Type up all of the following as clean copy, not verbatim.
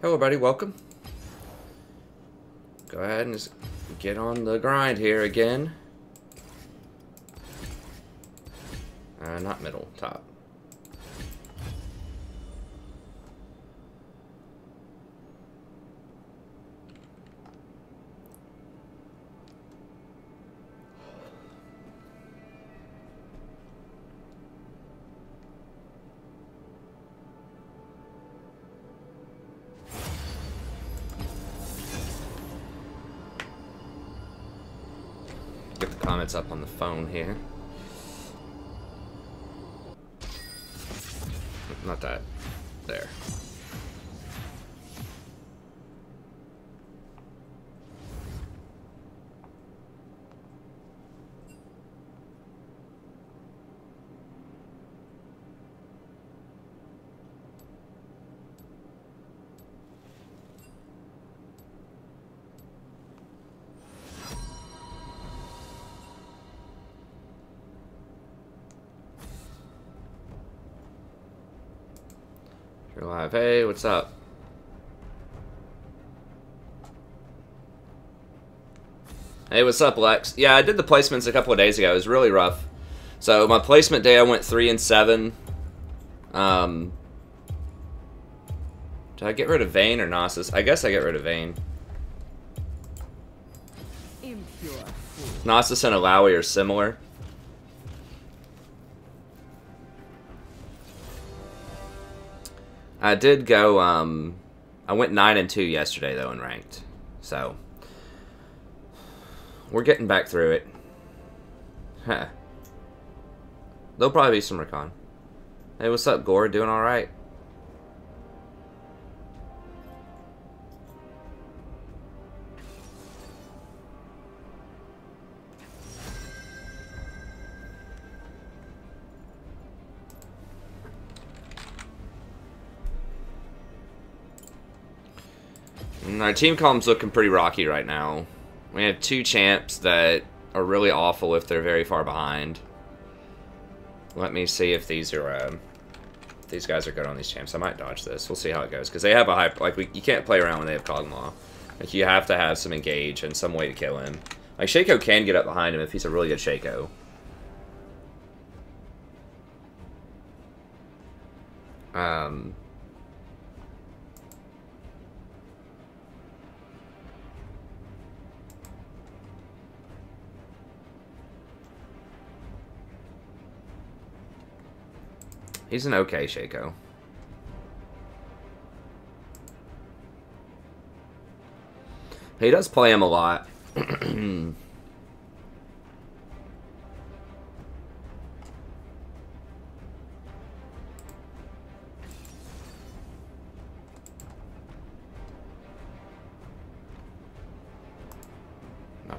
Hello, buddy. Welcome. Go ahead and just get on the grind here again. Not middle, top. Get the comments up on the phone here. Not that. There. You're live. Hey, what's up? Hey, what's up, Lex? Yeah, I did the placements a couple of days ago. It was really rough. So my placement day, I went 3 and 7. Did I get rid of Vayne or Gnosis? I guess I get rid of Vayne. Gnosis and Alawi are similar. I did go, I went 9 and 2 yesterday, though, in ranked. So, we're getting back through it. Huh. There'll probably be some recon. Hey, what's up, Gore? Doing alright? Our team column's looking pretty rocky right now. We have 2 champs that are really awful if they're very far behind. Let me see if these guys are good on these champs. I might dodge this. We'll see how it goes because they have a high you can't play around when they have Kog'Maw. Like you have to have some engage and some way to kill him. Like Shaco can get up behind him if he's a really good Shaco. He's an okay Shaco. He does play him a lot. Not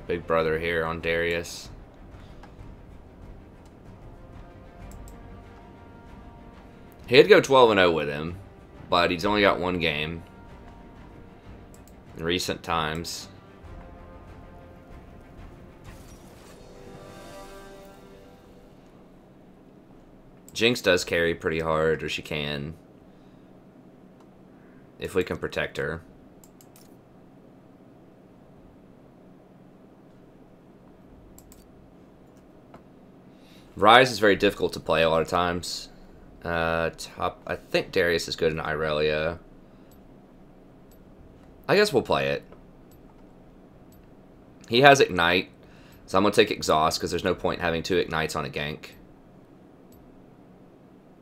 Big Brother here on Darius. He'd go 12-0 with him, but he's only got 1 game in recent times. Jinx does carry pretty hard, or she can, if we can protect her. Ryze is very difficult to play a lot of times. Top. I think Darius is good in Irelia. I guess we'll play it. He has Ignite, so I'm going to take Exhaust because there's no point having 2 Ignites on a gank.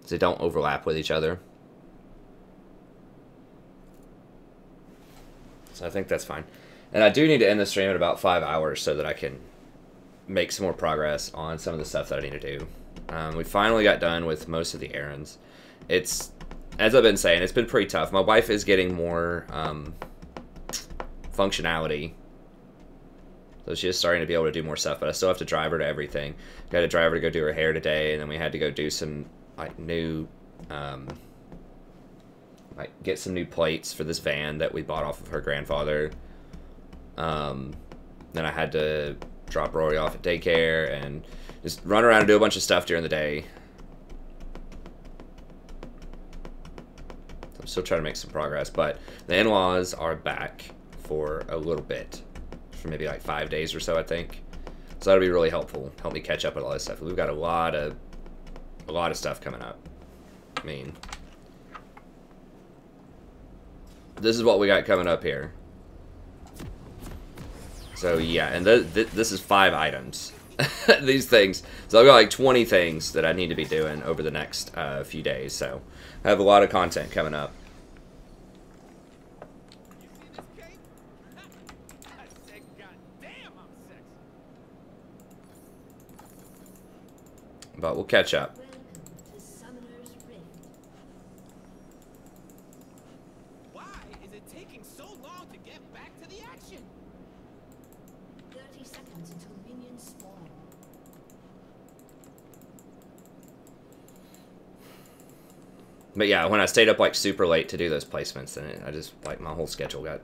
They don't overlap with each other. So I think that's fine. And I do need to end the stream in about 5 hours so that I can make some more progress on some of the stuff that I need to do. We finally got done with most of the errands. It's, as I've been saying, it's been pretty tough. My wife is getting more functionality. So she's starting to be able to do more stuff, but I still have to drive her to everything. Got to drive her to go do her hair today, and then we had to go do some like new, like get some new plates for this van that we bought off of her grandfather. Then I had to drop Rory off at daycare and just run around and do a bunch of stuff during the day. I'm still trying to make some progress, but the in-laws are back for a little bit, for maybe like 5 days or so, I think. So that'll be really helpful. Help me catch up with all this stuff. We've got a lot of stuff coming up. I mean, this is what we got coming up here. So yeah, and this is 5 items. These things. So I've got like 20 things that I need to be doing over the next few days. So I have a lot of content coming up. But we'll catch up. Why is it taking so long to get back to the action? 30 seconds until minions spawn. But yeah, when I stayed up like super late to do those placements, then I just, like, my whole schedule got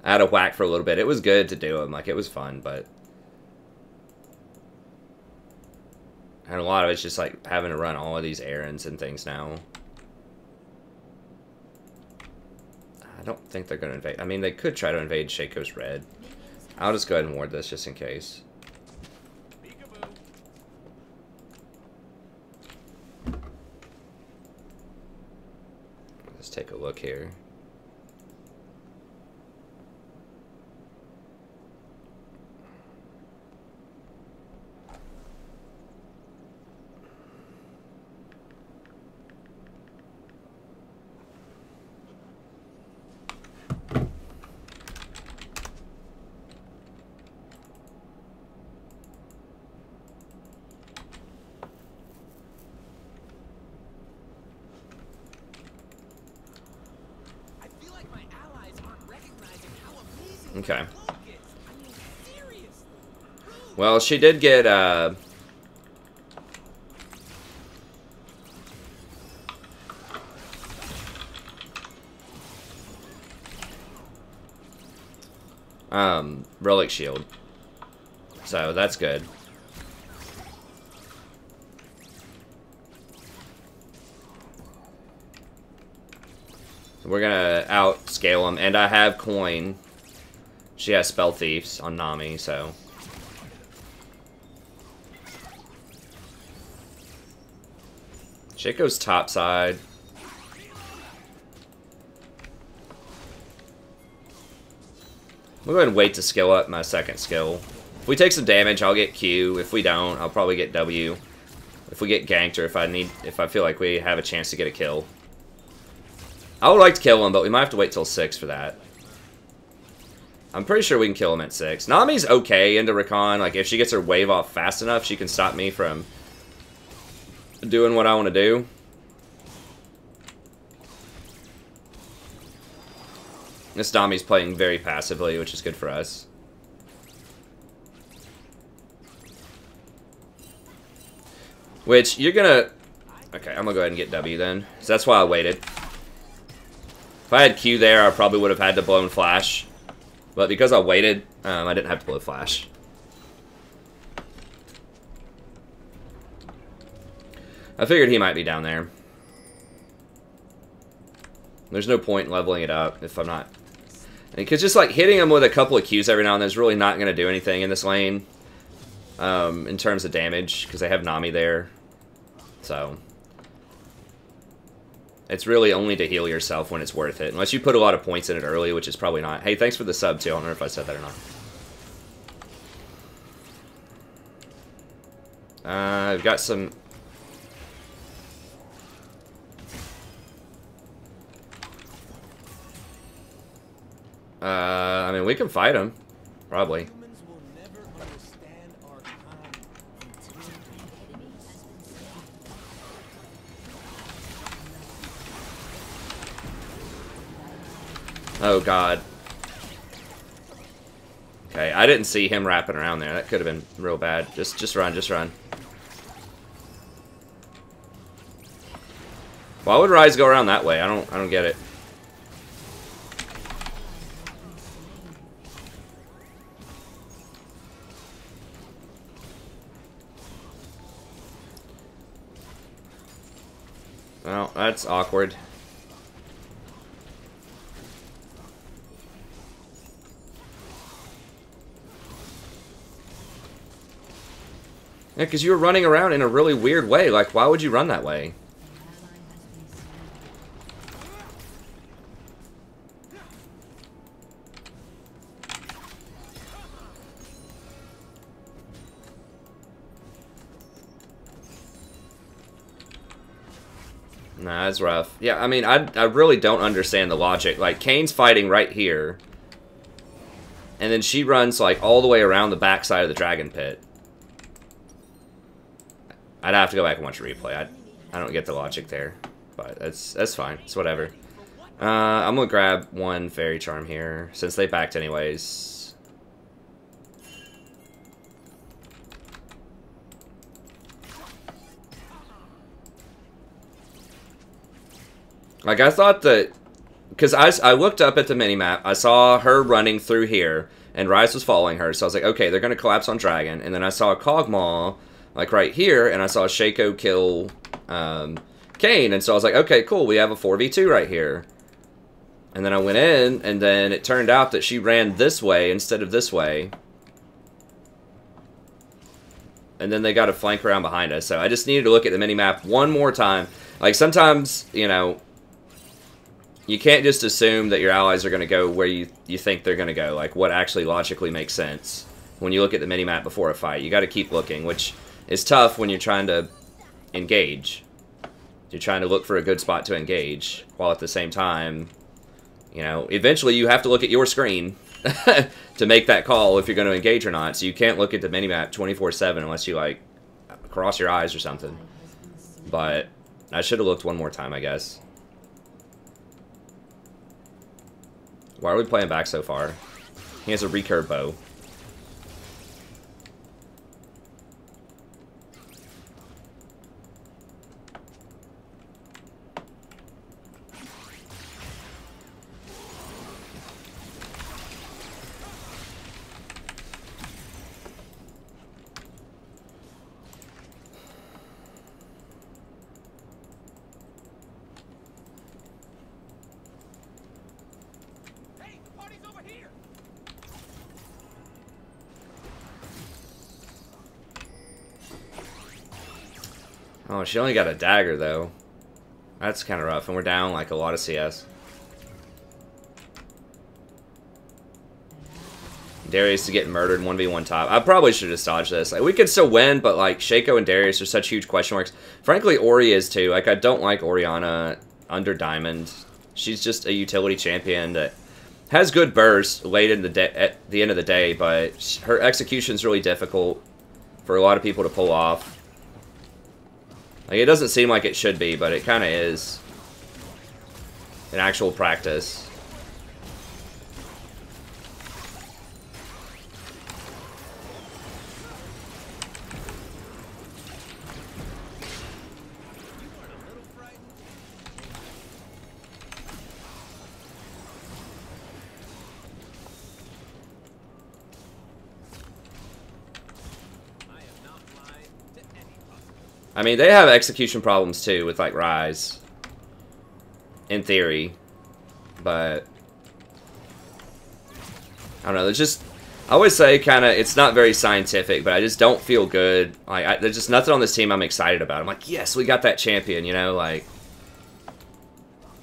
out of whack for a little bit. It was good to do them, like, it was fun, but... And a lot of it's just, like, having to run all of these errands and things now. I don't think they're going to invade. I mean, they could try to invade Shaco's Red. I'll just go ahead and ward this just in case. Let's take a look here. Okay. Well, she did get, Relic Shield. So, that's good. We're gonna outscale them, and I have coin. She has Spell Thieves on Nami, so... Shaco's top side. We'll go ahead and wait to skill up my second skill. If we take some damage, I'll get Q. If we don't, I'll probably get W. If we get ganked, or if I feel like we have a chance to get a kill. I would like to kill him, but we might have to wait till 6 for that. I'm pretty sure we can kill him at 6. Nami's okay into Recon. Like, if she gets her wave off fast enough, she can stop me from doing what I want to do. This Nami's playing very passively, which is good for us. Which, you're gonna... Okay, I'm gonna go ahead and get W then. So that's why I waited. If I had Q there, I probably would have had to blow and flash. But because I waited, I didn't have to blow flash. I figured he might be down there. There's no point in leveling it up if I'm not... Because just like hitting him with a couple of Qs every now and then is really not going to do anything in this lane. In terms of damage, because they have Nami there. So... It's really only to heal yourself when it's worth it. Unless you put a lot of points in it early, which is probably not. Hey, thanks for the sub, too. I don't know if I said that or not. I've got some... I mean, we can fight him. Probably. Oh, God. Okay, I didn't see him wrapping around there. That could have been real bad. Just run, just run. Why would Rise go around that way? I don't get it. Well, that's awkward. Yeah, because you were running around in a really weird way. Like, why would you run that way? Nah, that's rough. Yeah, I mean, I really don't understand the logic. Like, Kane's fighting right here. And then she runs, like, all the way around the backside of the dragon pit. I'd have to go back and watch a replay. I don't get the logic there. But that's fine. It's whatever. I'm going to grab one Fairy Charm here, since they backed anyways. Like, I thought that... Because I looked up at the minimap, I saw her running through here, and Rise was following her, so I was like, okay, they're going to collapse on Dragon. And then I saw a Kog'Maw, like, right here, and I saw Shaco kill Kane, and so I was like, okay, cool, we have a 4v2 right here. And then I went in, and then it turned out that she ran this way instead of this way. And then they got to flank around behind us, so I just needed to look at the minimap one more time. Like, sometimes, you know... You can't just assume that your allies are going to go where you think they're going to go. Like, what actually logically makes sense when you look at the minimap before a fight. You got to keep looking, which is tough when you're trying to engage. You're trying to look for a good spot to engage, while at the same time, you know, eventually you have to look at your screen to make that call if you're going to engage or not. So you can't look at the minimap 24/7 unless you, like, cross your eyes or something. But I should have looked one more time, I guess. Why are we playing back so far? He has a recurve bow. Oh, she only got a dagger, though. That's kind of rough, and we're down, like, a lot of CS. Darius to get murdered 1v1 top. I probably should have just dodged this. Like, we could still win, but, like, Shaco and Darius are such huge question marks. Frankly, Ori is, too. Like, I don't like Orianna under Diamond. She's just a utility champion that has good burst late in the at the end of the day, but her execution's really difficult for a lot of people to pull off. Like, it doesn't seem like it should be, but it kind of is in actual practice. I mean, they have execution problems too with, like, Rise. In theory. But I don't know, there's just, I always say kind of, it's not very scientific, but I just don't feel good. Like, there's just nothing on this team I'm excited about. I'm like, yes, we got that champion, you know, like,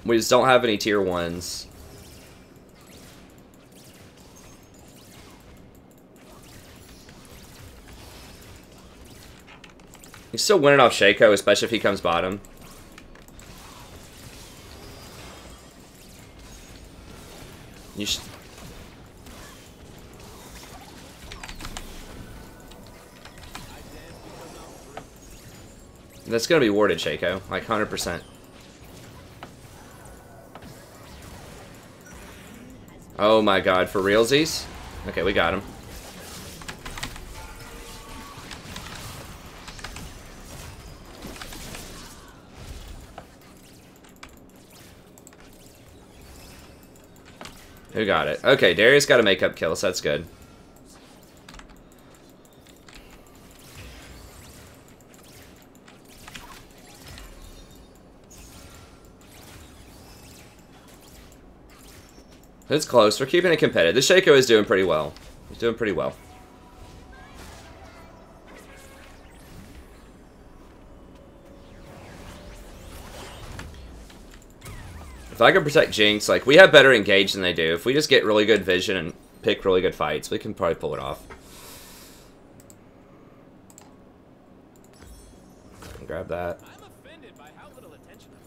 we just don't have any tier 1s. He's still winning off Shaco, especially if he comes bottom. You should... That's gonna be warded, Shaco, like 100%. Oh my god, for realsies? Okay, we got him. Who got it? Okay, Darius got a makeup kill, so that's good. It's close. We're keeping it competitive. The Shaco is doing pretty well. He's doing pretty well. If I can protect Jinx, like, we have better engage than they do. If we just get really good vision and pick really good fights, we can probably pull it off. Grab that. I'm offended by how little attention I'm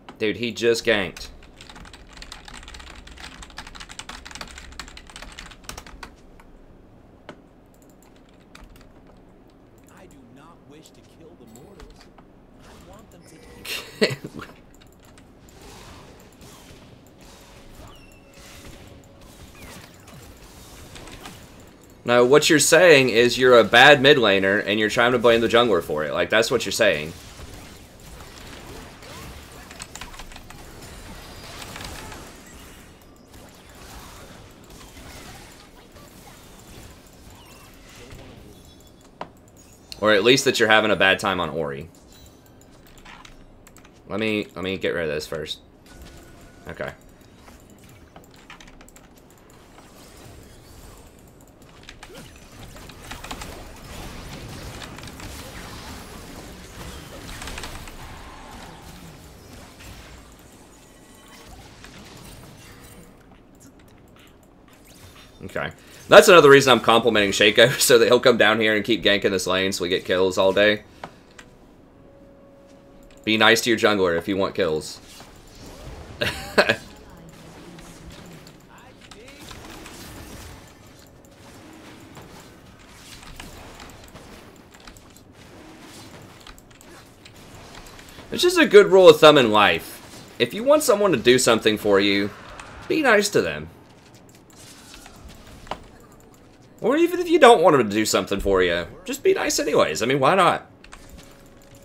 given. Dude, he just ganked. I do not wish to kill the mortals. I want them to No, what you're saying is you're a bad mid laner and you're trying to blame the jungler for it. Like, that's what you're saying. Or at least that you're having a bad time on Ori. Let me get rid of this first. Okay. Okay. That's another reason I'm complimenting Shaco, so that he'll come down here and keep ganking this lane so we get kills all day. Be nice to your jungler if you want kills. It's just a good rule of thumb in life. If you want someone to do something for you, be nice to them. Or even if you don't want them to do something for you, just be nice anyways. I mean, why not?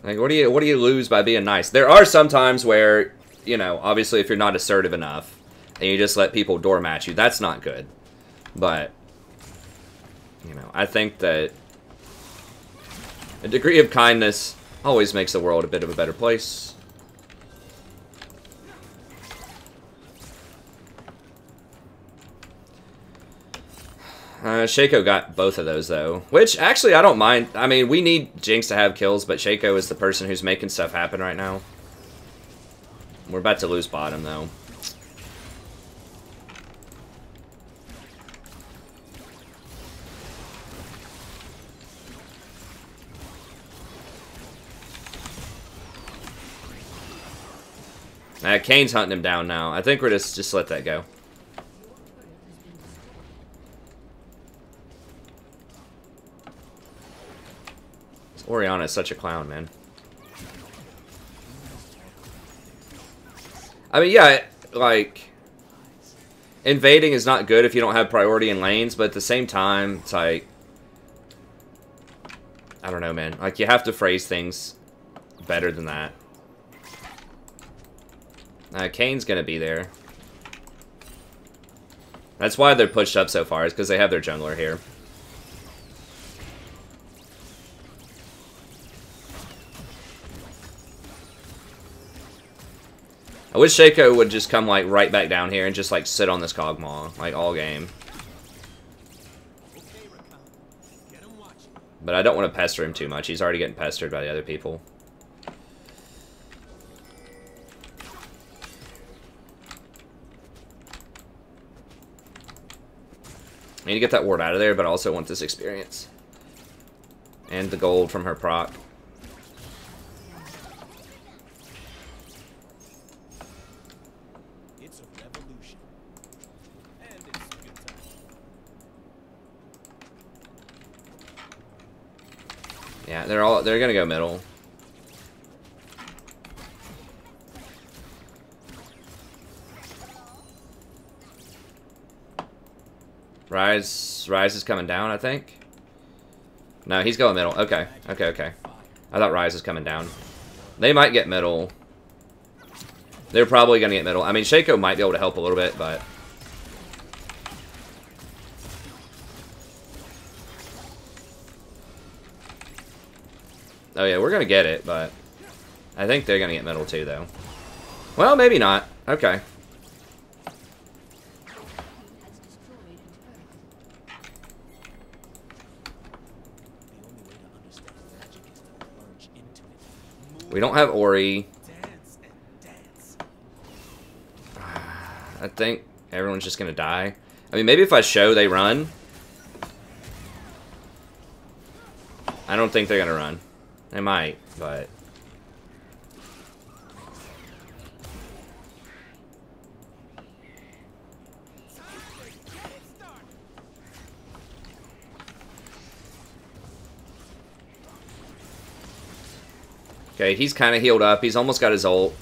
Like, what do you lose by being nice? There are some times where, you know, obviously if you're not assertive enough and you just let people doormat you, that's not good. But, you know, I think that a degree of kindness always makes the world a bit of a better place. Shaco got both of those, though. Which, actually, I don't mind. I mean, we need Jinx to have kills, but Shaco is the person who's making stuff happen right now. We're about to lose bottom, though. Kane's hunting him down now. I think we're just let that go. Orianna is such a clown, man. I mean, yeah, like, invading is not good if you don't have priority in lanes, but at the same time, it's like, I don't know, man. Like, you have to phrase things better than that. Kane's gonna be there. That's why they're pushed up so far, is because they have their jungler here. I wish Shaco would just come, like, right back down here and just, like, sit on this Cogmaw, like, all game. But I don't want to pester him too much. He's already getting pestered by the other people. I need to get that ward out of there, but I also want this experience. And the gold from her proc. Yeah, they're gonna go middle. Rise is coming down, I think. No, he's going middle. Okay. I thought Rise was coming down. They might get middle. They're probably gonna get middle. I mean, Shaco might be able to help a little bit, but oh yeah, we're gonna get it, but I think they're gonna get middle too, though. Well, maybe not. Okay. We don't have Ori. Dance and dance. I think everyone's just gonna die. I mean, maybe if I show they run. I don't think they're gonna run. They might, but... Okay, he's kind of healed up. He's almost got his ult.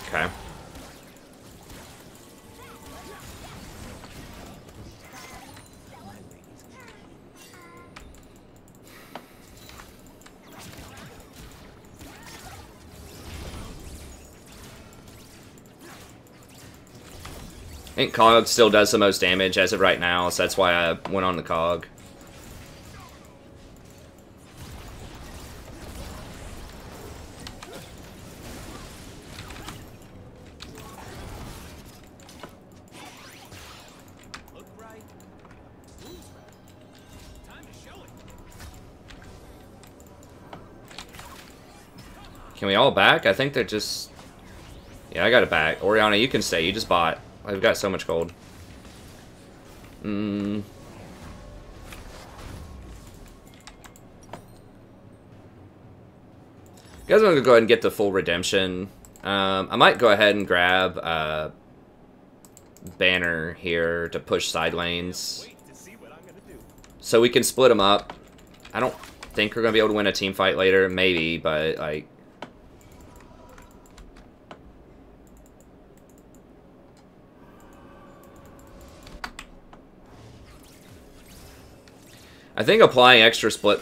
Okay. I think Cog still does the most damage as of right now, so that's why I went on the Cog. Look right. Who's right? Time to show it. Can we all back? I think they're just... Yeah, I got it back. Oriana, you can stay. You just bought. I've got so much gold. You guys want to go ahead and get the full redemption? I might go ahead and grab Banner here to push side lanes. Wait to see what I'm gonna do. So we can split them up. I don't think we're going to be able to win a team fight later. Maybe, but like... I think applying extra split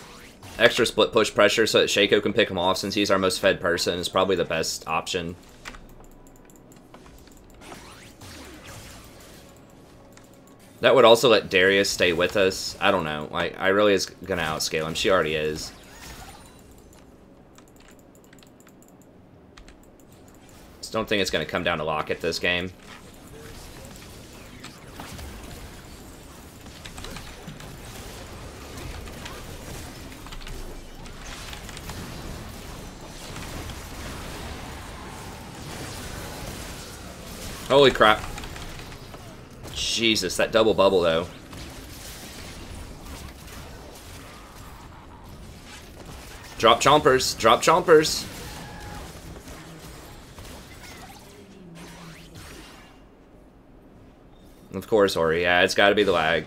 push pressure so that Shaco can pick him off since he's our most fed person is probably the best option. That would also let Darius stay with us. I don't know. Like, I really is gonna outscale him. She already is. Just don't think it's gonna come down to Locket this game. Holy crap. Jesus, that double bubble, though. Drop chompers. Drop chompers. Of course, Ori. Yeah, it's got to be the lag.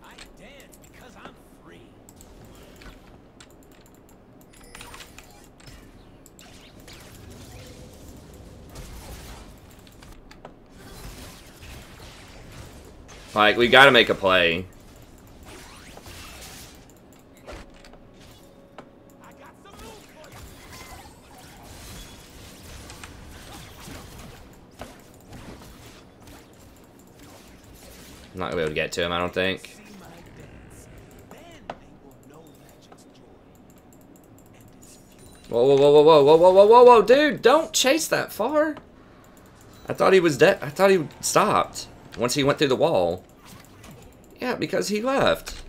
I dance because I'm free. Like, we got to make a play. I got some moves for you. I'm not going to be able to get to him, I don't think. See my dance. Then they will know magic's joy and its fury. Whoa, whoa, whoa, whoa, whoa, whoa, whoa, whoa, whoa, whoa, dude, don't chase that far. I thought he was dead. I thought he stopped once he went through the wall. Yeah, because he left.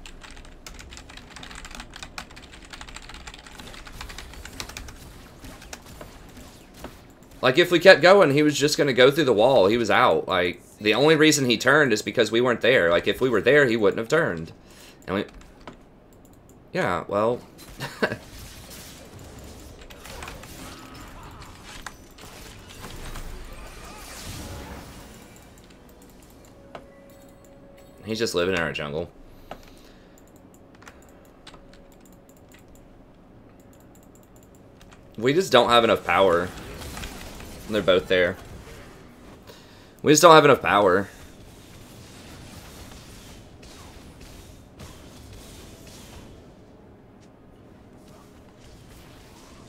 Like, if we kept going, he was just going to go through the wall. He was out. Like, the only reason he turned is because we weren't there. Like, if we were there, he wouldn't have turned. And we... Yeah, well... He's just living in our jungle. We just don't have enough power. They're both there. We just don't have enough power.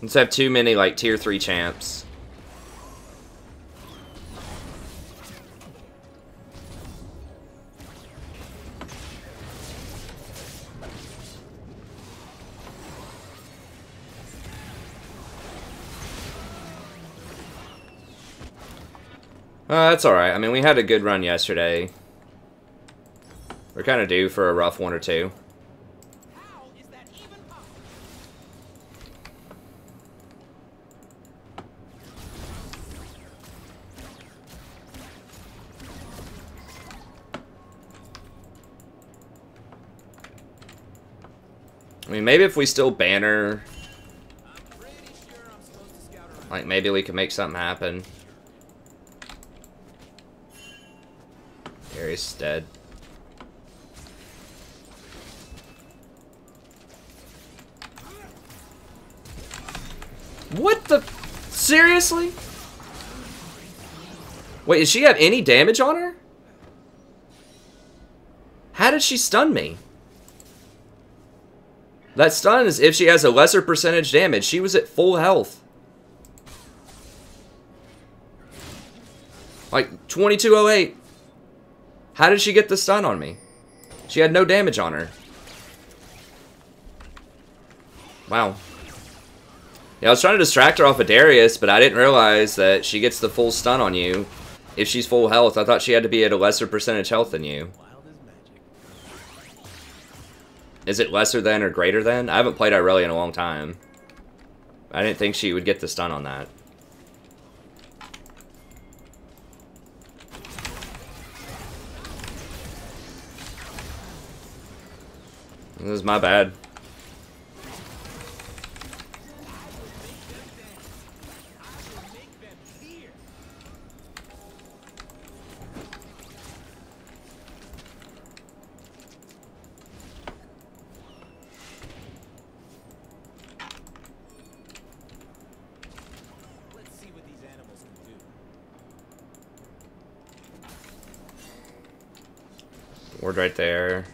Let's have too many, like, tier 3 champs. That's alright. I mean, we had a good run yesterday. We're kind of due for a rough one or two. How is that even possible? I mean, maybe if we still banner, I'm pretty sure I'm supposed to scout around. like, maybe we can make something happen. Gary's dead. What the? Seriously? Wait, does she have any damage on her? How did she stun me? That stun is if she has a lesser percentage damage. She was at full health. Like, 2208. How did she get the stun on me? She had no damage on her. Wow. Yeah, I was trying to distract her off of Darius, but I didn't realize that she gets the full stun on you if she's full health. I thought she had to be at a lesser percentage health than you. Wild as magic. Is it lesser than or greater than? I haven't played Irelia in a long time. I didn't think she would get the stun on that. This is my bad. Let's see what these animals can do. Ward right there.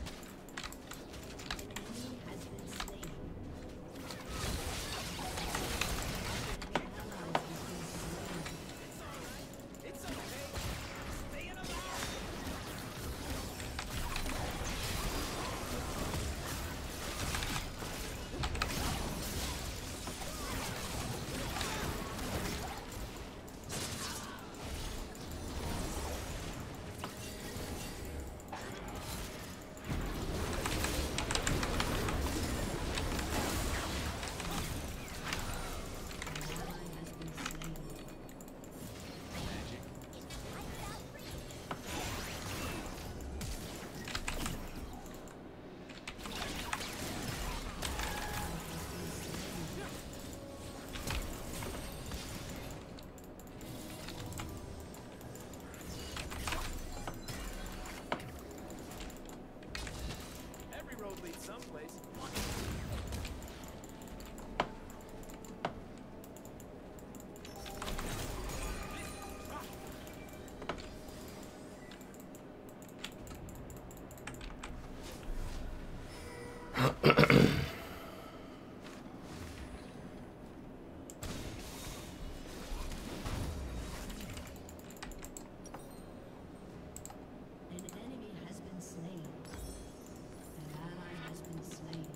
It's okay. Stay in alive. Every road leads someplace. An enemy has been slain. An ally has been slain.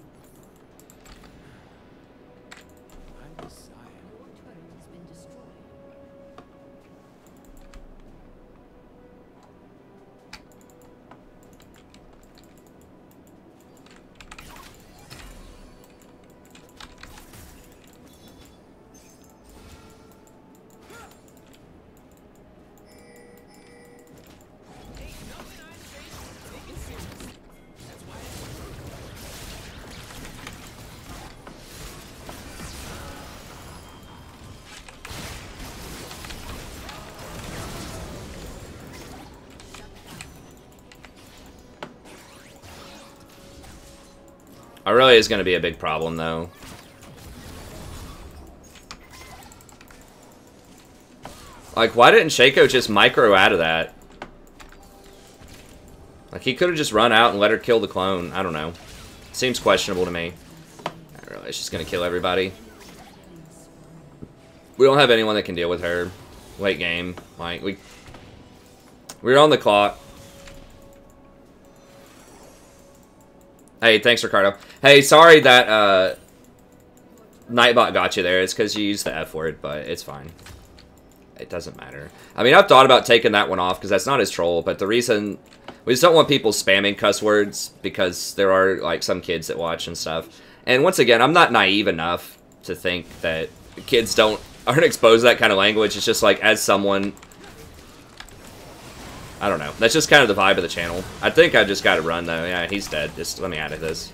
I'm Messiah. Your turret has been destroyed. Ain't nothing I say taken serious. That's why Irelia is going to be a big problem, though. Like, why didn't Shaco just micro out of that? Like, he could have just run out and let her kill the clone. I don't know. Seems questionable to me. Irelia's just going to kill everybody. We don't have anyone that can deal with her late game. Like, we're on the clock. Hey, thanks, Ricardo. Hey, sorry that Nightbot got you there. It's because you used the F word, but it's fine. It doesn't matter. I mean, I've thought about taking that one off because that's not his troll, but the reason... We just don't want people spamming cuss words because there are, like, some kids that watch and stuff. And once again, I'm not naive enough to think that kids aren't exposed to that kind of language. It's just like, as someone... I don't know. That's just kind of the vibe of the channel. I think I just got to run, though. Yeah, he's dead. Just let me out of this.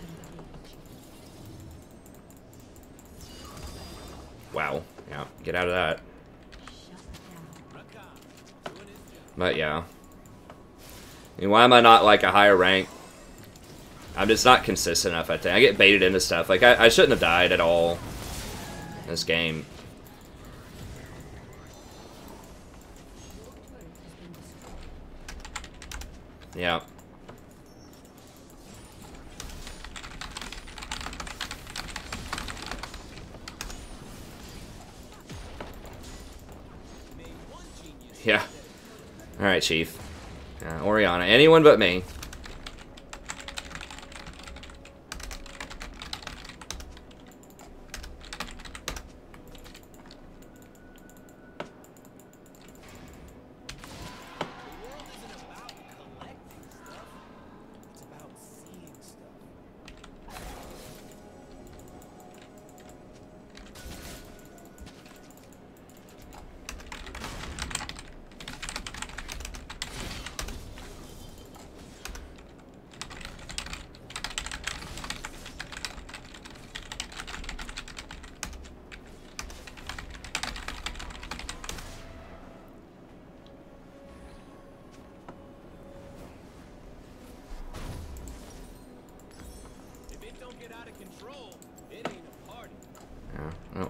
Wow. Yeah, get out of that. But, yeah. I mean, why am I not, like, a higher rank? I'm just not consistent enough, I think. I get baited into stuff. Like, I shouldn't have died at all in this game. Yeah. Yeah. Alright, Chief. Oriana. Anyone but me. Oh.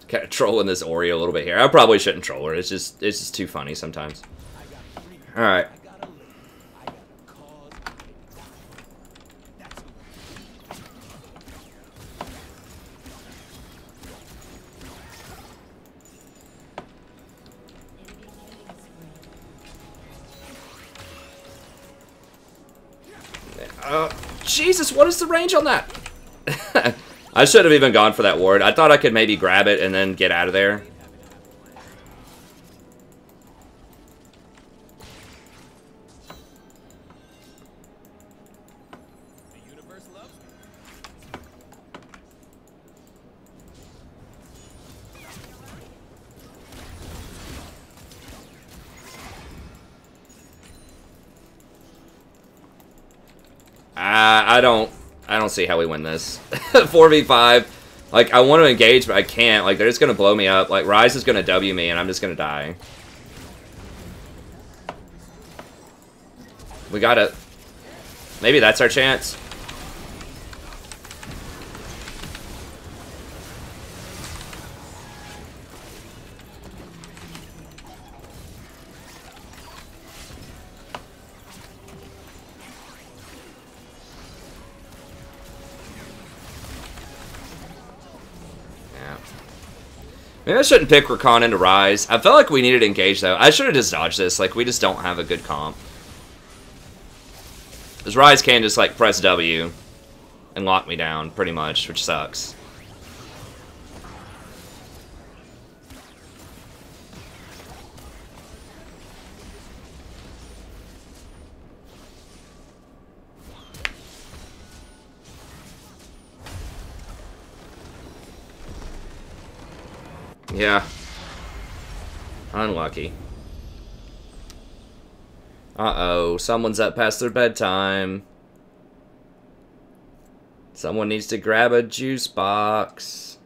Kind of trolling this Oreo a little bit here. I probably shouldn't troll her. It's just too funny sometimes. All right. Jesus, what is the range on that? I should have even gone for that ward. I thought I could maybe grab it and then get out of there. I don't see how we win this. 4v5. Like, I want to engage, but I can't. Like, they're just going to blow me up. Like, Ryze is going to W me, and I'm just going to die. We gotta... Maybe that's our chance. Maybe I shouldn't pick Rakan into Ryze. I felt like we needed to engage, though. I should have just dodged this. Like, we just don't have a good comp. Because Ryze can just, like, press W and lock me down, pretty much, which sucks. Yeah. Unlucky. Uh-oh. Someone's up past their bedtime. Someone needs to grab a juice box.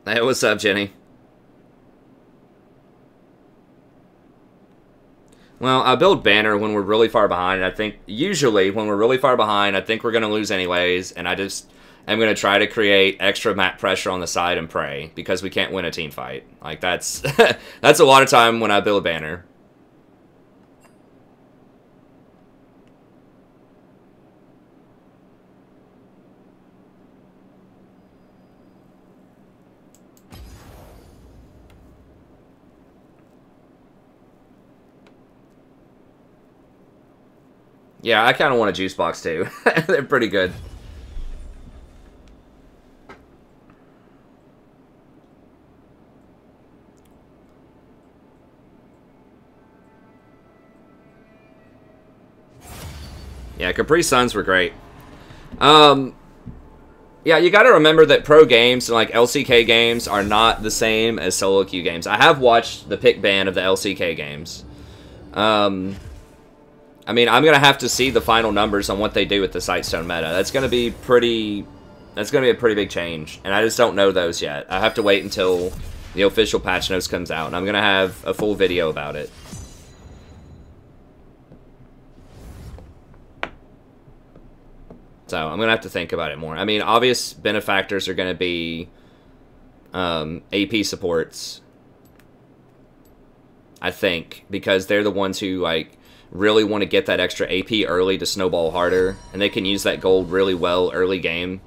Hey, what's up, Jenny? Well, I build banner when we're really far behind. I think usually when we're really far behind, I think we're going to lose anyways. And I just am going to try to create extra map pressure on the side and pray because we can't win a team fight. Like that's that's a lot of time when I build banner. Yeah, I kind of want a juice box too. They're pretty good. Yeah, Capri Suns were great. Yeah, you got to remember that pro games and like LCK games are not the same as solo queue games. I have watched the pick ban of the LCK games. I mean, I'm gonna have to see the final numbers on what they do with the Sightstone meta. That's gonna be pretty. That's gonna be a pretty big change, and I just don't know those yet. I have to wait until the official patch notes comes out, and I'm gonna have a full video about it. So I'm gonna have to think about it more. I mean, obvious benefactors are gonna be AP supports. I think because they're the ones who like really want to get that extra AP early to snowball harder, and they can use that gold really well early game.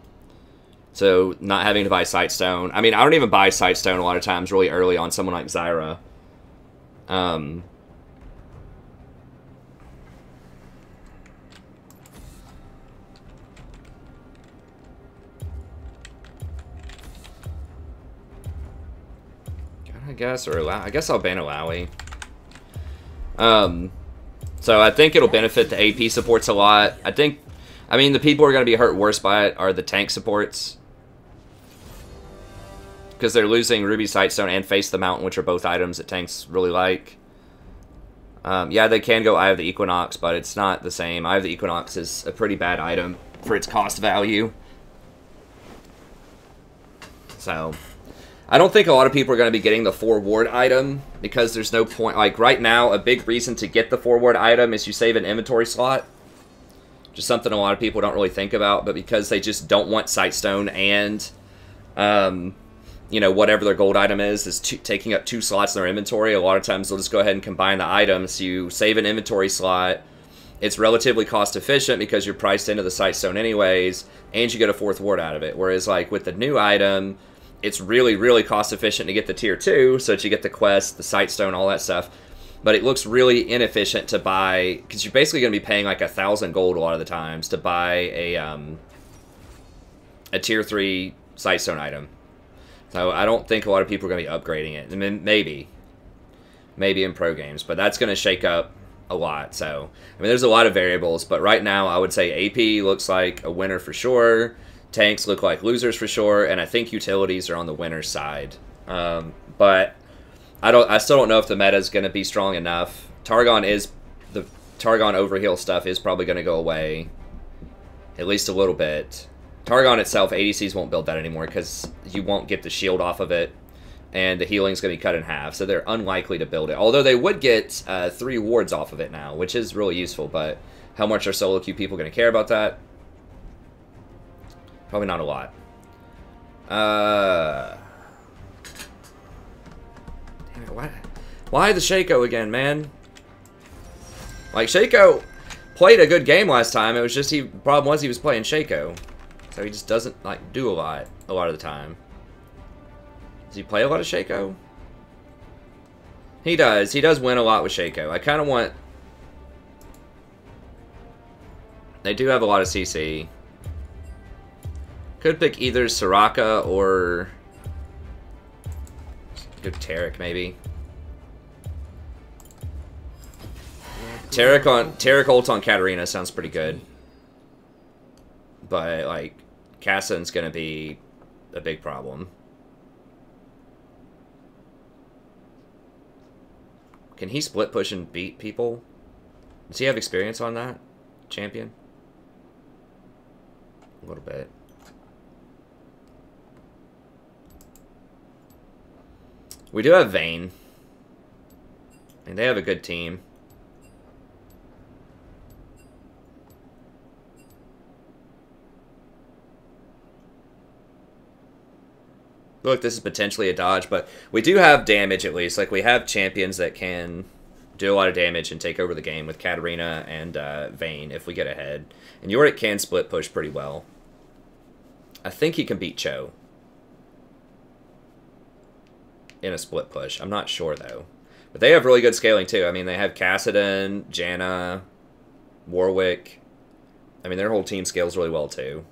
So not having to buy Sightstone. I mean, I don't even buy Sightstone a lot of times really early on someone like Zyra. I guess, or I guess I'll ban Alawi. So I think it'll benefit the AP supports a lot. I mean, the people who are going to be hurt worse by it are the tank supports. Because they're losing Ruby Sightstone and Face the Mountain, which are both items that tanks really like. Yeah, they can go Eye of the Equinox, but it's not the same. Eye of the Equinox is a pretty bad item for its cost value. So I don't think a lot of people are going to be getting the 4 ward item because there's no point. Like right now, a big reason to get the 4 ward item is you save an inventory slot. Just something a lot of people don't really think about, but because they just don't want Sightstone and, you know, whatever their gold item is taking up 2 slots in their inventory, a lot of times they'll just go ahead and combine the items. You save an inventory slot. It's relatively cost efficient because you're priced into the Sightstone anyways, and you get a 4th ward out of it. Whereas like with the new item, it's really, really cost efficient to get the tier 2, so that you get the quest, the Sightstone, all that stuff. But it looks really inefficient to buy, because you're basically going to be paying like 1,000 gold a lot of the times to buy a tier 3 Sightstone item. So I don't think a lot of people are going to be upgrading it. I mean, maybe in pro games, but that's going to shake up a lot. So, I mean, there's a lot of variables, but right now I would say AP looks like a winner for sure. Tanks look like losers for sure, and I think utilities are on the winner's side. But I still don't know if the meta is going to be strong enough. Targon overheal stuff is probably going to go away, at least a little bit. Targon itself, ADCs won't build that anymore because you won't get the shield off of it, and the healing's going to be cut in half, so they're unlikely to build it. Although they would get 3 wards off of it now, which is really useful, but how much are solo queue people going to care about that? Probably not a lot. Damn it, why the Shaco again, man? Like, Shaco played a good game last time. It was just problem was he was playing Shaco. So he just doesn't, like, do a lot of the time. Does he play a lot of Shaco? He does. He does win a lot with Shaco. I kind of want... They do have a lot of CC. Could pick either Soraka or... Good Taric, maybe. Taric ult on Katarina sounds pretty good. But, like, Kassan's gonna be a big problem. Can he split push and beat people? Does he have experience on that? Champion? A little bit. We do have Vayne. And they have a good team. Look, this is potentially a dodge, but we do have damage at least. Like, we have champions that can do a lot of damage and take over the game with Katarina and Vayne if we get ahead. And Yorick can split push pretty well. I think he can beat Cho in a split push. I'm not sure, though. But they have really good scaling, too. I mean, they have Kassadin, Janna, Warwick. I mean, their whole team scales really well, too.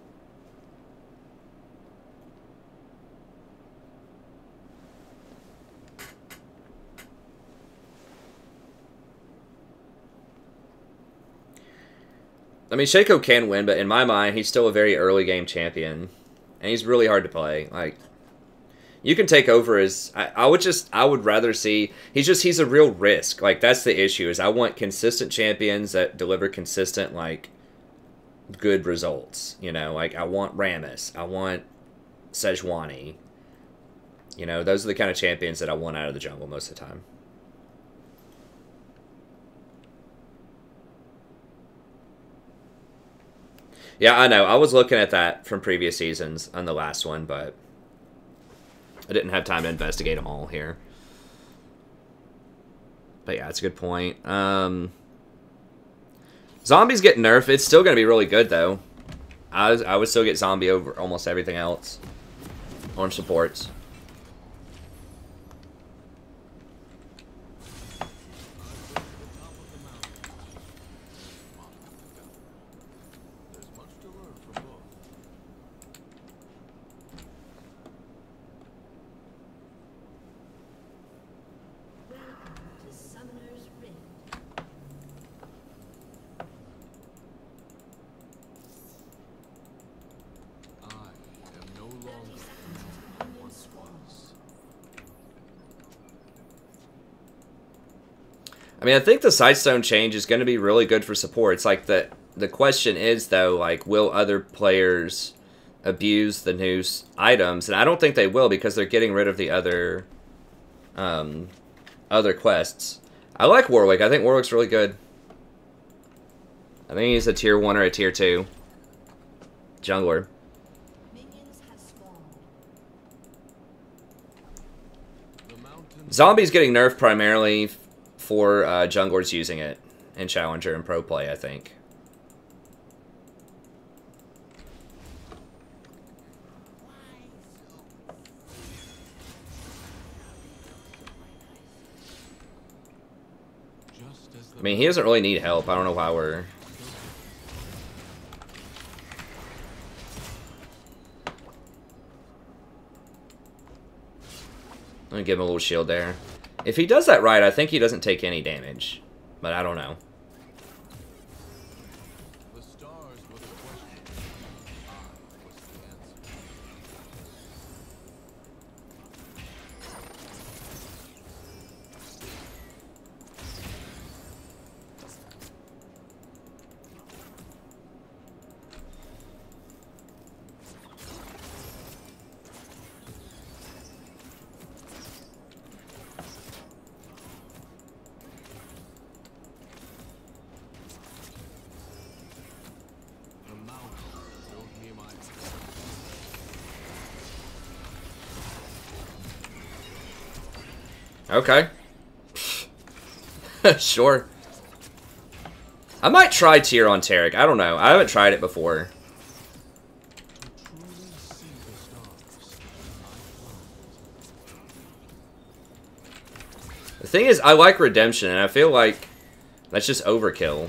I mean, Shaco can win, but in my mind, he's still a very early game champion. And he's really hard to play. Like, you can take over as... I would rather see... He's a real risk. Like, that's the issue, is I want consistent champions that deliver consistent, like, good results. You know, like, I want Rammus. I want Sejuani. You know, those are the kind of champions that I want out of the jungle most of the time. Yeah, I know. I was looking at that from previous seasons on the last one, but I didn't have time to investigate them all here. But yeah, that's a good point. Zombies get nerfed. It's still going to be really good, though. I would still get Zombie over almost everything else on supports. I mean, I think the Sightstone change is going to be really good for support. It's like the question is, though, like, will other players abuse the new items? And I don't think they will, because they're getting rid of the other quests. I like Warwick. I think Warwick's really good. I think he's a tier 1 or a tier 2 jungler. Zombie's getting nerfed primarily for junglers using it in Challenger and Pro Play, I think. I mean, he doesn't really need help. I don't know why we're... I'm gonna give him a little shield there. If he does that right, I think he doesn't take any damage. But I don't know. Okay. Sure. I might try tier on Tarek. I don't know. I haven't tried it before. The thing is, I like Redemption, and I feel like that's just overkill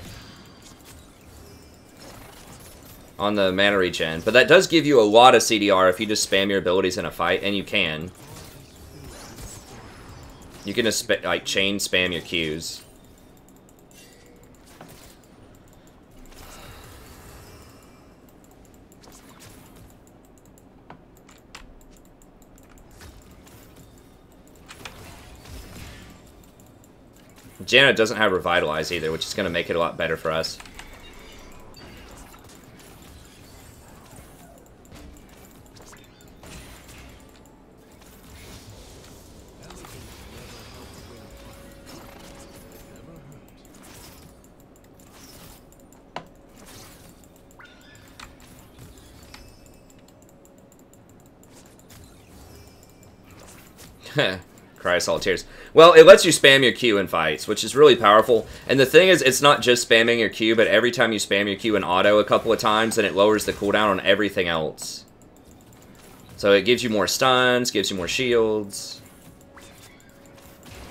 on the mana regen. But that does give you a lot of CDR if you just spam your abilities in a fight, and you can. You can just, like, chain spam your Qs. Janna doesn't have Revitalize either, which is going to make it a lot better for us. Cry Salt Tears. Well, it lets you spam your Q in fights, which is really powerful. And the thing is, it's not just spamming your Q, but every time you spam your Q in auto a couple of times, then it lowers the cooldown on everything else. So it gives you more stuns, gives you more shields.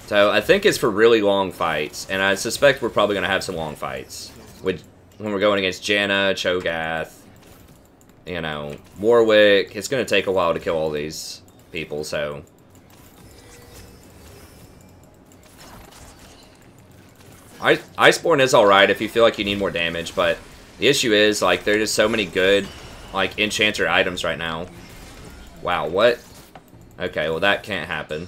So I think it's for really long fights, and I suspect we're probably going to have some long fights. When we're going against Janna, Cho'Gath, you know, Warwick. It's going to take a while to kill all these people, so... Iceborne is alright if you feel like you need more damage, but the issue is, like, there are just so many good, like, enchanter items right now. Wow, what? Okay, well that can't happen.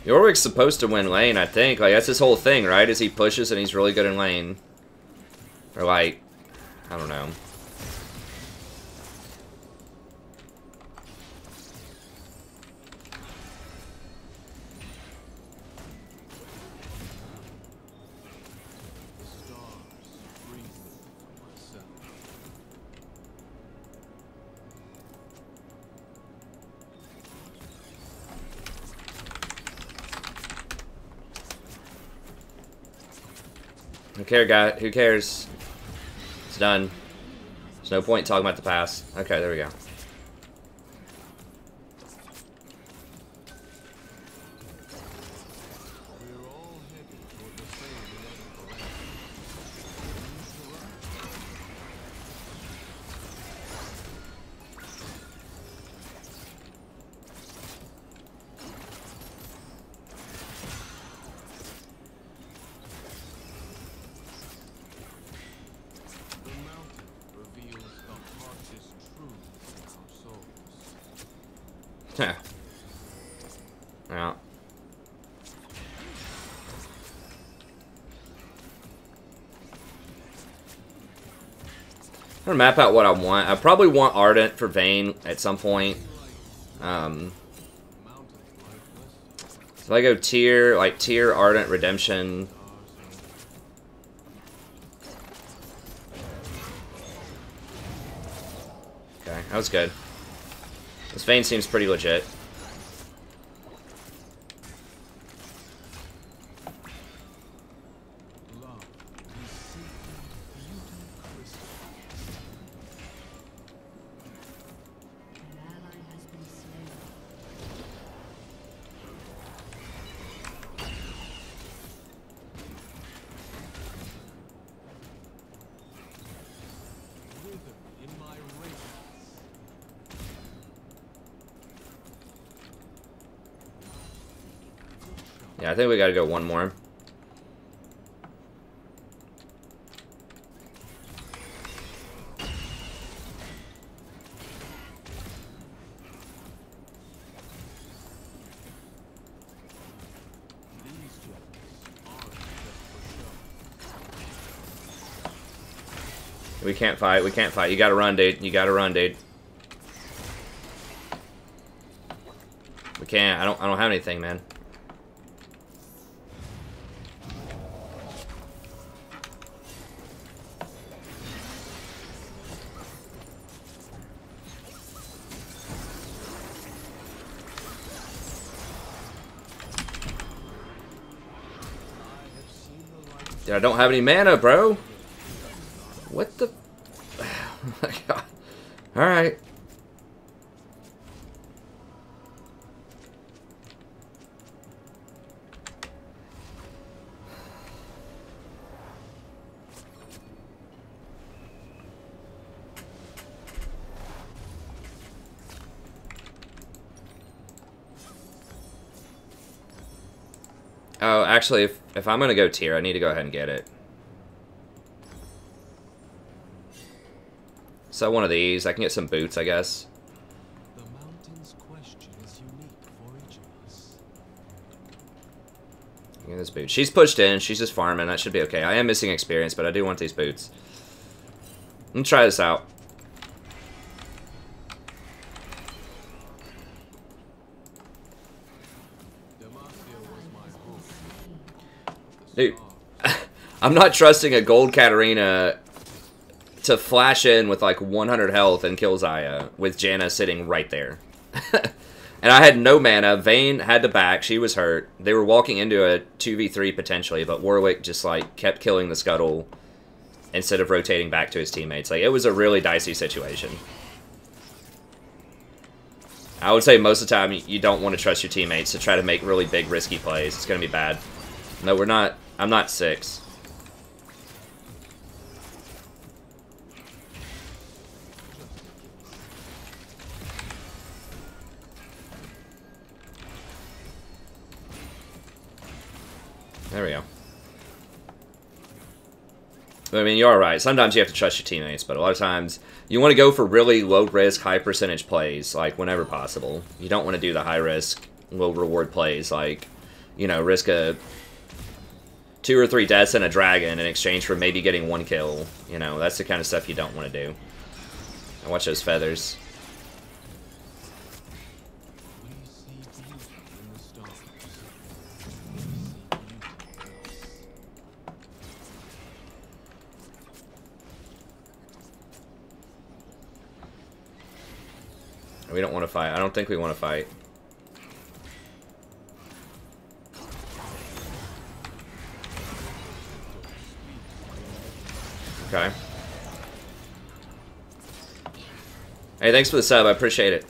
Yorwick's supposed to win lane, I think. Like, that's his whole thing, right? Is he pushes and he's really good in lane. Or, like, I don't know. Who cares? It's done. There's no point in talking about the past. Okay, there we go. Yeah. I'm gonna map out what I want. I probably want Ardent for Vayne at some point. So I go tier, like tier Ardent Redemption. Okay, that was good. This Vayne seems pretty legit. Yeah, I think we gotta go one more. We can't fight, we can't fight. You gotta run, dude. You gotta run, dude. We can't. I don't have anything, man. Dude, I don't have any mana, bro. What the? Oh my god. Alright. Oh, actually, if I'm gonna go tier, I need to go ahead and get it. So one of these, I can get some boots, I guess. The mountain's question is unique for each of us. Get this boot. She's pushed in. She's just farming. That should be okay. I am missing experience, but I do want these boots. Let me try this out. Dude, I'm not trusting a gold Katarina to flash in with like 100 health and kill Zaya with Janna sitting right there. And I had no mana. Vayne had to back. She was hurt. They were walking into a 2v3 potentially, but Warwick just like kept killing the scuttle instead of rotating back to his teammates. Like, it was a really dicey situation. I would say most of the time you don't want to trust your teammates to try to make really big risky plays. It's going to be bad. No, we're not. I'm not 6. There we go. I mean, you're right. Sometimes you have to trust your teammates, but a lot of times you want to go for really low-risk, high-percentage plays, like, whenever possible. You don't want to do the high-risk, low-reward plays, like, you know, risk a 2 or 3 deaths and a dragon in exchange for maybe getting 1 kill. You know, that's the kind of stuff you don't want to do. Now watch those feathers. We don't want to fight. I don't think we want to fight. Okay. Hey, thanks for the sub. I appreciate it.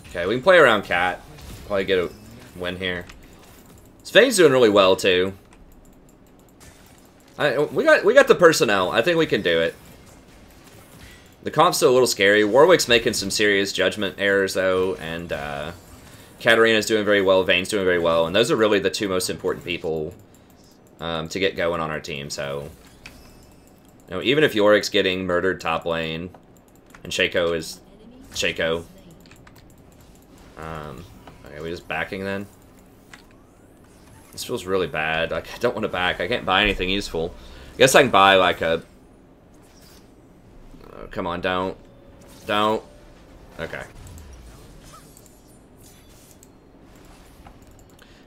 Okay, we can play around Cat. Probably get a win here. Vayne's doing really well, too. We got the personnel. I think we can do it. The comp's still a little scary. Warwick's making some serious judgment errors, though, and Katarina's doing very well. Vayne's doing very well, and those are really the 2 most important people to get going on our team. So, you know, even if Yorick's getting murdered top lane, and Shaco is Shaco. Okay, we just backing then. This feels really bad. Like, I don't want to back. I can't buy anything useful. I guess I can buy, like, a... Oh, come on, don't. Don't. Okay.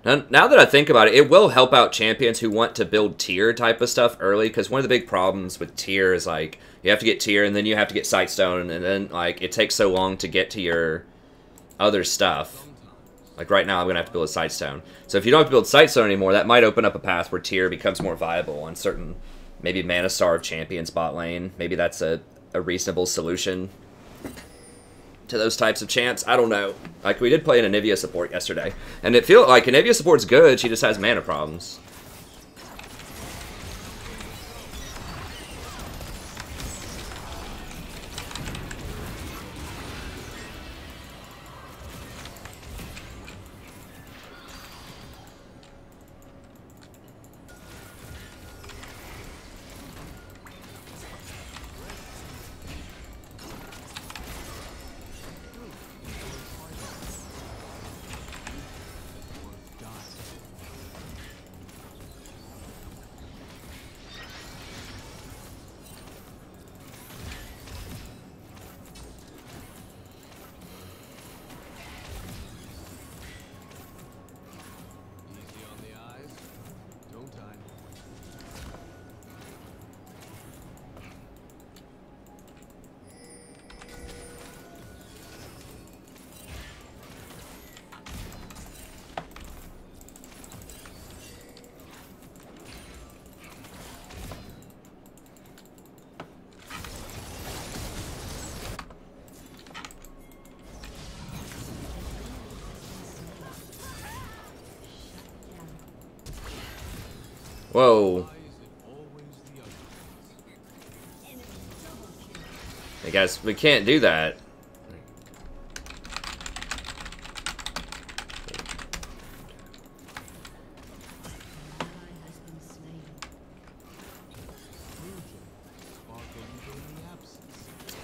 Now that I think about it, it will help out champions who want to build tier type of stuff early, because one of the big problems with tier is, like, you have to get tier, and then you have to get Sightstone, and then, like, it takes so long to get to your other stuff. Like, right now, I'm going to have to build a Sightstone. So if you don't have to build Sightstone anymore, that might open up a path where tier becomes more viable on certain, maybe Mana Starved champions bot lane. Maybe that's a reasonable solution to those types of champs. I don't know. Like, we did play an Anivia support yesterday, and it feels like Anivia support's good, she just has mana problems. Whoa. Hey guys, we can't do that.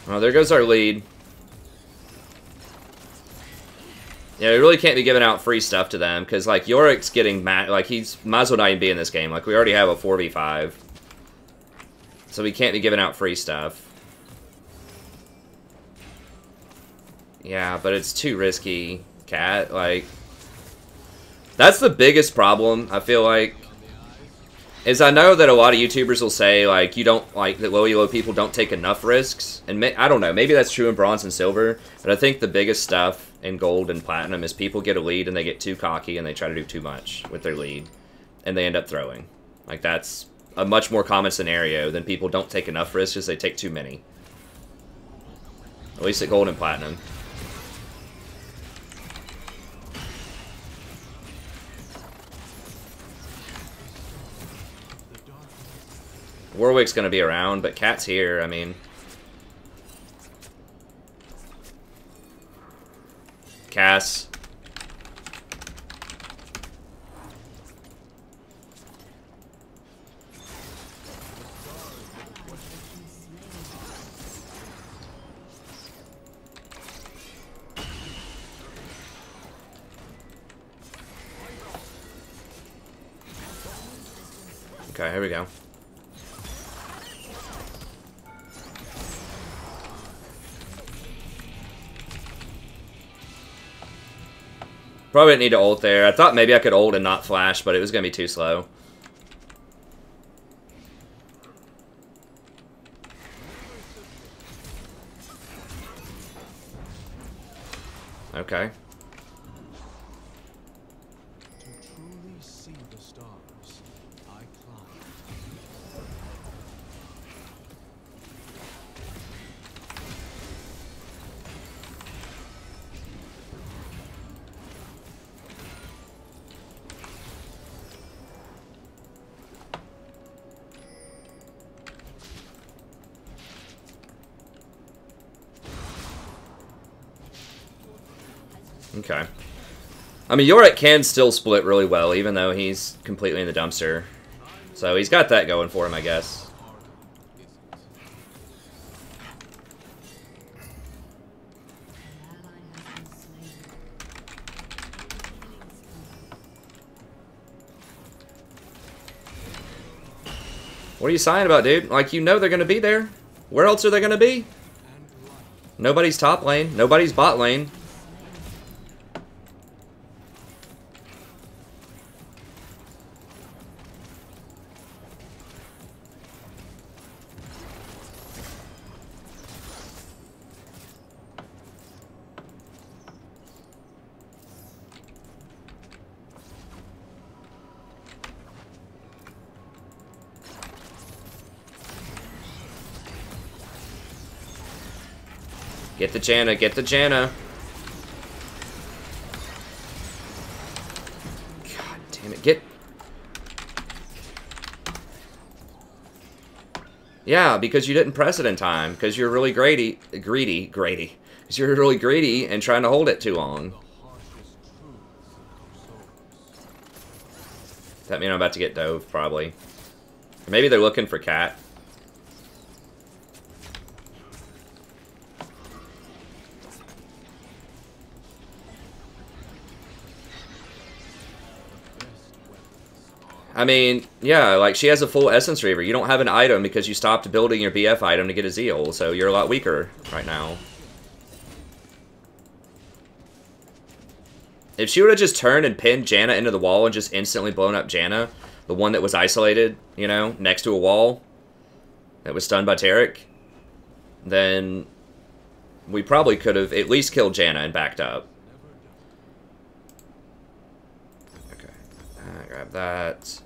Oh, there goes our lead. Yeah, we really can't be giving out free stuff to them, because, like, Yorick's getting mad. Like, he's might as well not even be in this game. Like, we already have a 4v5. So we can't be giving out free stuff. Yeah, but it's too risky, Cat. Like, that's the biggest problem, I feel like. Is I know that a lot of YouTubers will say, like, you don't, like, that low elo people don't take enough risks. And I don't know, maybe that's true in bronze and silver. But I think the biggest stuff in gold and platinum is people get a lead and they get too cocky and they try to do too much with their lead. And they end up throwing. Like, that's a much more common scenario than people don't take enough risks because they take too many. At least at gold and platinum. Warwick's gonna be around, but Cat's here, I mean. Cass. Okay, here we go. Probably didn't need to ult there. I thought maybe I could ult and not flash, but it was going to be too slow. Okay. To truly see the stars, I climb. Okay. I mean, Yorick can still split really well, even though he's completely in the dumpster. So he's got that going for him, I guess. What are you sighing about, dude? Like, you know they're going to be there. Where else are they going to be? Nobody's top lane. Nobody's bot lane. Get the Janna, get the Janna. God damn it, get... Yeah, because you didn't press it in time, because you're really greedy. Because you're really greedy and trying to hold it too long. Does that mean I'm about to get dove, probably? Or maybe they're looking for Cat. I mean, yeah, like, she has a full Essence Reaver. You don't have an item because you stopped building your BF item to get a Zeal, so you're a lot weaker right now. If she would have just turned and pinned Janna into the wall and just instantly blown up Janna, the one that was isolated, you know, next to a wall, that was stunned by Tarek, then we probably could have at least killed Janna and backed up. Okay, grab that.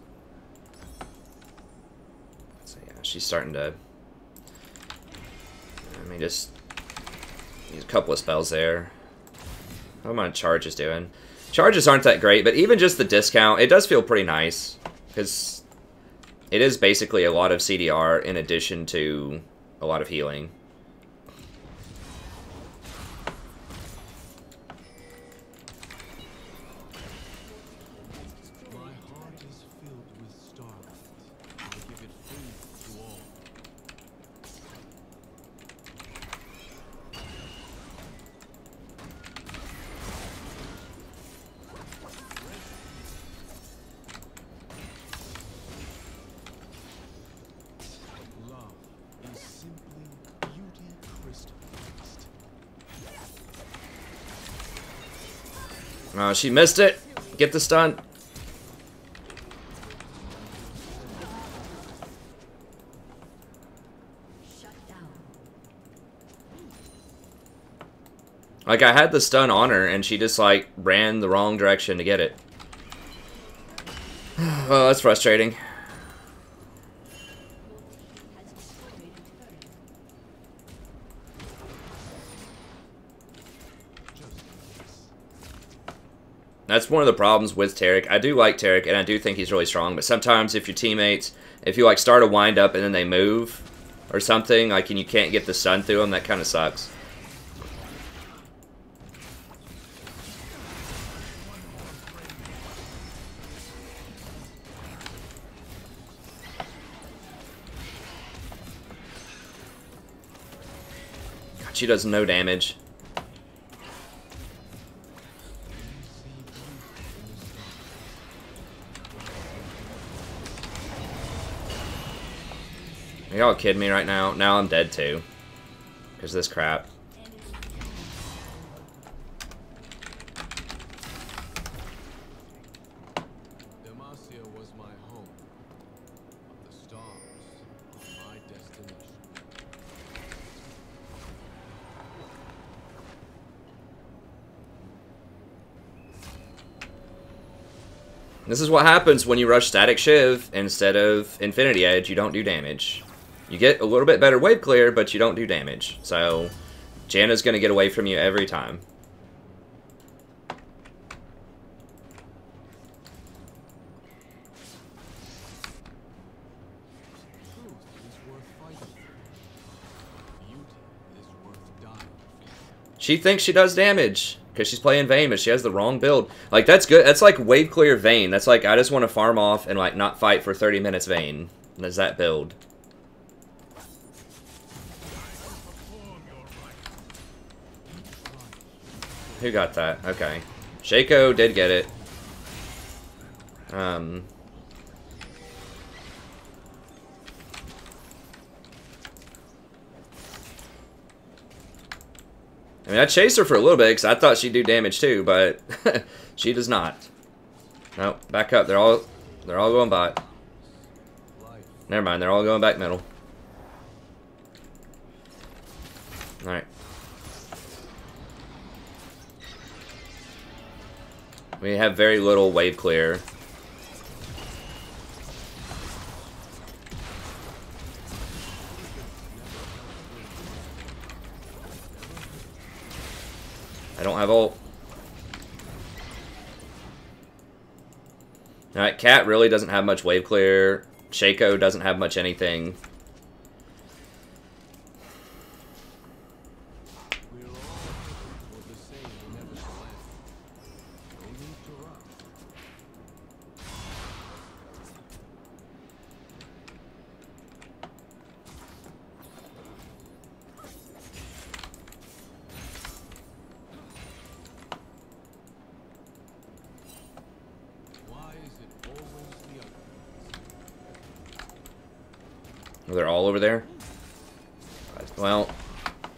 So yeah, she's starting to... I mean, just use a couple of spells there. How my charges doing? Charges aren't that great, but even just the discount, it does feel pretty nice. Because it is basically a lot of CDR in addition to a lot of healing. My heart is filled with starlight. I give it food to all. Love is simply beauty. Oh, she missed it. Get the stun. Shut down. Like, I had the stun on her, and she just, like, ran the wrong direction to get it. Oh, that's frustrating. Has destroyed a turret. That's one of the problems with Tarek. I do like Tarek, and I do think he's really strong, but sometimes if your teammates, if you, like, start a wind-up and then they move or something, like, and you can't get the stun through them, that kind of sucks. God, she does no damage. Are y'all kidding me right now? Now I'm dead too. Because of this crap. Demacia was my home. The stars are my destination. This is what happens when you rush Static Shiv instead of Infinity Edge. You don't do damage. You get a little bit better wave clear, but you don't do damage. So, Janna's going to get away from you every time. Truth is worth fighting for. Beauty is worth dying for. She thinks she does damage because she's playing Vayne, but she has the wrong build. Like, that's good. That's like wave clear Vayne. That's like, I just want to farm off and like not fight for 30 minutes Vayne. That's that build. Who got that? Okay. Shaco did get it. I mean, I chased her for a little bit because I thought she'd do damage too, but she does not. Nope, back up. They're all going bot. Never mind, they're all going back middle. Alright. We have very little wave clear. I don't have ult. Alright, Cat really doesn't have much wave clear. Shaco doesn't have much anything. We're all for the same inevitable end. No need to rush. Why is it always the other? They're all over there. Well,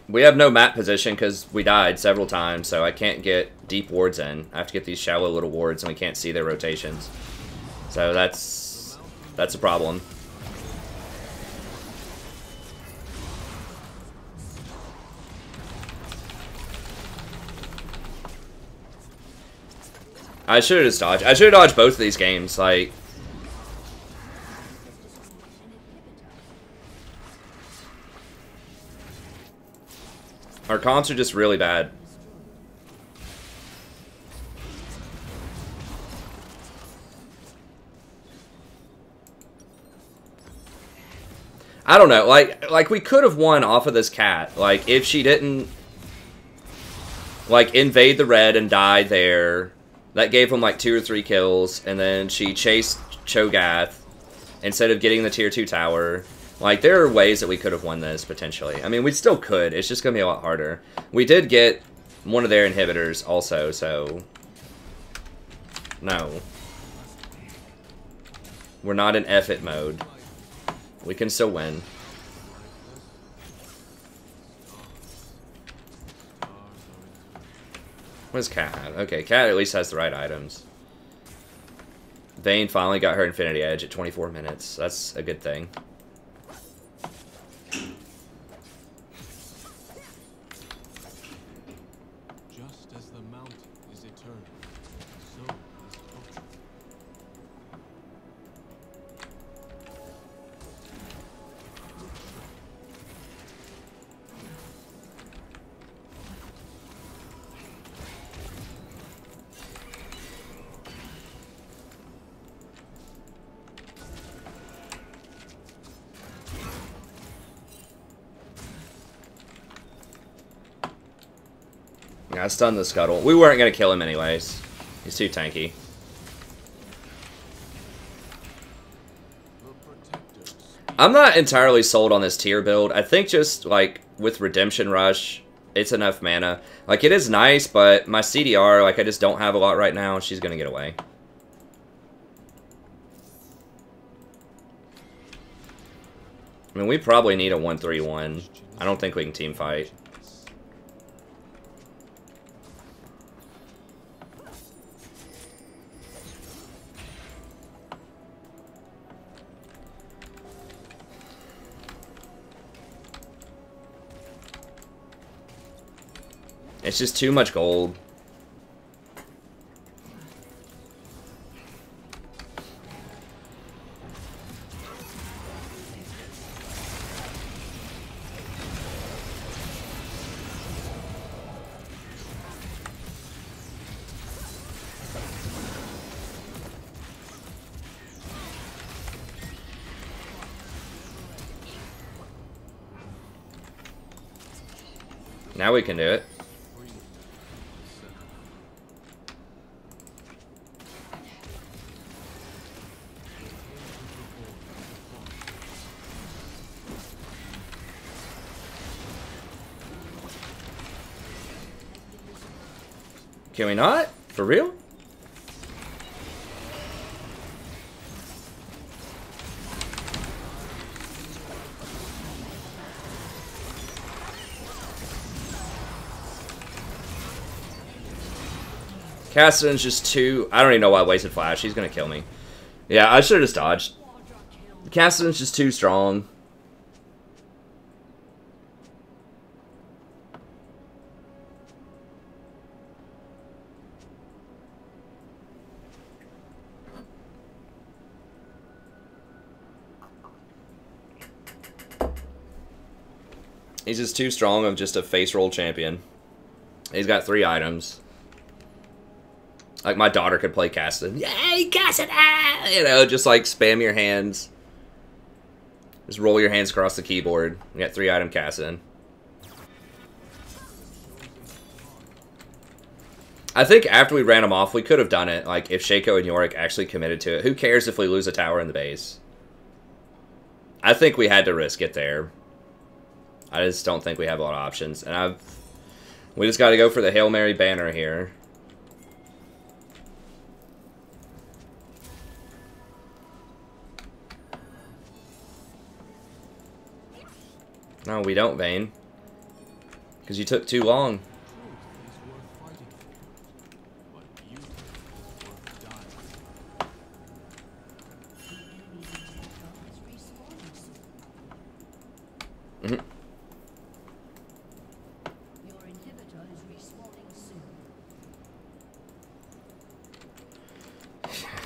we have no map position because we died several times, so I can't get deep wards in. I have to get these shallow little wards, and we can't see their rotations. So that's a problem. I should have just dodged. I should have dodged both of these games. Like, our comps are just really bad. I don't know. Like we could have won off of this Cat. Like, if she didn't, like, invade the red and die there. That gave him like 2 or 3 kills, and then she chased Cho'Gath instead of getting the tier 2 tower. Like, there are ways that we could have won this, potentially. I mean, we still could. It's just going to be a lot harder. We did get one of their inhibitors also, so... No. We're not in F-it mode. We can still win. What does Cat have? Okay, Cat at least has the right items. Vayne finally got her Infinity Edge at 24 minutes. That's a good thing. Just as the mountain is eternal, so is hope. Yeah, I stunned the Scuttle. We weren't going to kill him anyways. He's too tanky. I'm not entirely sold on this tier build. I think just, like, with Redemption Rush, it's enough mana. Like, it is nice, but my CDR, like, I just don't have a lot right now. She's going to get away. I mean, we probably need a 1-3-1. I don't think we can team fight. It's just too much gold. Now we can do it. Can we not? For real? Kassadin's just too... I don't even know why I wasted Flash. He's gonna kill me. Yeah, I should have just dodged. Kassadin's just too strong. He's just too strong of just a face roll champion. He's got 3 items. Like, my daughter could play Kassadin. Yay, Kassadin! You know, just like spam your hands. Just roll your hands across the keyboard. You got 3 item Kassadin. I think after we ran him off, we could have done it. Like, if Shaco and Yorick actually committed to it. Who cares if we lose a tower in the base? I think we had to risk it there. I just don't think we have a lot of options. And we just got to go for the Hail Mary banner here. No, we don't, Vayne. Because you took too long. Mm-hmm.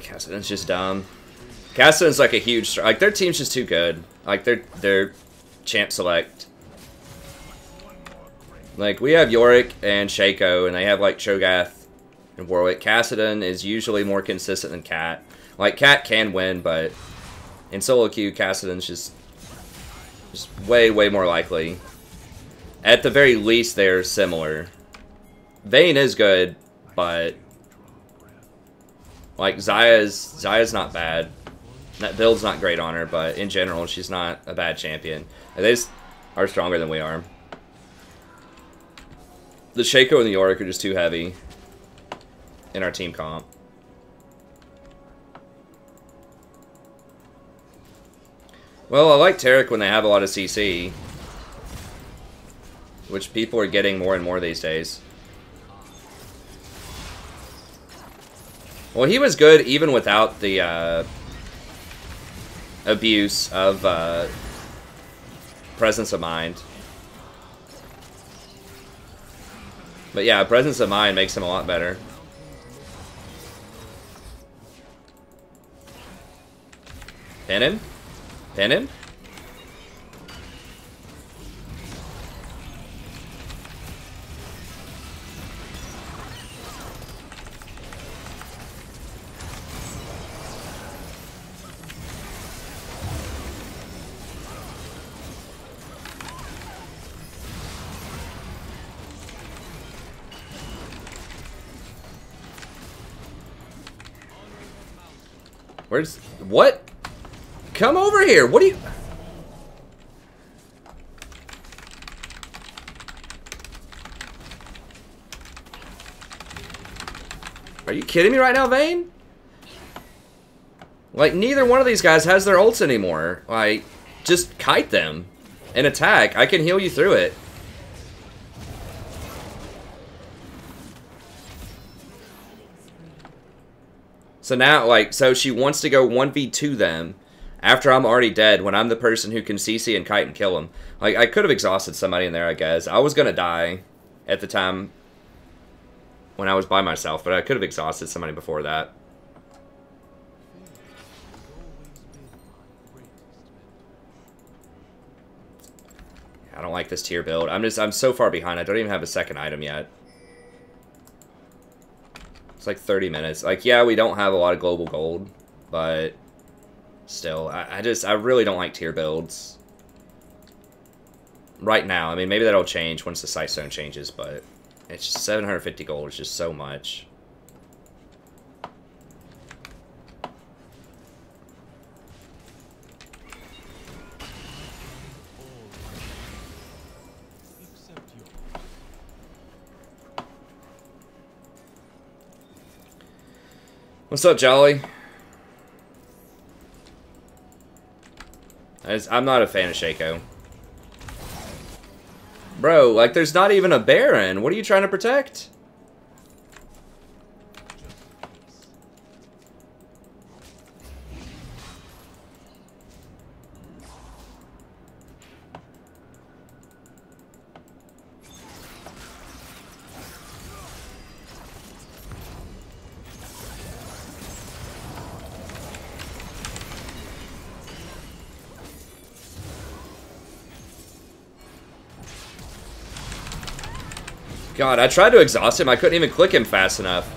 Kassadin's just dumb. Kassadin's like a huge... Like, their team's just too good. Like, they're champ select. Like, we have Yorick and Shaco, and they have, like, Cho'Gath and Warwick. Kassadin is usually more consistent than Cat. Like, Cat can win, but in solo queue, Kassadin's just way, way more likely. At the very least, they're similar. Vayne is good, but... Like, Zaya's not bad. That build's not great on her, but in general, she's not a bad champion. And they just are stronger than we are. The Shaco and the Yorick are just too heavy in our team comp. Well, I like Taric when they have a lot of CC, which people are getting more and more these days. Well, he was good even without the abuse of presence of mind. But yeah, presence of mind makes him a lot better. Pin him? Pin him? Where's... What? Come over here! What are you... Are you kidding me right now, Vayne? Like, neither one of these guys has their ults anymore. Like, just kite them and attack. I can heal you through it. So now, like, so she wants to go 1v2 them after I'm already dead when I'm the person who can CC and kite and kill them. Like, I could have exhausted somebody in there, I guess. I was going to die at the time when I was by myself, but I could have exhausted somebody before that. I don't like this tier build. I'm so far behind. I don't even have a second item yet. It's like 30 minutes. Like, yeah, we don't have a lot of global gold, but still, I really don't like tier builds right now. I mean, maybe that'll change once the sight zone changes, but it's just 750 gold is just so much. What's up, Jolly? I'm not a fan of Shaco. Bro, like, there's not even a Baron. What are you trying to protect? God, I tried to exhaust him. I couldn't even click him fast enough.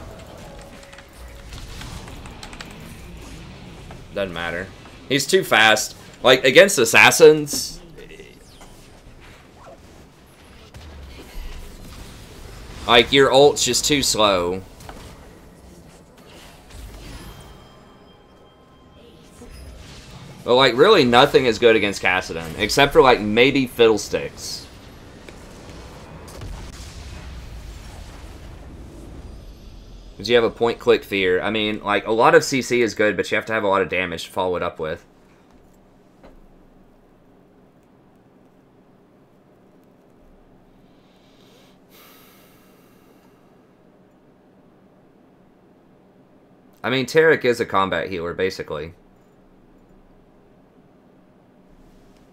Doesn't matter. He's too fast. Like, against assassins... Like, your ult's just too slow. But, like, really nothing is good against Kassadin. Except for, like, maybe Fiddlesticks. Because you have a point-click fear. I mean, like, a lot of CC is good, but you have to have a lot of damage to follow it up with. I mean, Tarek is a combat healer, basically.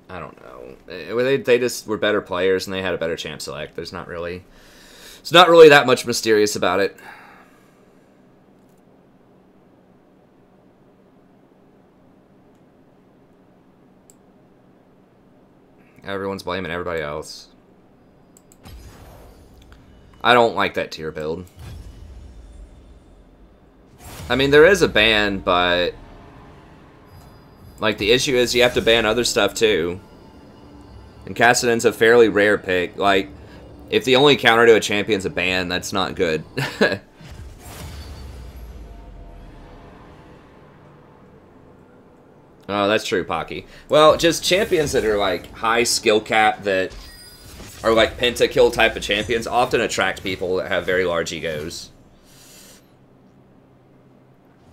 I don't know. They just were better players, and they had a better champ select. There's not really... It's not really that much mysterious about it. Everyone's blaming everybody else. I don't like that tier build. I mean, there is a ban, but... Like, the issue is you have to ban other stuff, too. And Kassadin's a fairly rare pick. Like, if the only counter to a champion's a ban, that's not good. Oh, that's true, Pocky. Well, just champions that are, like, high skill cap that are, like, pentakill type of champions often attract people that have very large egos.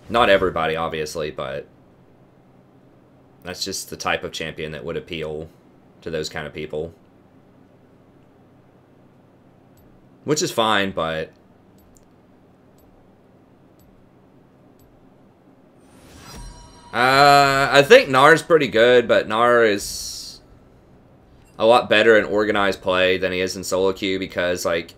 Not everybody, obviously, but that's just the type of champion that would appeal to those kind of people. Which is fine, but I think Nar's pretty good, but Nar is a lot better in organized play than he is in solo queue because, like,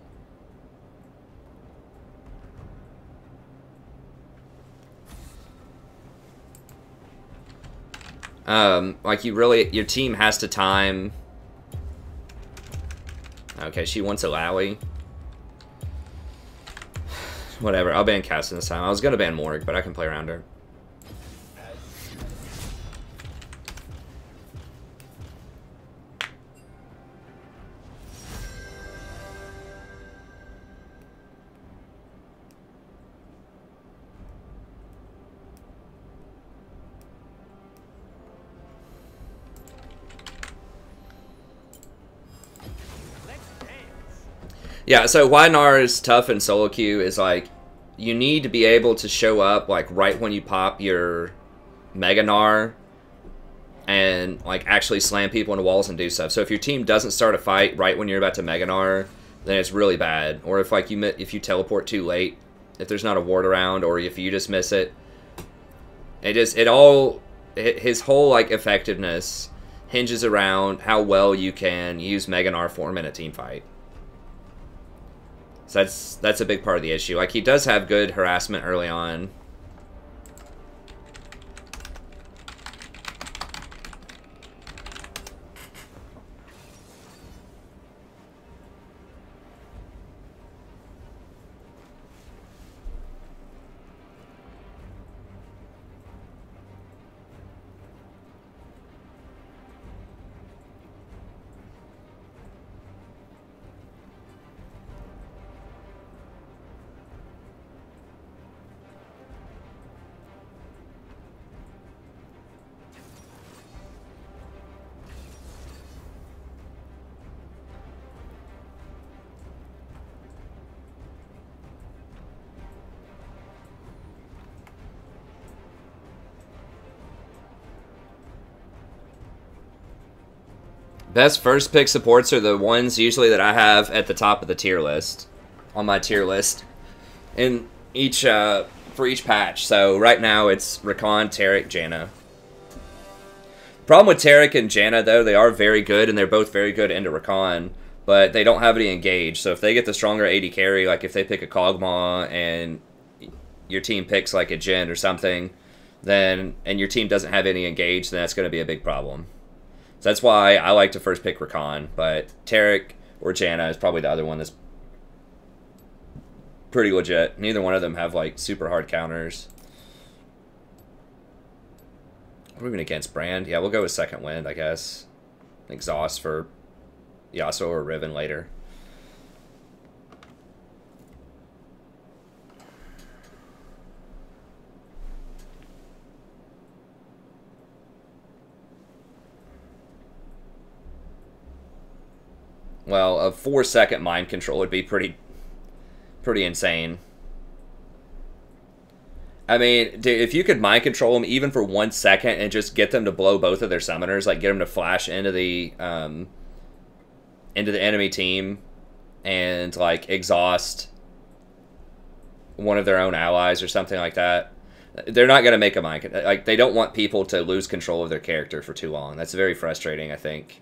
your team has to time. Okay, she wants a Lowy. Whatever, I'll ban Cassin this time. I was gonna ban Morg, but I can play around her. Yeah, so why Nar is tough in solo queue is, like, you need to be able to show up, like, right when you pop your Mega Nar and, like, actually slam people into walls and do stuff. So if your team doesn't start a fight right when you're about to Mega Nar, then it's really bad. Or if, like, if you teleport too late, if there's not a ward around, or if you just miss it, his whole, like, effectiveness hinges around how well you can use Mega Nar form in a team fight. So that's a big part of the issue. Like, he does have good harassment early on. Best first pick supports are the ones usually that I have at the top of the tier list, on my tier list, in each for each patch. So right now it's Rakan, Taric, Janna. Problem with Taric and Janna, though, they are very good, and they're both very good into Rakan, but they don't have any engage. So if they get the stronger AD carry, like if they pick a Kog'Maw and your team picks like a Jhin or something, then and your team doesn't have any engage, then that's going to be a big problem. So that's why I like to first pick Rakan, but Taric or Janna is probably the other one that's pretty legit. Neither one of them have, like, super hard counters. What are we even against? Brand? Yeah, we'll go with Second Wind, I guess. Exhaust for Yasuo or Riven later. Well, a 4-second mind control would be pretty insane. I mean, dude, if you could mind control them even for 1 second and just get them to blow both of their summoners, like get them to flash into the enemy team and like exhaust one of their own allies or something like that, they're not going to make a mind. Like, they don't want people to lose control of their character for too long. That's very frustrating, I think.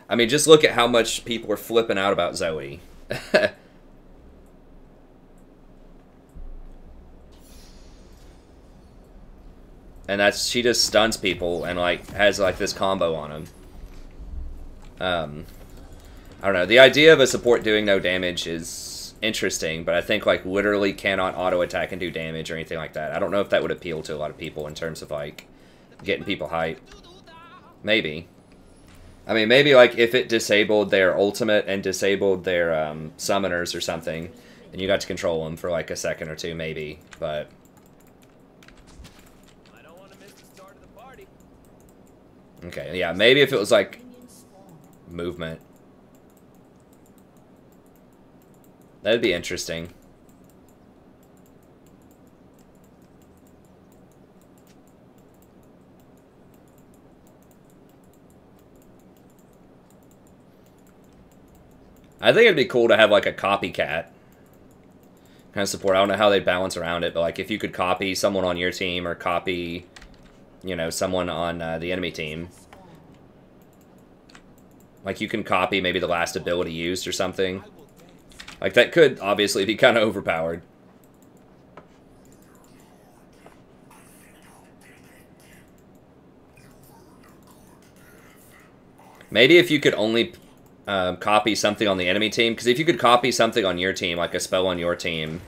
I mean, just look at how much people are flipping out about Zoe. And she just stuns people and, like, has, like, this combo on them. I don't know. The idea of a support doing no damage is interesting, but I think, like, literally cannot auto-attack and do damage or anything like that. I don't know if that would appeal to a lot of people in terms of, like, getting people hyped. Maybe. I mean, maybe, like, if it disabled their ultimate and disabled their summoners or something, and you got to control them for, like, a second or two, maybe, but... I don't want to miss the start of the party. Okay, yeah, maybe if it was, like, movement. That'd be interesting. I think it'd be cool to have, like, a copycat. kind of support. I don't know how they balance around it, but like if you could copy someone on your team or copy, you know, someone on the enemy team, like you can copy maybe the last ability used or something. Like that could obviously be kind of overpowered. Maybe if you could only copy something on the enemy team, because if you could copy something on your team, like a spell on your team,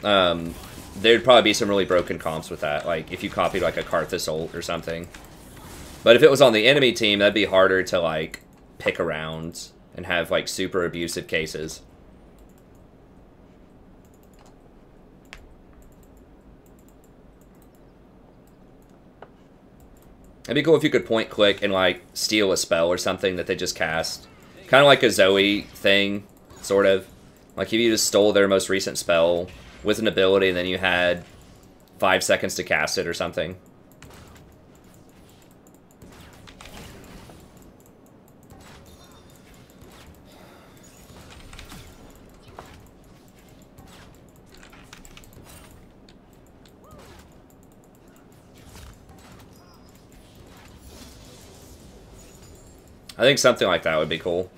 there'd probably be some really broken comps with that. Like if you copied like a Karthus ult or something. But if it was on the enemy team, that'd be harder to like pick around and have like super abusive cases. It'd be cool if you could point click and like steal a spell or something that they just cast. Kind of like a Zoe thing, sort of. Like if you just stole their most recent spell with an ability and then you had 5 seconds to cast it or something. I think something like that would be cool.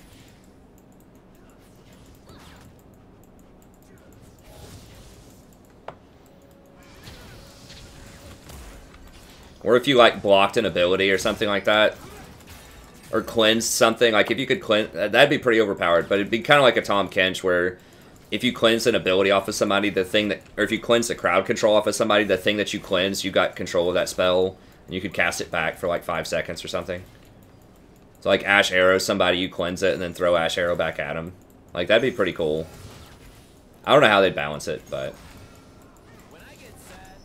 Or if you like blocked an ability or something like that. Or cleansed something. Like if you could cleanse, that'd be pretty overpowered. But it'd be kind of like a Tom Kench where if you cleanse an ability off of somebody, the thing that, or if you cleanse the crowd control off of somebody, the thing that you cleansed, you got control of that spell. And you could cast it back for like 5 seconds or something. So like Ash Arrow, somebody, you cleanse it and then throw Ash Arrow back at him. Like that'd be pretty cool. I don't know how they'd balance it, but... When I get sad,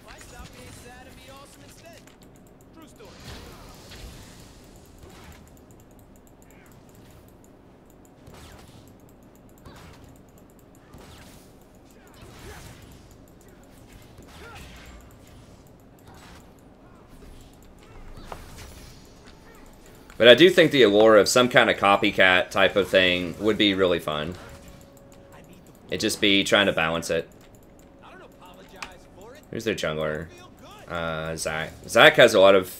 I stop being sad and be awesome instead. True story. But I do think the allure of some kind of copycat type of thing would be really fun. It'd just be trying to balance it. I don't apologize for it. Who's their jungler? Feel good. Zach. Zach has a lot of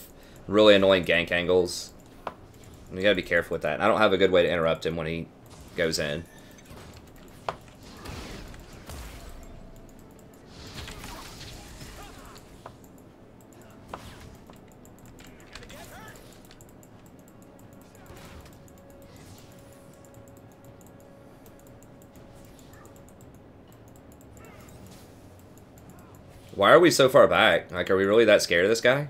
really annoying gank angles. You gotta be careful with that. I don't have a good way to interrupt him when he goes in. Why are we so far back? Like, are we really that scared of this guy?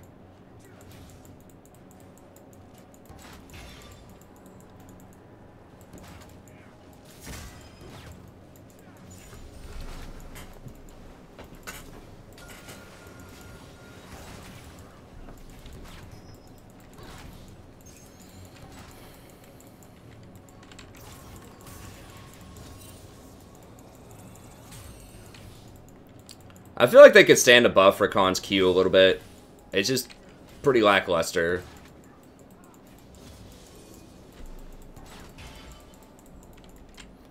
I feel like they could stand above for Khan's Q a little bit. It's just pretty lackluster.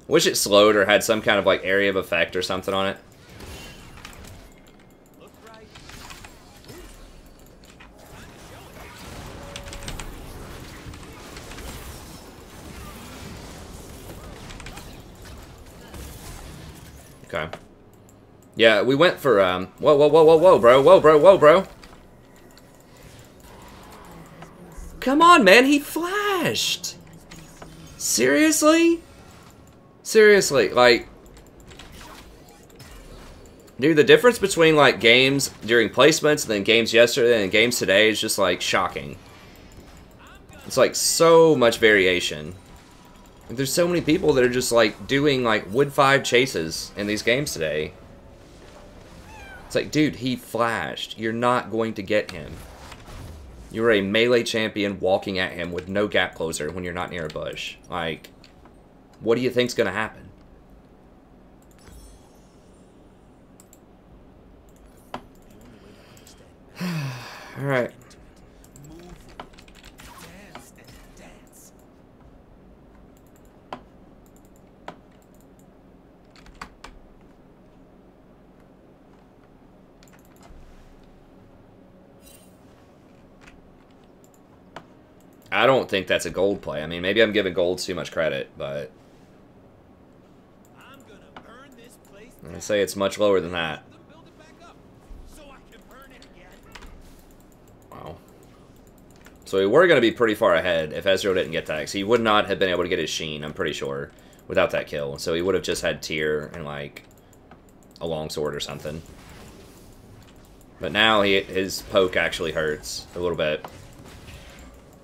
Wish it slowed or had some kind of like area of effect or something on it. Look right. Okay. Yeah, we went for, whoa, whoa, whoa, whoa, whoa, bro, whoa, bro, whoa, bro. Come on, man, he flashed. Seriously? Seriously, like, dude, the difference between, like, games during placements and then games yesterday and games today is just, like, shocking. It's, like, so much variation. Like, there's so many people that are just, like, doing, like, Wood 5 chases in these games today. It's like, dude, he flashed. You're not going to get him. You're a melee champion walking at him with no gap closer when you're not near a bush. Like, what do you think's going to happen? Alright. Dance and dance. I don't think that's a gold play. I mean, maybe I'm giving gold too much credit, but I'm gonna burn this place I'm gonna say it's much lower than that. then build it back up so I can burn it again. Wow. So we were going to be pretty far ahead if Ezreal didn't get that. Because he would not have been able to get his Sheen, I'm pretty sure, without that kill. So he would have just had Tyr and, like, a longsword or something. But now his poke actually hurts a little bit.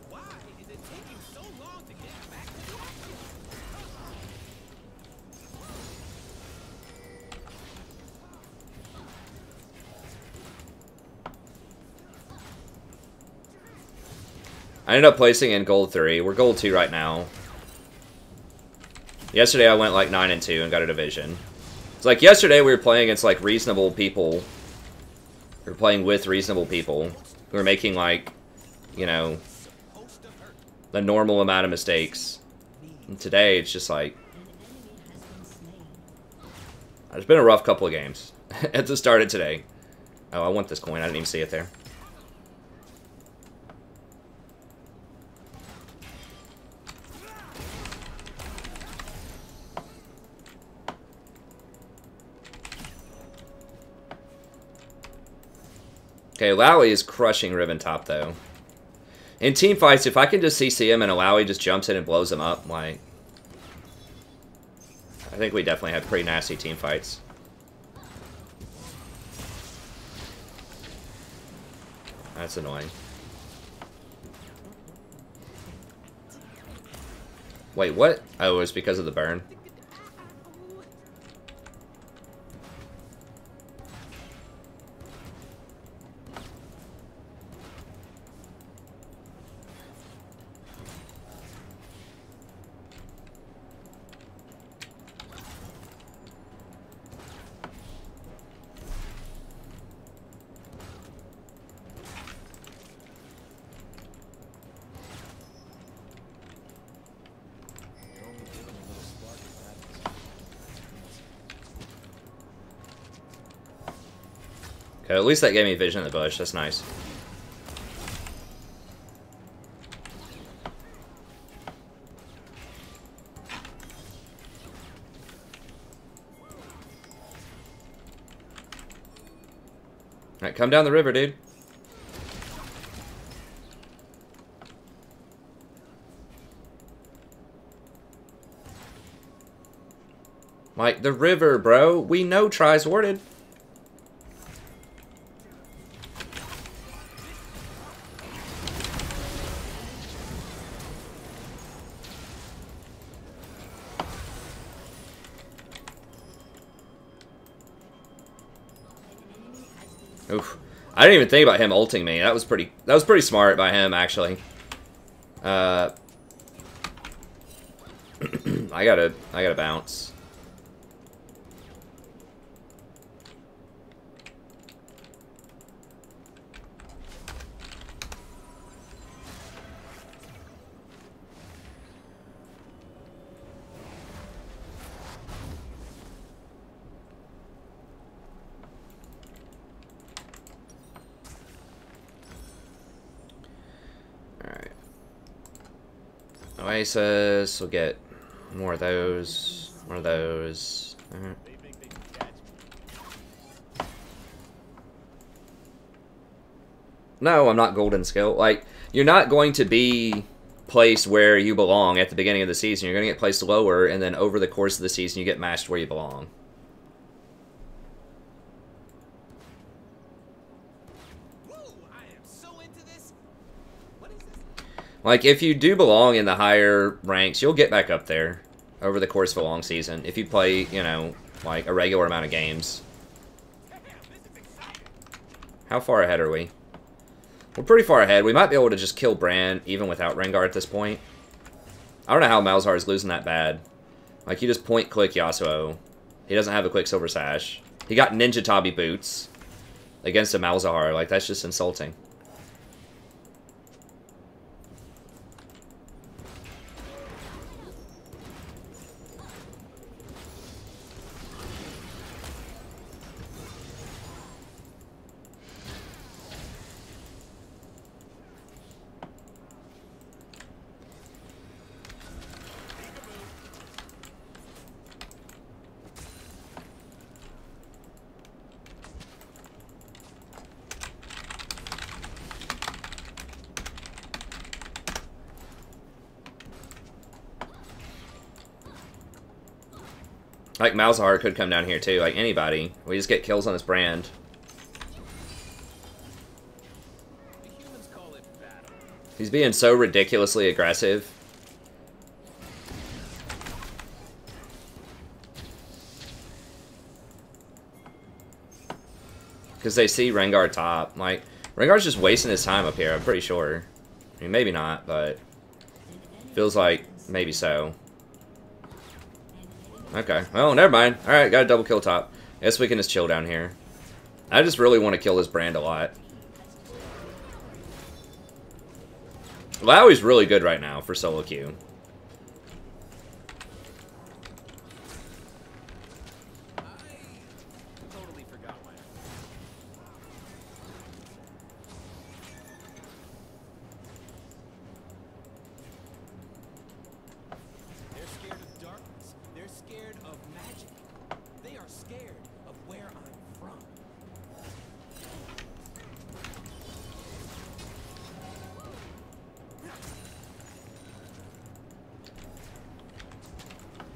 Why is it taking so long to get back to the action? I ended up placing in gold 3. We're gold 2 right now. Yesterday I went like 9-2 and got a division. It's like yesterday we were playing against like reasonable people. We were playing with reasonable people who were making like, you know, the normal amount of mistakes. And today it's just like, it's been a rough couple of games at the start of today. Oh, I want this coin. I didn't even see it there. Okay, Lowy is crushing Ribbon Top, though. In team fights, if I can just CC him and Lowy just jumps in and blows him up, like... I think we definitely have pretty nasty team fights. That's annoying. Wait, what? Oh, it was because of the burn. Okay, at least that gave me vision in the bush. That's nice. Alright, come down the river, dude. Like, the river, bro. We know tries warded. Oof. I didn't even think about him ulting me. That was pretty smart by him, actually. I gotta bounce. Oasis, we'll get more of those, more of those. No, I'm not golden skill. Like, you're not going to be placed where you belong at the beginning of the season. You're going to get placed lower, and then over the course of the season, you get matched where you belong. Like, if you do belong in the higher ranks, you'll get back up there over the course of a long season. If you play, you know, like, a regular amount of games. How far ahead are we? We're pretty far ahead. We might be able to just kill Bran even without Rengar at this point. I don't know how Malzahar is losing that bad. Like, you just point-click Yasuo. He doesn't have a quick Silver Sash. He got Ninja Tabi boots against a Malzahar. Like, that's just insulting. Like, Malzahar could come down here, too. Like, anybody. We just get kills on his brand. The humans call it battle. He's being so ridiculously aggressive. Because they see Rengar top. Like, Rengar's just wasting his time up here, I'm pretty sure. I mean, maybe not, but... feels like maybe so. Okay, well, never mind. Alright, got a double kill top. Guess we can just chill down here. I just really want to kill this brand a lot. Lowie's really good right now for solo queue. I totally forgot my. They're scared of darkness. They're scared of magic. They are scared of where I'm from.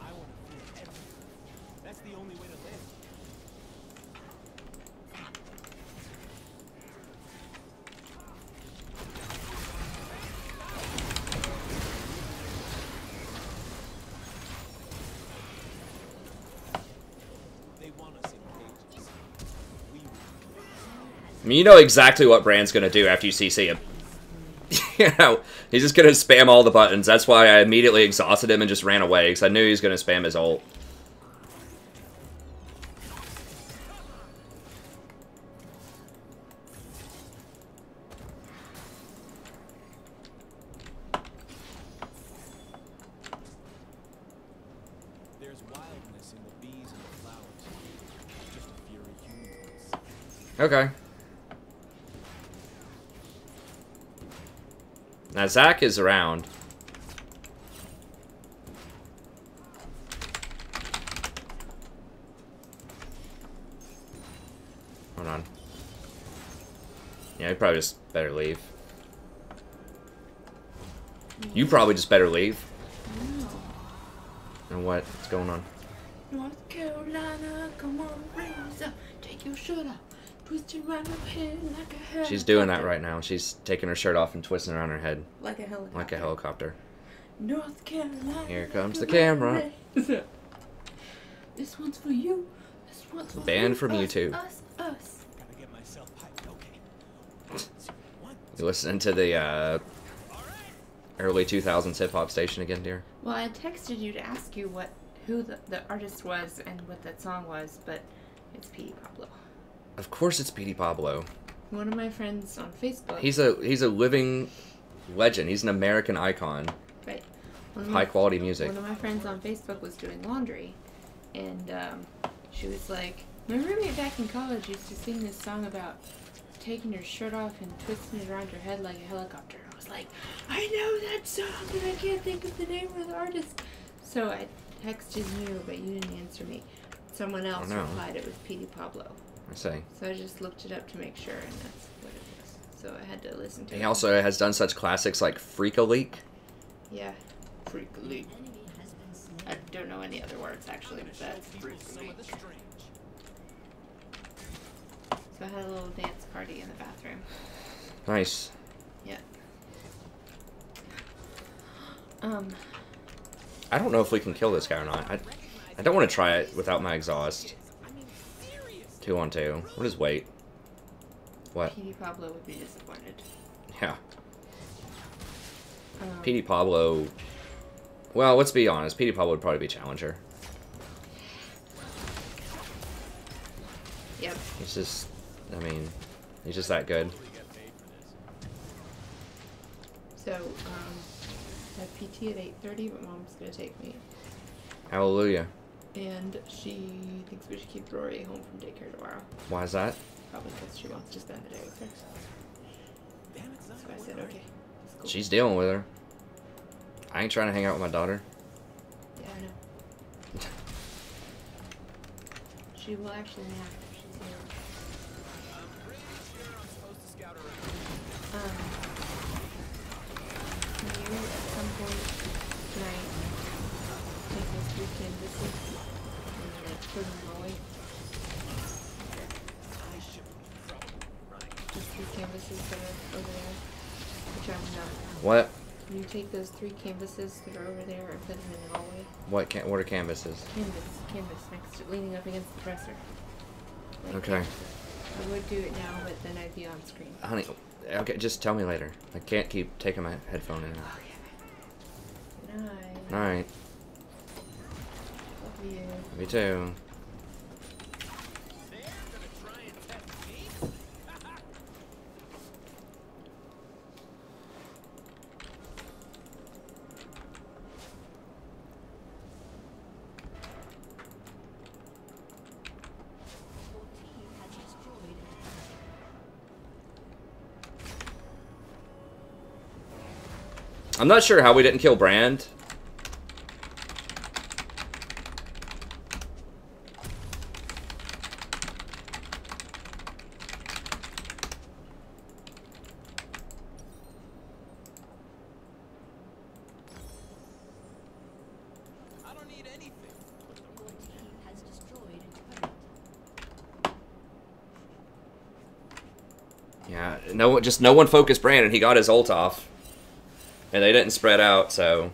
I want to feel everything. That's the only way to live. They want us in cages. We I mean, you know exactly what Brand's gonna do after you CC him. You know, he's just gonna spam all the buttons. That's why I immediately exhausted him and just ran away, because I knew he was gonna spam his ult. There's wildness in the bees and the flowers. Just a fear of humans. Okay. Now, Zach is around. Hold on. Yeah, you probably just better leave. You probably just better leave. No. And what's going on? North Carolina, come on, raise up, take your shirt off, twist it around her head like a helicopter. She's doing that right now. She's taking her shirt off and twisting around her head Like a helicopter. like a helicopter. North Carolina. Here comes the come on, camera. raise up. This one's for you. This one's for Banned you. from us, YouTube. Us. Gotta get myself hyped. Okay. One. You listening to the early 2000s hip hop station again, dear? Well, I texted you to ask you who the artist was and what that song was, but it's P. Pablo. Of course, it's Petey Pablo. One of my friends on Facebook. He's a living legend. He's an American icon. Right. High quality music. One of my friends on Facebook was doing laundry, and she was like, my roommate back in college used to sing this song about taking your shirt off and twisting it around your head like a helicopter. I was like, I know that song, but I can't think of the name of the artist. So I texted you, but you didn't answer me. Someone else no. replied it was Petey Pablo. I say. So I just looked it up to make sure, and that's what it was. So I had to listen to it. He also has done such classics like Freak-a-Leak. Yeah. Freak League. Enemy has been slain. I don't know any other words actually, but that's Freak Some League. of the strange. So I had a little dance party in the bathroom. Nice. Yeah. I don't know if we can kill this guy or not. I don't want to try it without my exhaust. I mean, serious. 2 on 2. What is weight? What? Petey Pablo would be disappointed. Yeah. Um, Petey Pablo. Well, let's be honest. Petey Pablo would probably be challenger. Yep. He's just. I mean, he's just that good. So, I have PT at 8:30, but Mom's gonna take me. Hallelujah. And she thinks we should keep Rory home from daycare tomorrow. Why is that? Probably because she wants to spend the day with her. Damn, it's not So I said, working. okay. That's cool. She's dealing with her. I ain't trying to hang out with my daughter. Yeah, I know. She will actually nap if she's here. I'm pretty sure I'm supposed to scout around. Can you at some point tonight take us through canvases? And Put them away. Just 3 canvases that are over there. Which I'm not. What? Can you take those 3 canvases that are over there and put them in the hallway? What are canvases? Canvas next to, leaning up against the dresser. Like Okay. canvases. I would do it now, but then I'd be on screen. Honey, okay, just tell me later. I can't keep taking my headphone in. Okay. Good night. Alright. Love you. Me too. I'm not sure how we didn't kill Brand. I don't need anything. Your team has destroyed a turret. Yeah, no one focused Brand, and he got his ult off. And they didn't spread out, so...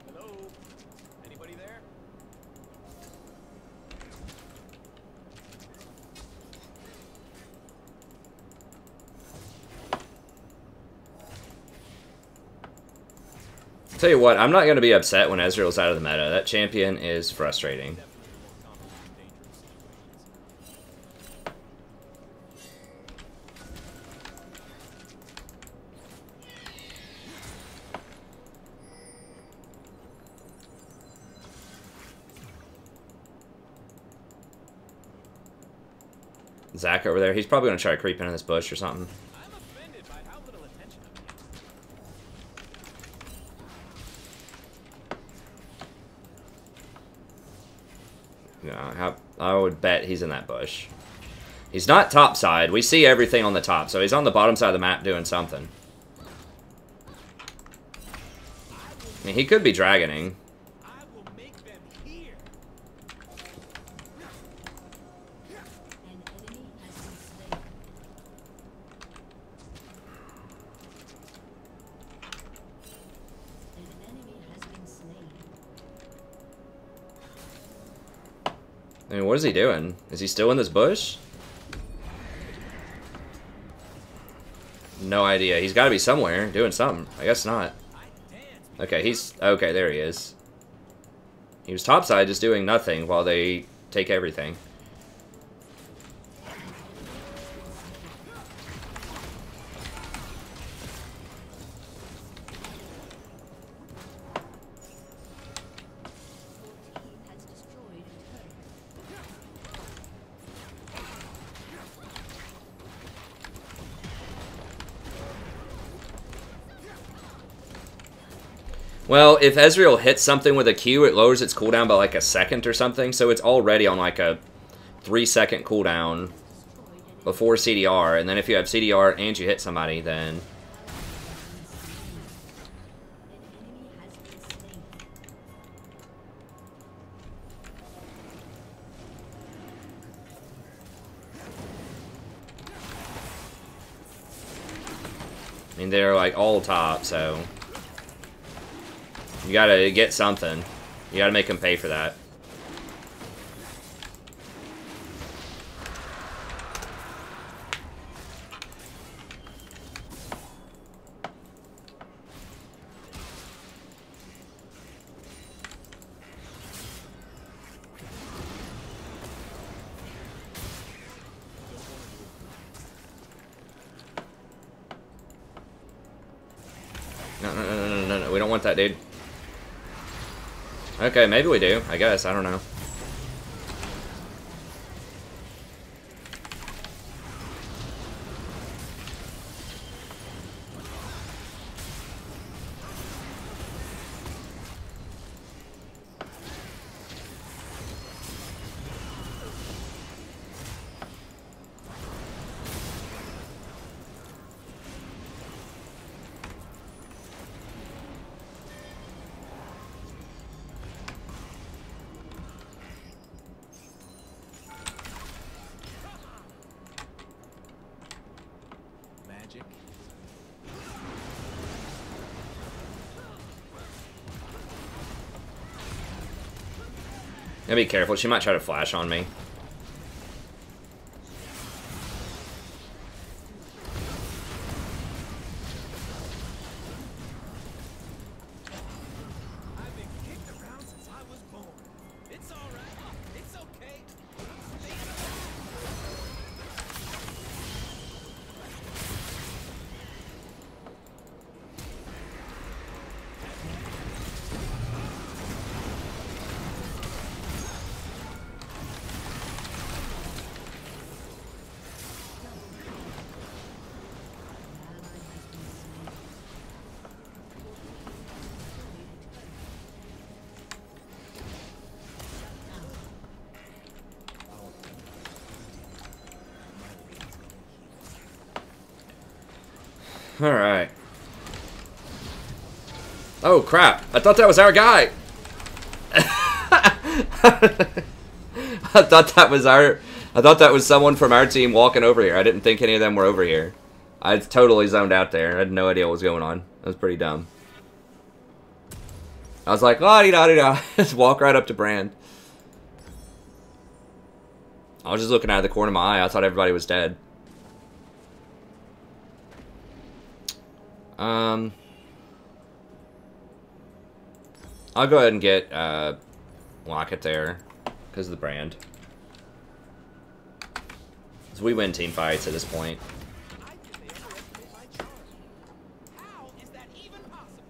Hello? Anybody there? Tell you what, I'm not going to be upset when Ezreal's out of the meta. That champion is frustrating. Zach over there, he's probably going to try to creep into this bush or something. I'm offended by how little attention I'm getting. No, I would bet he's in that bush. He's not top side. We see everything on the top, so he's on the bottom side of the map doing something. I mean, he could be dragoning. I will make them hear. An enemy has been slain. An enemy has been slain. I mean, what is he doing? Is he still in this bush? No idea. He's got to be somewhere doing something. I guess not. Okay, okay, there he is. He was topside just doing nothing while they take everything. Your team has destroyed a turret. Well, if Ezreal hits something with a Q, it lowers its cooldown by like a second or something, so it's already on like a 3-second cooldown before CDR, and then if you have CDR and you hit somebody, then... An enemy has been slain. I mean, they're like all top, so... You gotta get something. You gotta make them pay for that. No, we don't want that, dude. Okay, maybe we do. I guess. I don't know. Magic. Gotta be careful. She might try to flash on me. I've been kicked around since I was born. It's all right. It's okay. I'm staying alive. Alright. Oh, crap. I thought that was our guy. I thought that was someone from our team walking over here. I didn't think any of them were over here. I totally zoned out there. I had no idea what was going on. That was pretty dumb. I was like, la-di-da-di-da. Just walk right up to Brand. I was just looking out of the corner of my eye. I thought everybody was dead. I'll go ahead and get Locket there because of the Brand. So we win team fights at this point. I think they underestimate my charm. How is that even possible?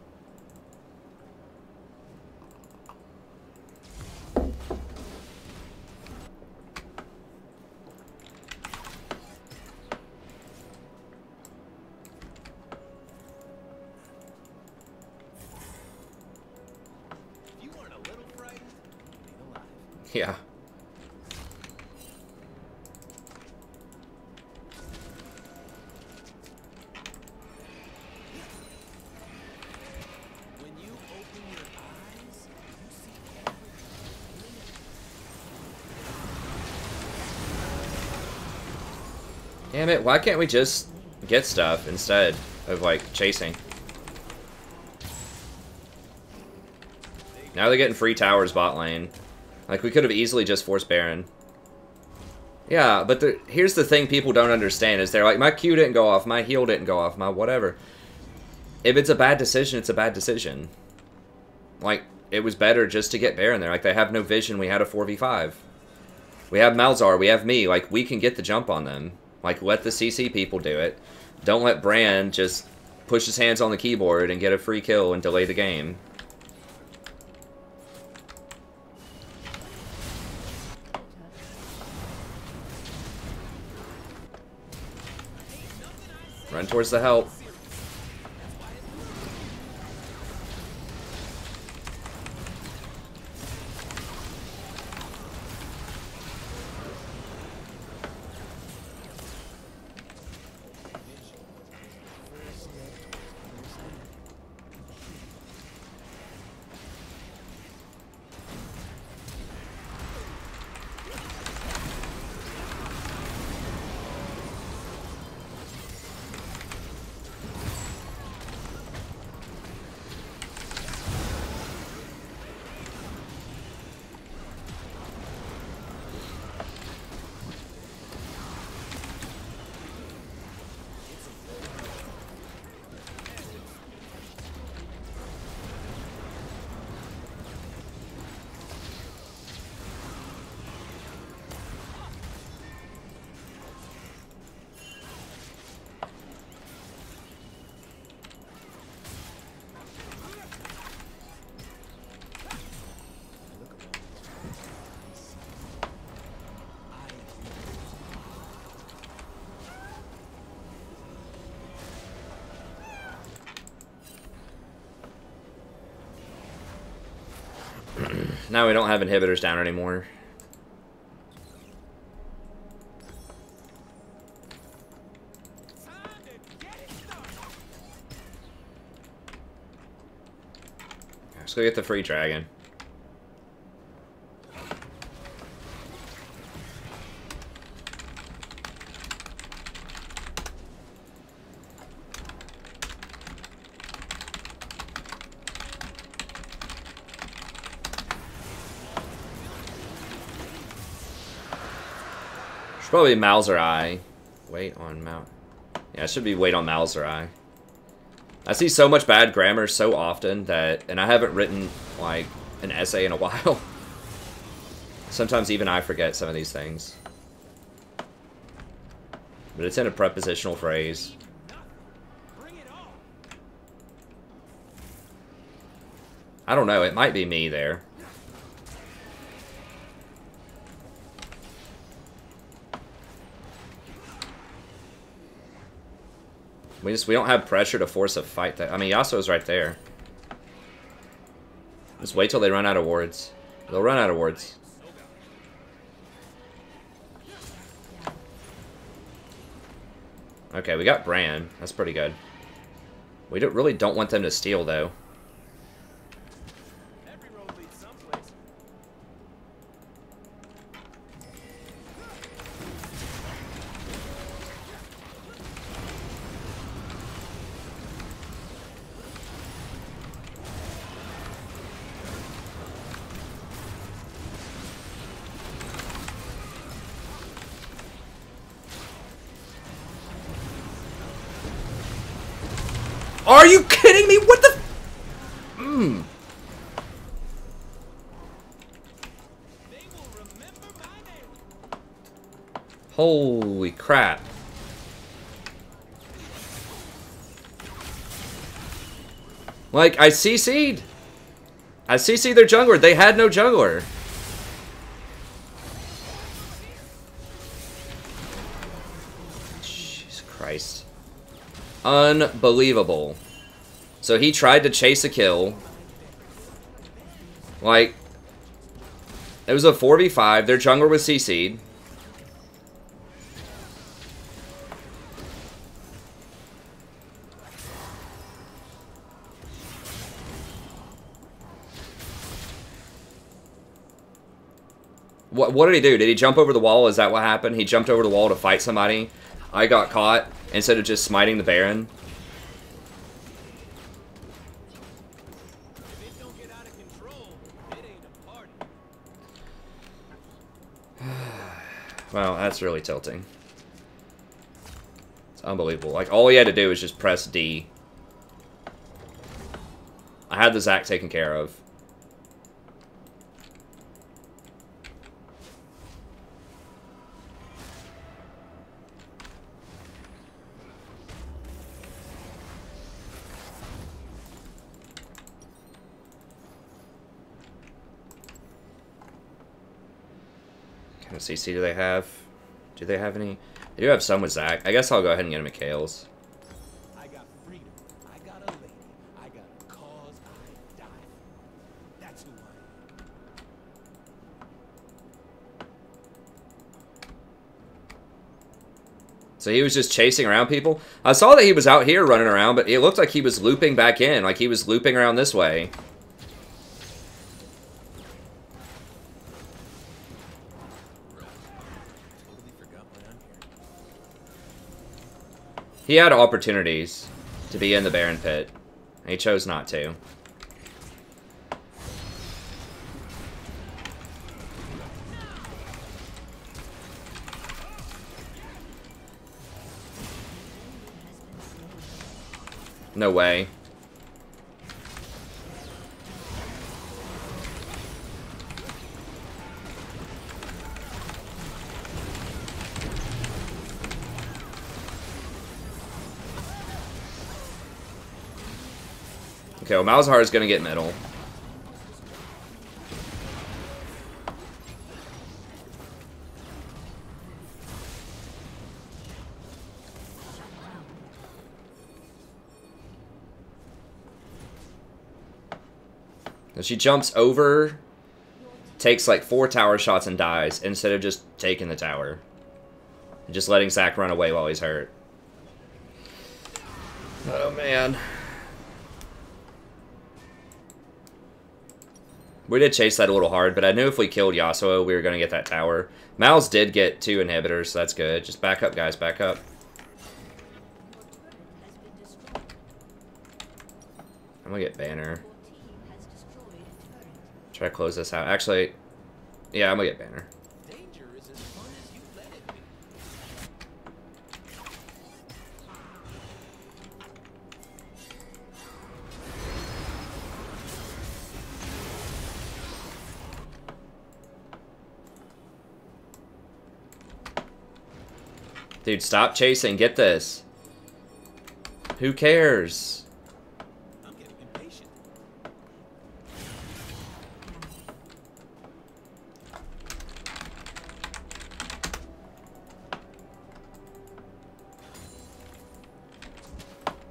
If you weren't a little frightened, you'd be alive. Yeah. When you open your eyes, you see everything. Damn it, why can't we just get stuff instead of, like, chasing? Now they're getting free towers bot lane. Like, we could have easily just forced Baron. Yeah, but here's the thing people don't understand is they're like, my Q didn't go off, my heal didn't go off, my whatever. If it's a bad decision, it's a bad decision. Like, it was better just to get Baron there. Like, they have no vision, we had a 4v5. We have Malzar, we have me, like, we can get the jump on them. Like, let the CC people do it. Don't let Brand just push his hands on the keyboard and get a free kill and delay the game. Run towards the help. Now we don't have inhibitors down anymore. Let's go get the free dragon. Should probably Mauser Eye. Wait on Mount. Yeah, it should be wait on Mauser Eye. I see so much bad grammar so often that, and I haven't written like an essay in a while. Sometimes even I forget some of these things. But it's in a prepositional phrase. I don't know, it might be me there. We don't have pressure to force a fight. That I mean, Yasuo's right there. Just wait till they run out of wards. They'll run out of wards. Okay, we got Bran. That's pretty good. We really don't want them to steal, though. Are you kidding me? What the? Holy crap. Like, I CC'd. I CC'd their jungler. They had no jungler. Jesus Christ. Unbelievable. So he tried to chase a kill. Like, it was a 4v5. Their jungler was CC'd. What did he do? Did he jump over the wall? Is that what happened? He jumped over the wall to fight somebody. I got caught instead of just smiting the Baron. If it don't get out of control, it ain't a party. Wow, that's really tilting. It's unbelievable. Like, all he had to do was just press D. I had the Zac taken care of. What CC do they have? Do they have any? They do have some with Zac. I guess I'll go ahead and get him at Kale's. I got freedom. I got a lady. I got a cause I die for. That's who I am. So he was just chasing around people? I saw that he was out here running around, but it looked like he was looping back in. Like he was looping around this way. He had opportunities to be in the Baron pit. And he chose not to. No way. Okay, well, Malzahar is going to get middle. And she jumps over takes like 4 tower shots and dies instead of just taking the tower. And just letting Zac run away while he's hurt. Oh, man. We did chase that a little hard, but I knew if we killed Yasuo, we were going to get that tower. Mal's did get 2 inhibitors, so that's good. Just back up, guys, back up. I'm going to get Banner. Try to close this out. Actually, yeah, I'm going to get Banner. Danger is as fun as you let it be. Dude, stop chasing. Get this. Who cares? I'm getting impatient.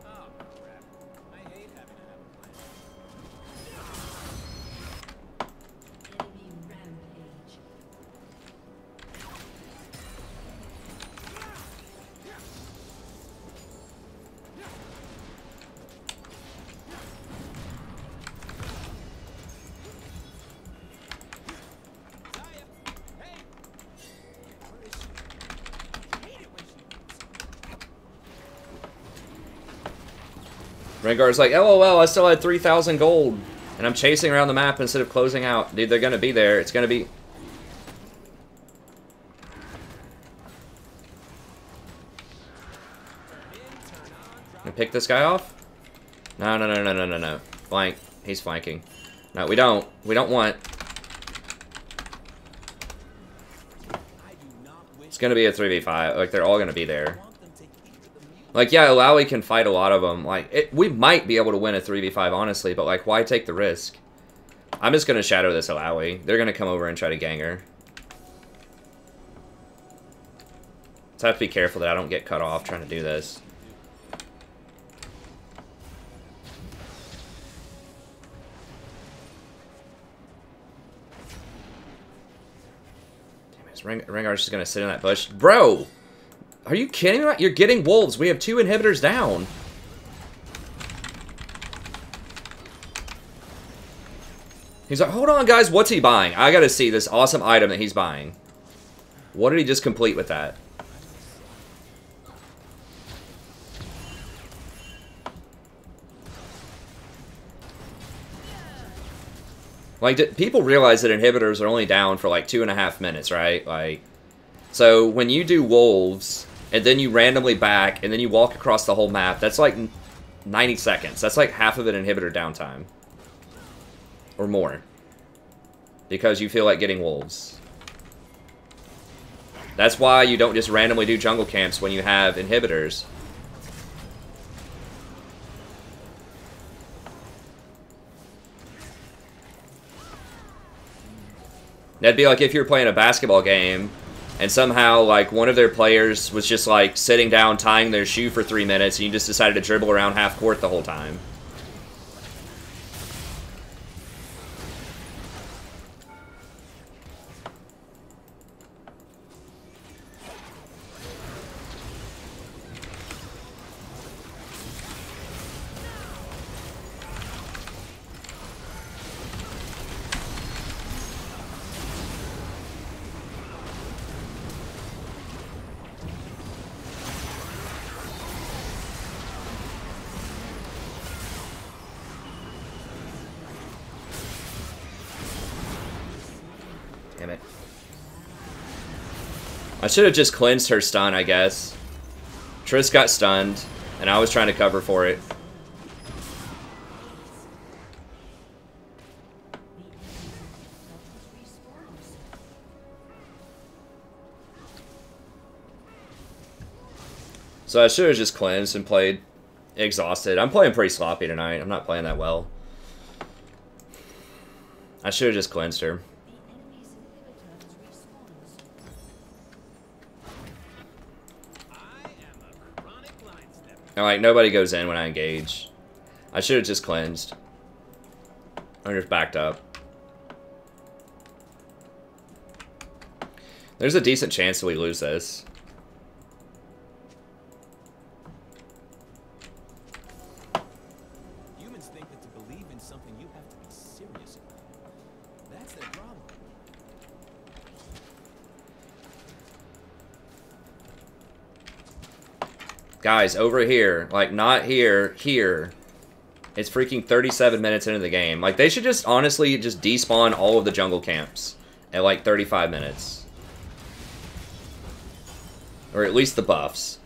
Oh, crap. I hate having to have a plan. Enemy rampage. Zaya! Hey! Where is she? I hate it when she moves. Rengar's like, LOL, I still had 3,000 gold. And I'm chasing around the map instead of closing out. Dude, they're going to be there. It's going to be... Gonna pick this guy off? No, no, no, no, no, no, no. Flank. He's flanking. No, we don't. We don't want... It's gonna be a 3v5. Like, they're all gonna be there. Like, yeah, Alawi can fight a lot of them. Like, we might be able to win a 3v5, honestly, but, like, why take the risk? I'm just gonna shadow this Alawi. They're gonna come over and try to gang her. So I have to be careful that I don't get cut off trying to do this. Rengar's just gonna sit in that bush. Bro! Are you kidding me? You're getting wolves. We have 2 inhibitors down. He's like, hold on, guys. What's he buying? I gotta see this awesome item that he's buying. What did he just complete with that? Like, people realize that inhibitors are only down for like 2.5 minutes, right? Like, so when you do wolves, and then you randomly back, and then you walk across the whole map, that's like 90 seconds. That's like half of an inhibitor downtime. Or more. Because you feel like getting wolves. That's why you don't just randomly do jungle camps when you have inhibitors. That'd be like if you're playing a basketball game and somehow like one of their players was just like sitting down tying their shoe for 3 minutes and you just decided to dribble around half court the whole time. Damn it. I should have just cleansed her stun, I guess. Triss got stunned, and I was trying to cover for it. So I should have just cleansed and played exhausted. I'm playing pretty sloppy tonight. I'm not playing that well. I should have just cleansed her. And like, nobody goes in when I engage. I should have just cleansed. Or just backed up. There's a decent chance that we lose this. Humans think that to believe in something you have to be serious about. That's their problem. Guys, over here. Like, not here. Here. It's freaking 37 minutes into the game. Like, they should just, honestly, just despawn all of the jungle camps at, like, 35 minutes. Or at least the buffs.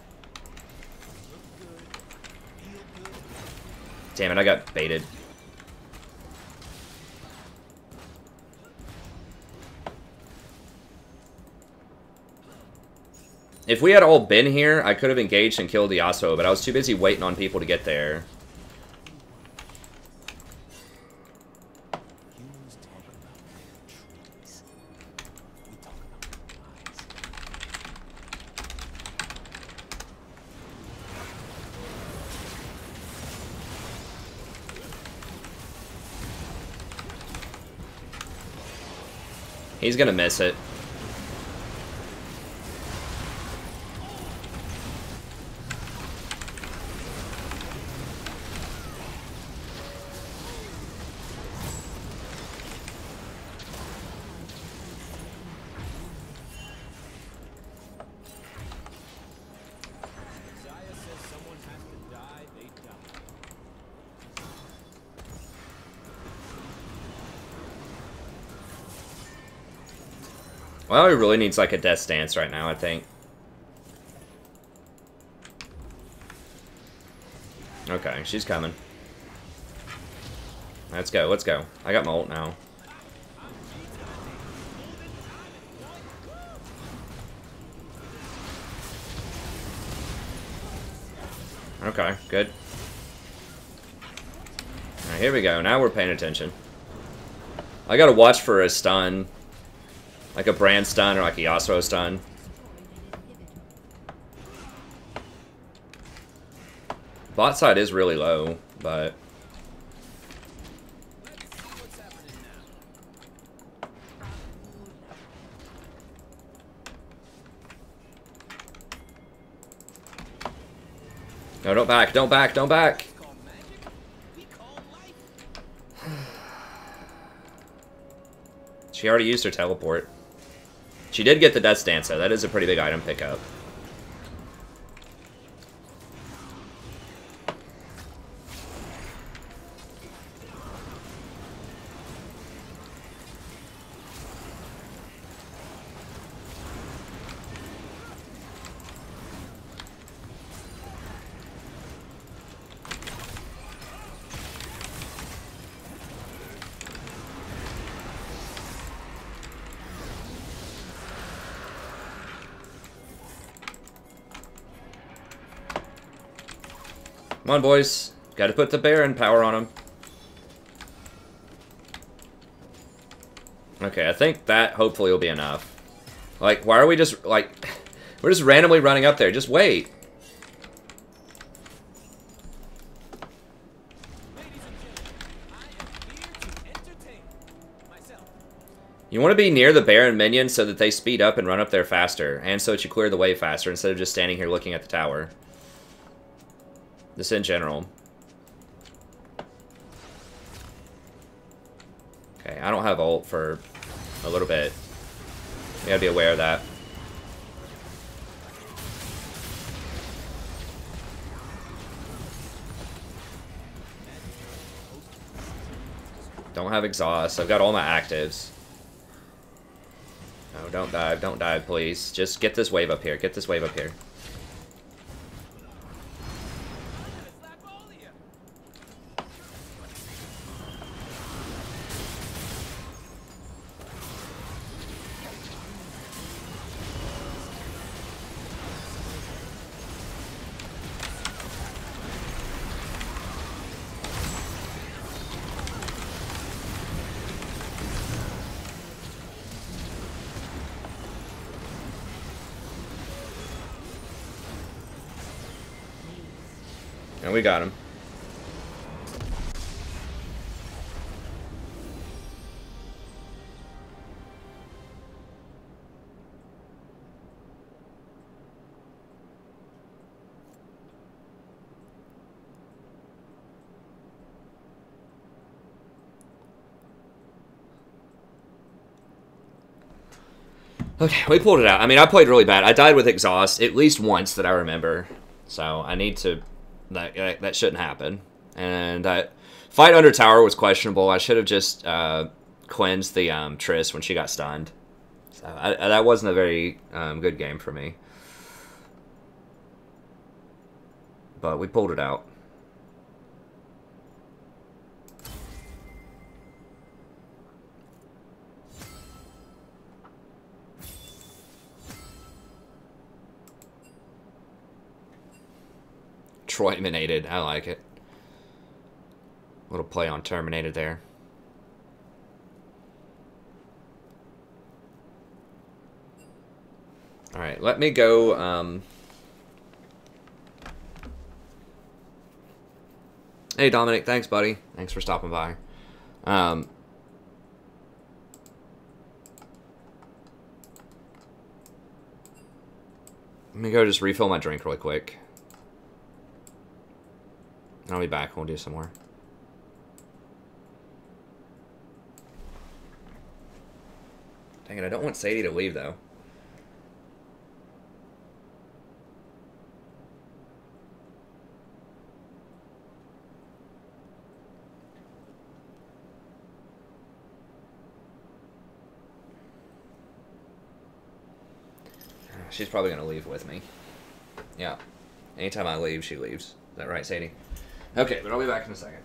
Damn it, I got baited. If we had all been here, I could have engaged and killed the Yasuo, but I was too busy waiting on people to get there. Humans talk about their trees. We talk about their lies. He's gonna miss it. Isaiah says someone has to die, they die. Well, he really needs like a death stance right now, I think. Okay, she's coming. Let's go, let's go. I got my ult now. Okay, good. Alright, here we go. Now we're paying attention. I gotta watch for a stun. Like a Brand stun or like a Yasuo stun. Bot side is really low, but... Let's see what's happening now. No, don't back, don't back, don't back! We call magic. We call life. She already used her teleport. She did get the Death Stance, though. That is a pretty big item pickup. Come on, boys. Gotta put the Baron power on him. Okay, I think that hopefully will be enough. Like, why are we just, like... We're just randomly running up there. Just wait. Ladies and gentlemen, I am here to entertain myself. You want to be near the Baron minions so that they speed up and run up there faster. And so that you clear the way faster instead of just standing here looking at the tower. Just in general. Okay, I don't have ult for a little bit. You gotta be aware of that. Don't have exhaust. I've got all my actives. No, don't dive, please. Just get this wave up here. Get this wave up here. Slap all of you. And we got him. Okay, we pulled it out. I mean, I played really bad. I died with exhaust at least once that I remember. So I need to... That shouldn't happen. And that fight under tower was questionable. I should have just cleansed the Triss when she got stunned. So that wasn't a very good game for me. But we pulled it out. Troy-minated. I like it. Little play on Terminated there. Alright, let me go... Hey, Dominic. Thanks, buddy. Thanks for stopping by. Let me go just refill my drink really quick. I'll be back. We'll do some more. Dang it, I don't want Sadie to leave, though. She's probably going to leave with me. Yeah. Anytime I leave, she leaves. Is that right, Sadie? Okay, but I'll be back in a second.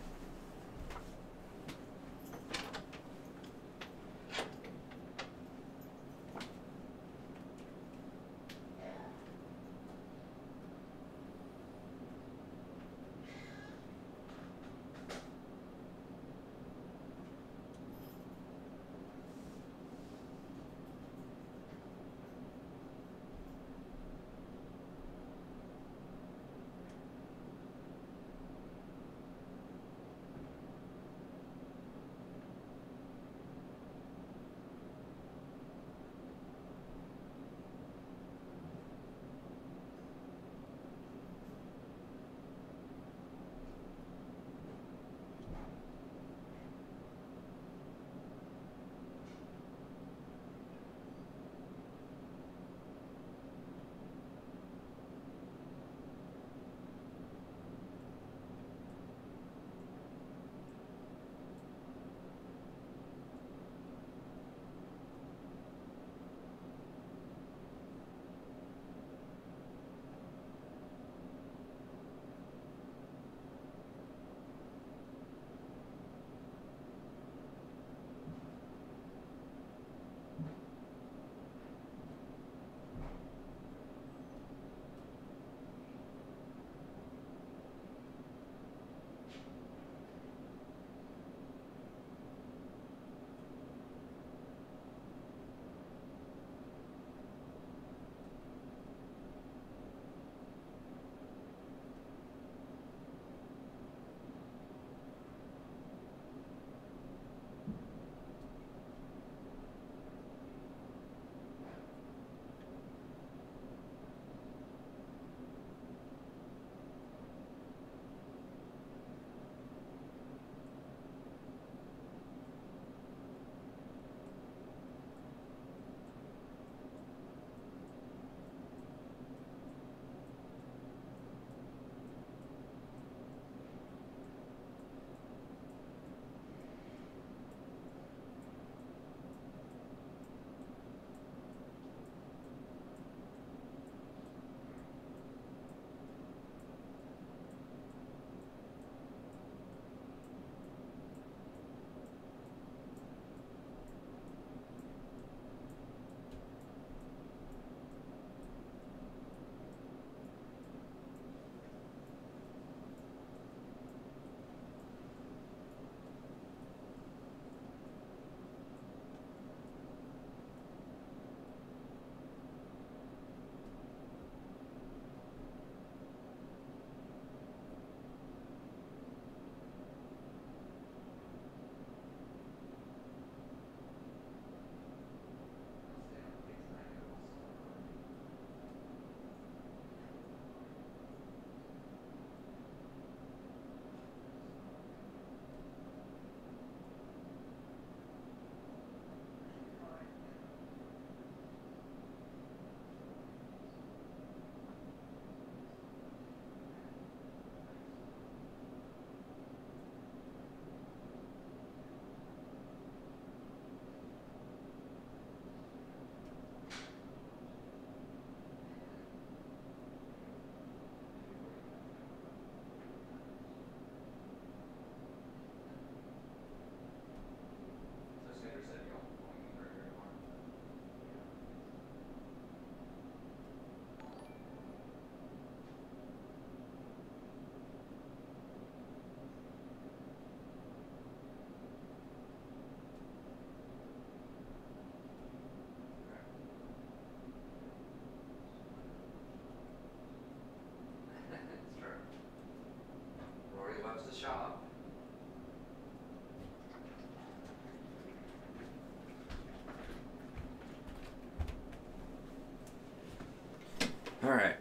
Alright.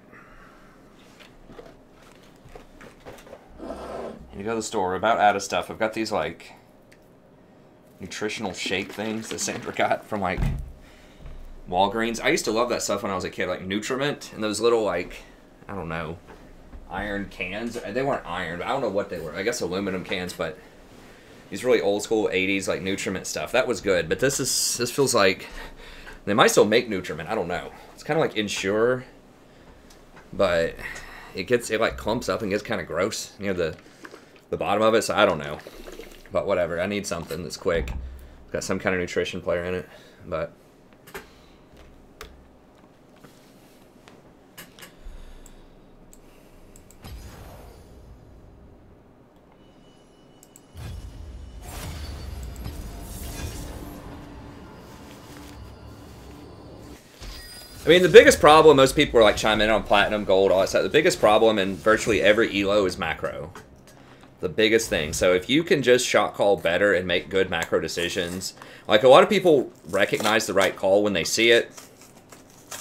Need to go to the store. We're about out of stuff. I've got these, like, nutritional shake things that Sandra got from, like, Walgreens. I used to love that stuff when I was a kid, like Nutriment, and those little, like, I don't know, iron cans. They weren't iron, but I don't know what they were. I guess aluminum cans, but these really old school 80s, like, Nutriment stuff. That was good, but this feels like, they might still make Nutriment. I don't know. It's kind of like Ensure, but it like clumps up and gets kind of gross near the bottom of it, so I don't know. But whatever, I need something that's quick. It's got some kind of nutrition player in it, but... I mean, the biggest problem, most people are like chiming in on platinum, gold, all that stuff. The biggest problem in virtually every elo is macro. The biggest thing. So if you can just shot call better and make good macro decisions, like a lot of people recognize the right call when they see it.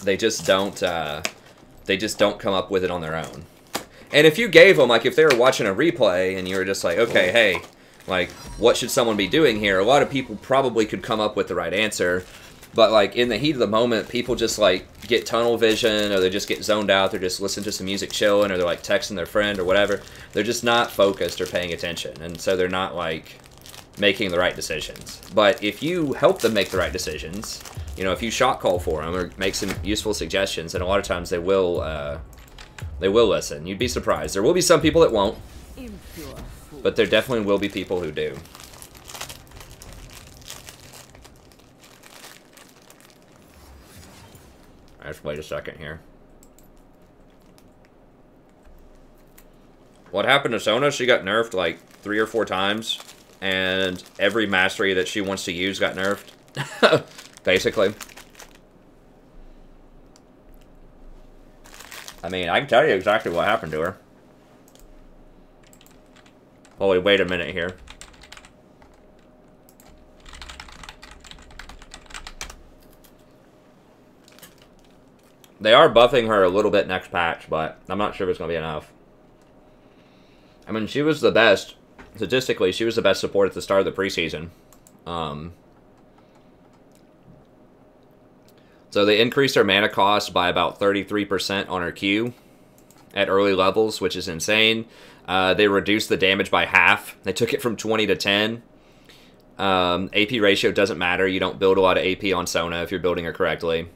They just don't come up with it on their own. And if you gave them, like if they were watching a replay and you were just like, okay, hey, like what should someone be doing here? A lot of people probably could come up with the right answer. But, like, in the heat of the moment, people just, like, get tunnel vision, or they just get zoned out, they're just listening to some music chilling, or they're, like, texting their friend or whatever. They're just not focused or paying attention, and so they're not, like, making the right decisions. But if you help them make the right decisions, you know, if you shot call for them or make some useful suggestions, then a lot of times they will listen. You'd be surprised. There will be some people that won't, but there definitely will be people who do. Just wait a second here. What happened to Sona? She got nerfed like 3 or 4 times, and every mastery that she wants to use got nerfed. Basically. I mean, I can tell you exactly what happened to her. Holy, wait a minute here. They are buffing her a little bit next patch, but I'm not sure if it's going to be enough. I mean, she was the best. Statistically, she was the best support at the start of the preseason. So they increased her mana cost by about 33% on her Q at early levels, which is insane. They reduced the damage by half. They took it from 20 to 10. AP ratio doesn't matter. You don't build a lot of AP on Sona if you're building her correctly.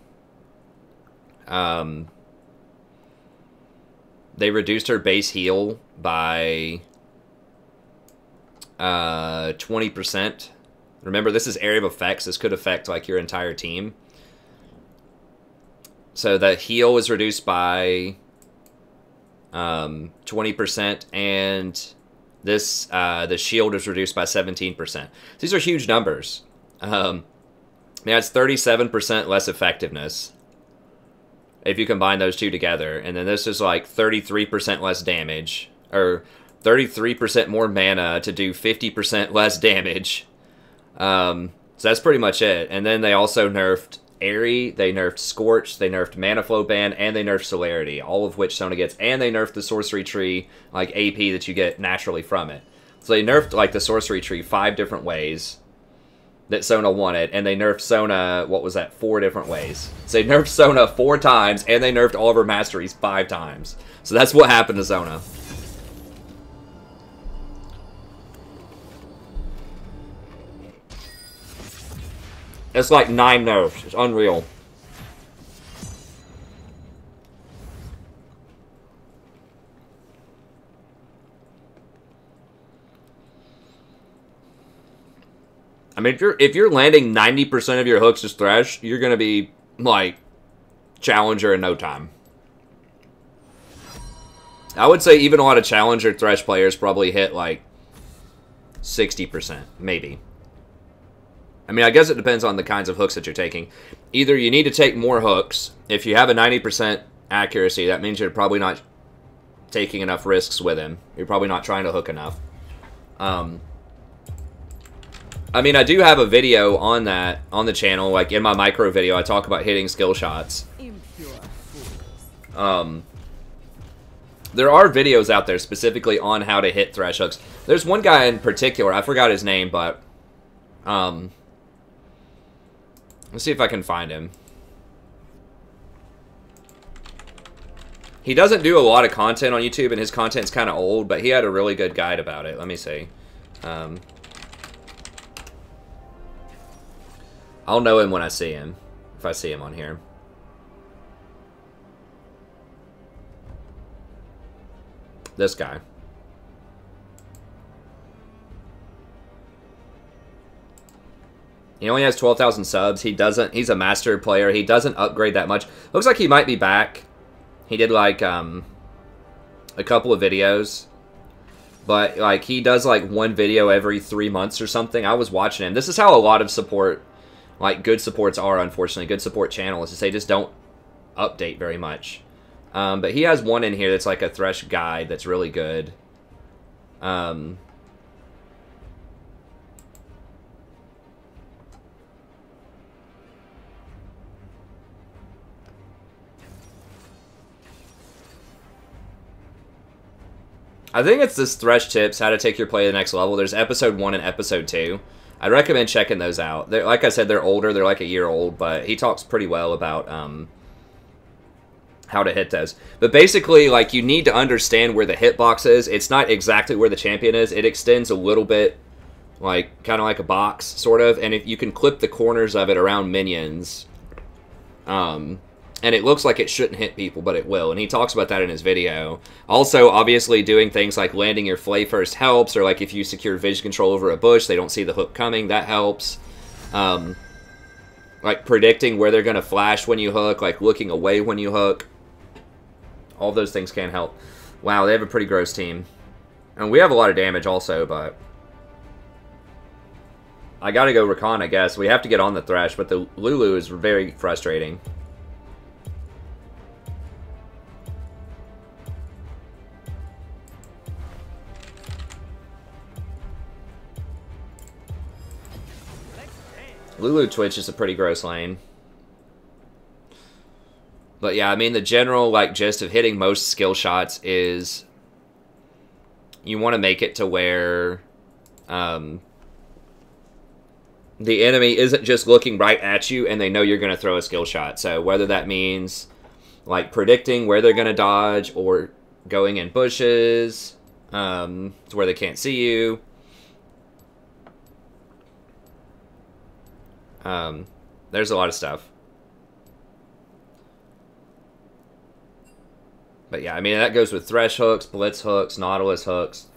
They reduced her base heal by 20%. Remember, this is area of effects. This could affect like your entire team. So the heal was reduced by 20%, and this the shield is reduced by 17%. These are huge numbers. Yeah, it's 37% less effectiveness if you combine those two together. And then this is like 33% less damage, or 33% more mana to do 50% less damage. So that's pretty much it. And then they also nerfed Airy, they nerfed Scorch, they nerfed Mana Flow Ban, and they nerfed Celerity, all of which Sona gets. And they nerfed the Sorcery Tree, like AP that you get naturally from it. So they nerfed like the Sorcery Tree 5 different ways that Sona wanted, and they nerfed Sona, what was that, 4 different ways. So they nerfed Sona 4 times, and they nerfed all of her masteries 5 times. So that's what happened to Sona. It's like 9 nerfs. It's unreal. I mean, if you're landing 90% of your hooks as Thresh, you're going to be, like, Challenger in no time. I would say even a lot of Challenger Thresh players probably hit, like, 60%, maybe. I mean, I guess it depends on the kinds of hooks that you're taking. Either you need to take more hooks. If you have a 90% accuracy, that means you're probably not taking enough risks with him. You're probably not trying to hook enough. I mean, I do have a video on that on the channel. Like, in my micro video, I talk about hitting skill shots. There are videos out there specifically on how to hit thresh hooks. There's one guy in particular, I forgot his name, but let's see if I can find him. He doesn't do a lot of content on YouTube, and his content's kind of old, but he had a really good guide about it. Let me see. I'll know him when I see him, if I see him on here. This guy. He only has 12,000 subs. He's a master player. He doesn't upgrade that much. Looks like he might be back. He did like a couple of videos. But like he does like one video every 3 months or something. I was watching him. This is how a lot of support, like good supports are, unfortunately. Good support channels is they just don't update very much. But he has one in here that's like a thresh guide that's really good. I think it's this Thresh Tips, How to Take Your Play to the Next Level. There's episode 1 and episode 2. I'd recommend checking those out. Like I said, they're older. They're like a year old, but he talks pretty well about how to hit those. But basically, like, you need to understand where the hitbox is. It's not exactly where the champion is. It extends a little bit, like, kind of like a box, sort of. And if you can clip the corners of it around minions, and it looks like it shouldn't hit people, but it will. And he talks about that in his video. Also, obviously, doing things like landing your flay first helps, or like if you secure vision control over a bush, they don't see the hook coming, that helps. Like predicting where they're going to flash when you hook, like looking away when you hook. All those things can help. Wow, they have a pretty gross team. And we have a lot of damage also, but I gotta go Rakan, I guess. We have to get on the Thresh, but the Lulu is very frustrating. Lulu Twitch is a pretty gross lane. But yeah, I mean, the general like gist of hitting most skill shots is you want to make it to where the enemy isn't just looking right at you and they know you're going to throw a skill shot. So whether that means like predicting where they're going to dodge or going in bushes to where they can't see you. There's a lot of stuff. But yeah, I mean, that goes with Thresh hooks, Blitz hooks, Nautilus hooks.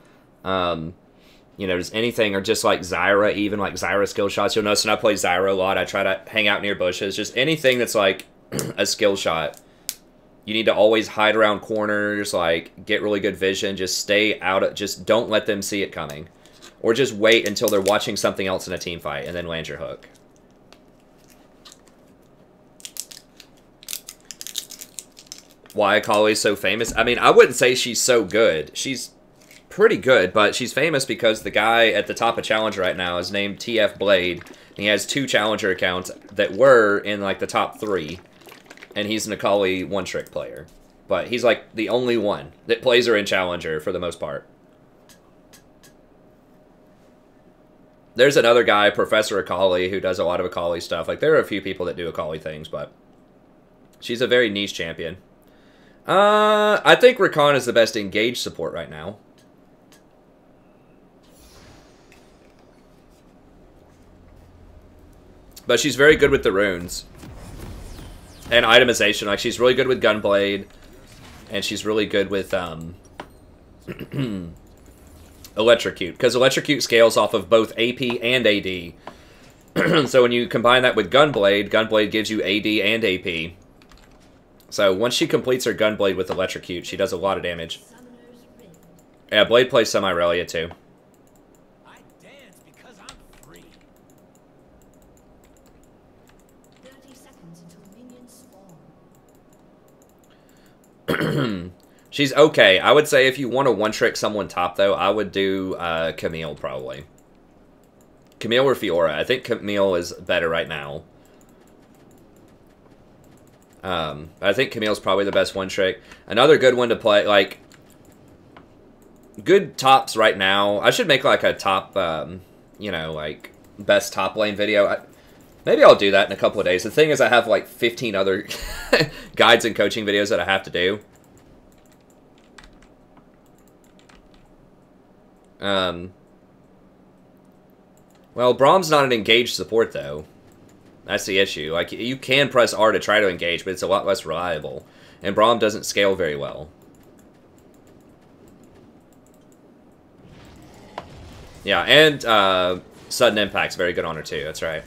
You know, just anything, or just like Zyra, even like Zyra skill shots. You'll notice when I play Zyra a lot, I try to hang out near bushes. Just anything that's like a skill shot. You need to always hide around corners, like get really good vision. Just stay out of, just don't let them see it coming. Or just wait until they're watching something else in a team fight and then land your hook. Why Akali's so famous? I mean, I wouldn't say she's so good. She's pretty good, but she's famous because the guy at the top of Challenger right now is named TF Blade. He has 2 Challenger accounts that were in like the top 3, and he's an Akali one-trick player. But he's like the only one that plays her in Challenger for the most part. There's another guy, Professor Akali, who does a lot of Akali stuff. Like, there are a few people that do Akali things, but she's a very niche champion. I think Rakan is the best engaged support right now. But she's very good with the runes. And itemization. Like, she's really good with Gunblade. And she's really good with, Electrocute. Because Electrocute scales off of both AP and AD. So when you combine that with Gunblade, Gunblade gives you AD and AP. So once she completes her Gunblade with Electrocute, she does a lot of damage. Yeah, Blade plays Semi-Relia too. I dance because I'm free. 30 seconds until minions spawn. She's okay. I would say if you want to one-trick someone top, though, I would do Camille, probably. Camille or Fiora. I think Camille is better right now. I think Camille's probably the best one trick. Another good one to play, like, good tops right now. I should make like a top, you know, like best top lane video. Maybe I'll do that in a couple of days. The thing is, I have like 15 other guides and coaching videos that I have to do. Well, Braum's not an engaged support though. That's the issue. Like, you can press R to try to engage, but it's a lot less reliable. And Braum doesn't scale very well. Yeah, and sudden impact's very good on her too. That's right.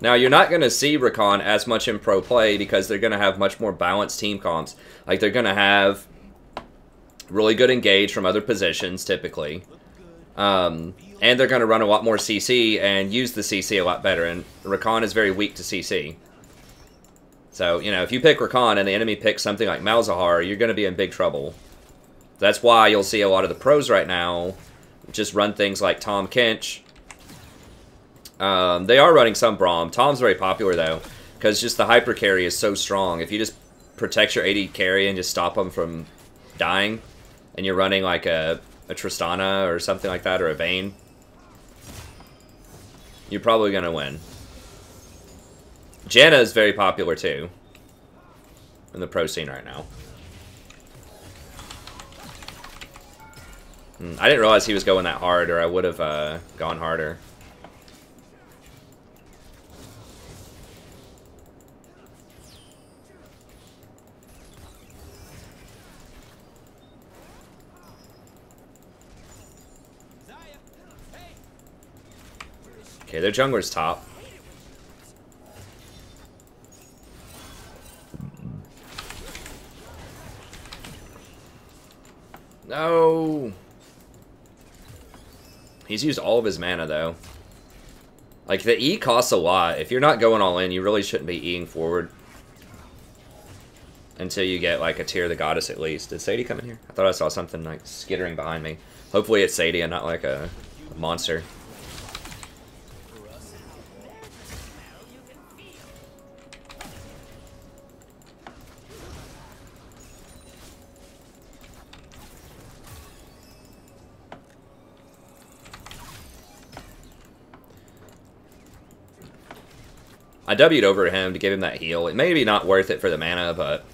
Now, you're not going to see Rakan as much in pro play because they're going to have much more balanced team comps. Like, they're going to have really good engage from other positions, typically. And they're going to run a lot more CC and use the CC a lot better. And Rakan is very weak to CC. So, you know, if you pick Rakan and the enemy picks something like Malzahar, you're going to be in big trouble. That's why you'll see a lot of the pros right now just run things like Tom Kench. They are running some Braum. Tom's very popular, though, because just the hyper carry is so strong. If you just protect your AD carry and just stop them from dying, and you're running like a Tristana or something like that, or a Vayne, you're probably going to win. Janna is very popular, too, in the pro scene right now. I didn't realize he was going that hard, or I would have gone harder. Okay, their jungler's top. No! He's used all of his mana, though. Like, the E costs a lot. If you're not going all in, you really shouldn't be Eing forward. Until you get, like, a Tear of the Goddess, at least. Did Sadie come in here? I thought I saw something, like, skittering behind me. Hopefully it's Sadie and not, like, a monster. I W'd over him to give him that heal. It may be not worth it for the mana, but...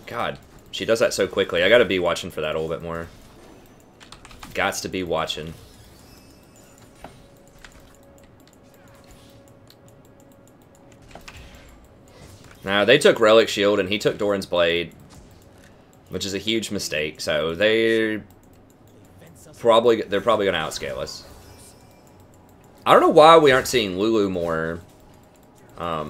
God, she does that so quickly. I gotta be watching for that a little bit more. Gots to be watching. Now, they took Relic Shield, and he took Doran's Blade, which is a huge mistake, so they're probably going to outscale us. I don't know why we aren't seeing Lulu more. I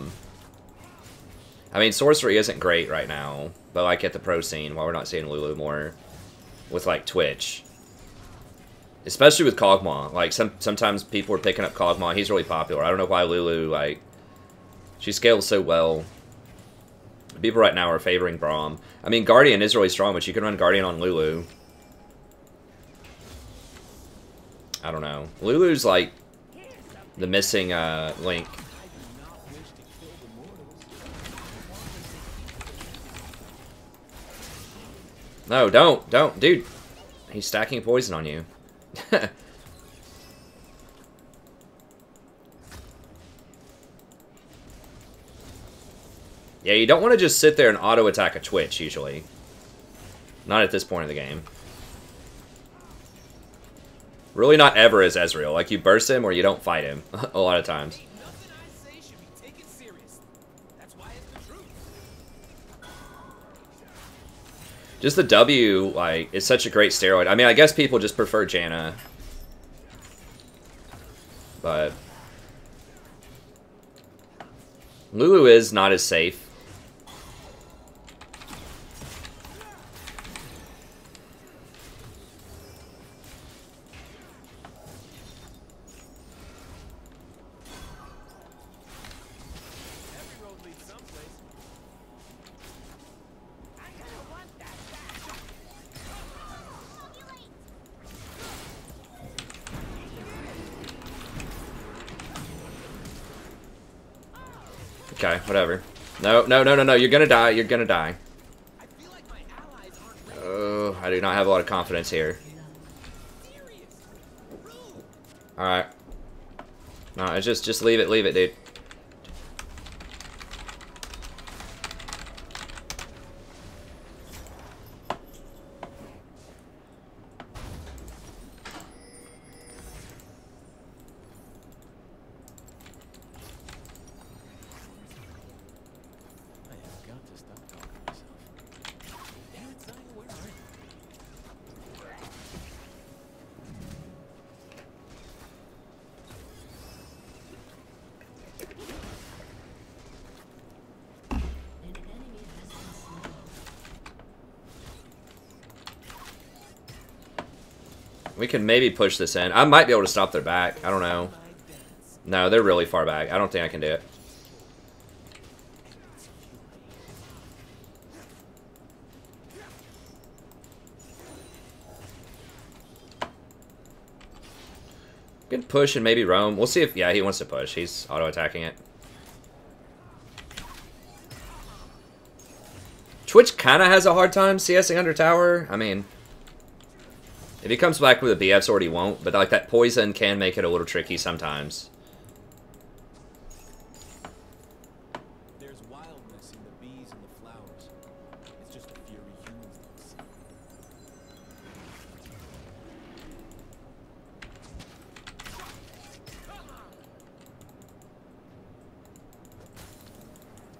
mean, Sorcery isn't great right now, but like at the pro scene, why we're not seeing Lulu more with like Twitch. Especially with Kog'Maw. Like, sometimes people are picking up Kog'Maw. He's really popular. I don't know why Lulu, like, she scales so well. People right now are favoring Braum. I mean, Guardian is really strong, but you can run Guardian on Lulu. I don't know. Lulu's like the missing link. No, don't, dude. He's stacking poison on you. Yeah, you don't want to just sit there and auto-attack a Twitch, usually. Not at this point in the game. Really not ever as Ezreal. Like, you burst him or you don't fight him a lot of times. Nothing I say should be taken serious. That's why it's the truth. Just the W, like, is such a great steroid. I mean, I guess people just prefer Janna. But Lulu is not as safe. Every road leads someplace. Okay, whatever. No, no, no, no, no. You're gonna die. You're gonna die. I feel like my allies aren't ready. Oh, I do not have a lot of confidence here. Serious. Rude. Alright. No, it's just leave it, dude. I have got to stop talking to myself. Damn it, Zion, where are you? An enemy has been slain. We can maybe push this in. I might be able to stop their back. I don't know. No, they're really far back. I don't think I can do it. Good push and maybe roam. We'll see if... Yeah, he wants to push. He's auto-attacking it. Twitch kind of has a hard time CSing under tower. I mean... If he comes back with a BF sword, he won't. But like that poison can make it a little tricky sometimes. There's wildness in the bees and the flowers. It's just a fury humans don't see.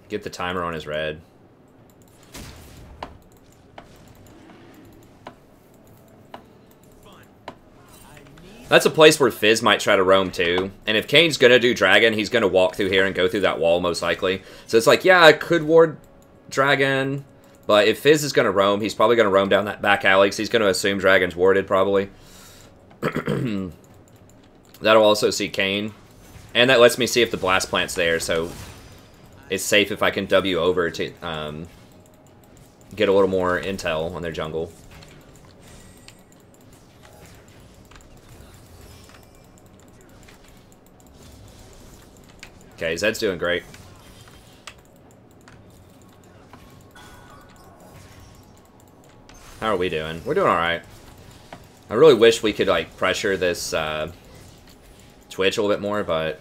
Get the timer on his red. That's a place where Fizz might try to roam too. And if Kane's gonna do Dragon, he's gonna walk through here and go through that wall most likely. So it's like, yeah, I could ward Dragon, but if Fizz is gonna roam, he's probably gonna roam down that back alley because he's gonna assume Dragon's warded probably. That'll also see Kane. And that lets me see if the Blast Plant's there, so it's safe if I can W over to get a little more intel on their jungle. Okay, Zed's doing great. How are we doing? We're doing alright. I really wish we could, like, pressure this Twitch a little bit more, but...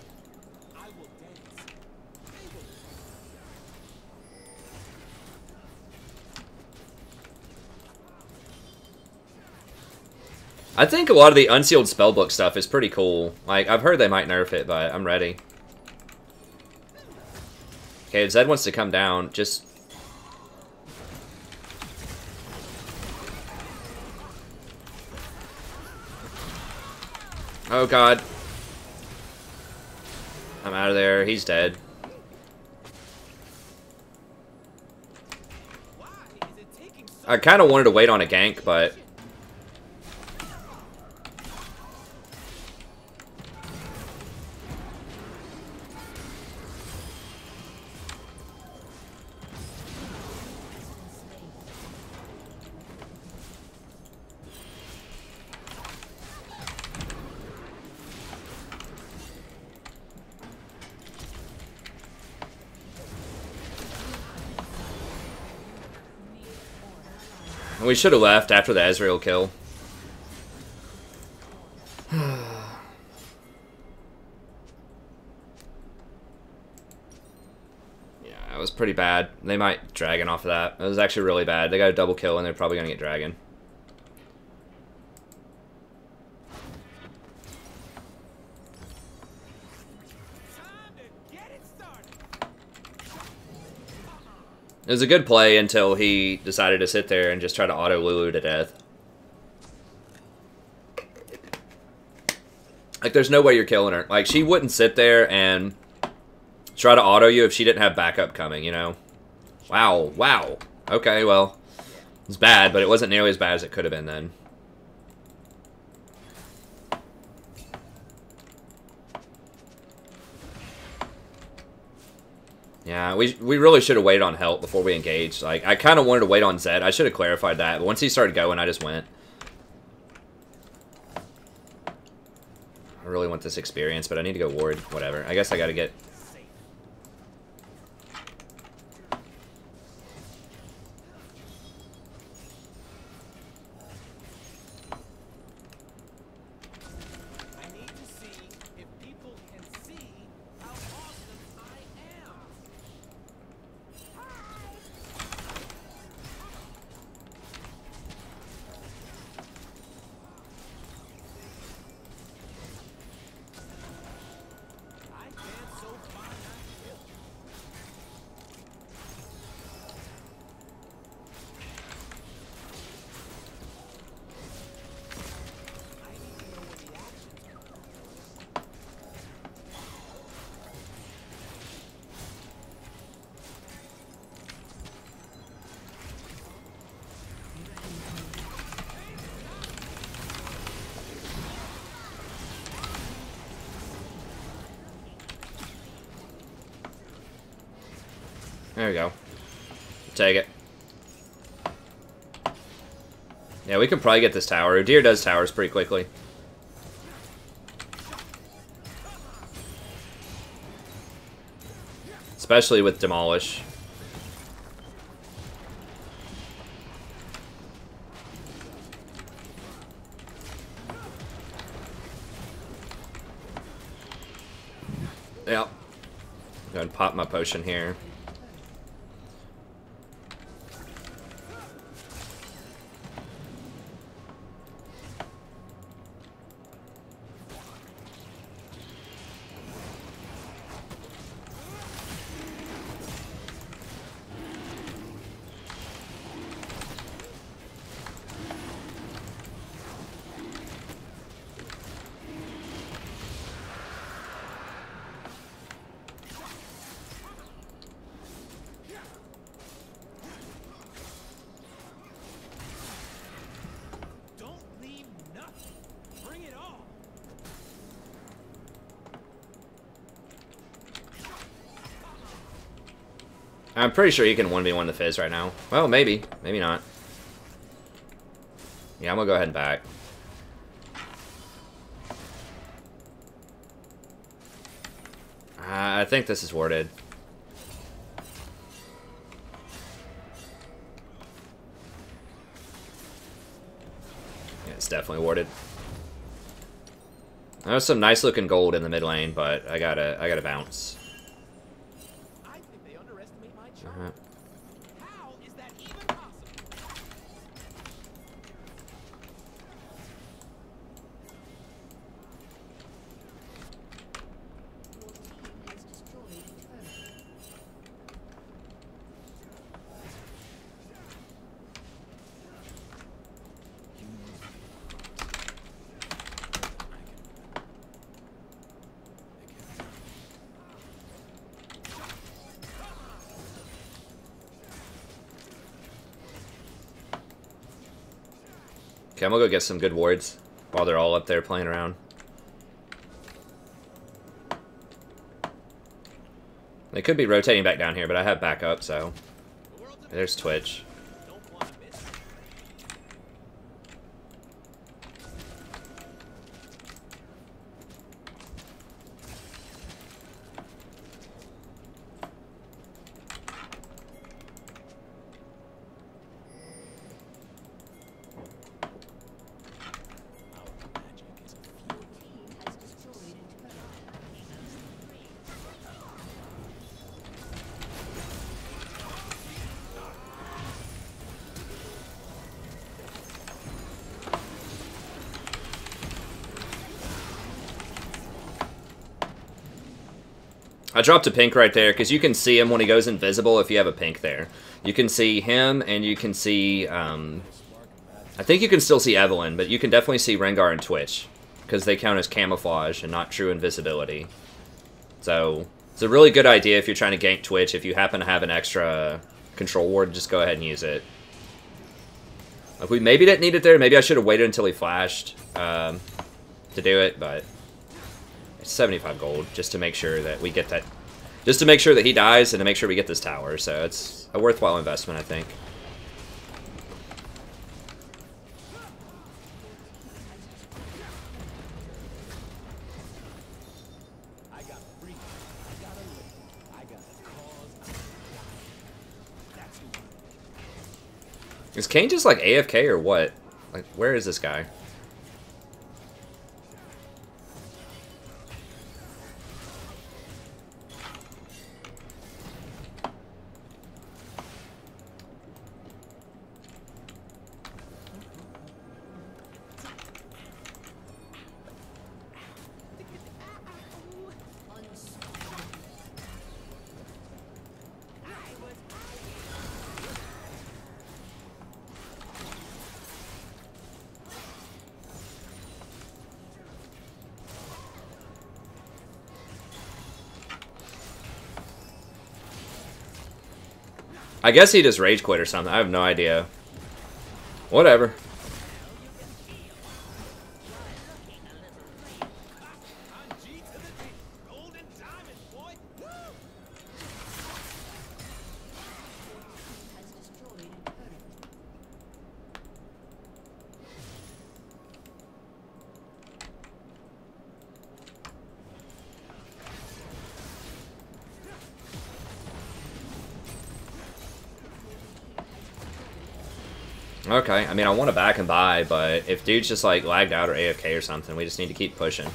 I think a lot of the unsealed spellbook stuff is pretty cool. Like, I've heard they might nerf it, but I'm ready. Okay, if Zed wants to come down, just... Oh god. I'm out of there. He's dead. I kind of wanted to wait on a gank, but... We should have left after the Ezreal kill. Yeah, it was pretty bad. They might Dragon off of that. It was actually really bad. They got a double kill and they're probably going to get Dragon. It was a good play until he decided to sit there and just try to auto Lulu to death. Like, there's no way you're killing her. Like, she wouldn't sit there and try to auto you if she didn't have backup coming, you know? Wow, wow. Okay, well, it's bad, but it wasn't nearly as bad as it could have been then. Yeah, we really should have waited on help before we engaged. Like, I kind of wanted to wait on Zed. I should have clarified that. But once he started going, I just went. I really want this experience, but I need to go ward. Whatever. I guess I got to get... There we go. Take it. Yeah, we can probably get this tower. Udyr does towers pretty quickly. Especially with Demolish. Yep. Go ahead and pop my potion here. Don't leave nothing. Bring it all. I'm pretty sure you can 1v1 the Fizz right now. Well, maybe. Maybe not. Yeah, I'm gonna go ahead and back. I think this is warded. Yeah, it's definitely warded. There's some nice looking gold in the mid lane, but I gotta bounce. I think they underestimate my charm. How is that even possible? Your team has destroyed a turret. Okay, I'm gonna go get some good wards while they're all up there playing around. They could be rotating back down here, but I have backup, so... There's Twitch. Don't want to miss it. Your team has destroyed a turret. I dropped a pink right there, because you can see him when he goes invisible if you have a pink there. You can see him, and you can see... I think you can still see Evelyn, but you can definitely see Rengar and Twitch, because they count as camouflage and not true invisibility. So, it's a really good idea if you're trying to gank Twitch. If you happen to have an extra control ward, just go ahead and use it. If we maybe didn't need it there, maybe I should have waited until he flashed to do it, but... It's 75 gold, just to make sure that we get that... Just to make sure that he dies, and to make sure we get this tower, so it's a worthwhile investment, I think. I got free. I got a live. I got a cause. That's who. Is Kane just like AFK or what? Like, where is this guy? I guess he just rage quit or something. I have no idea. Whatever. On G to the D. Gold and diamond, boy. Woo! Okay, I mean, I want to back and buy, but if dude's just, like, lagged out or AFK or something, we just need to keep pushing.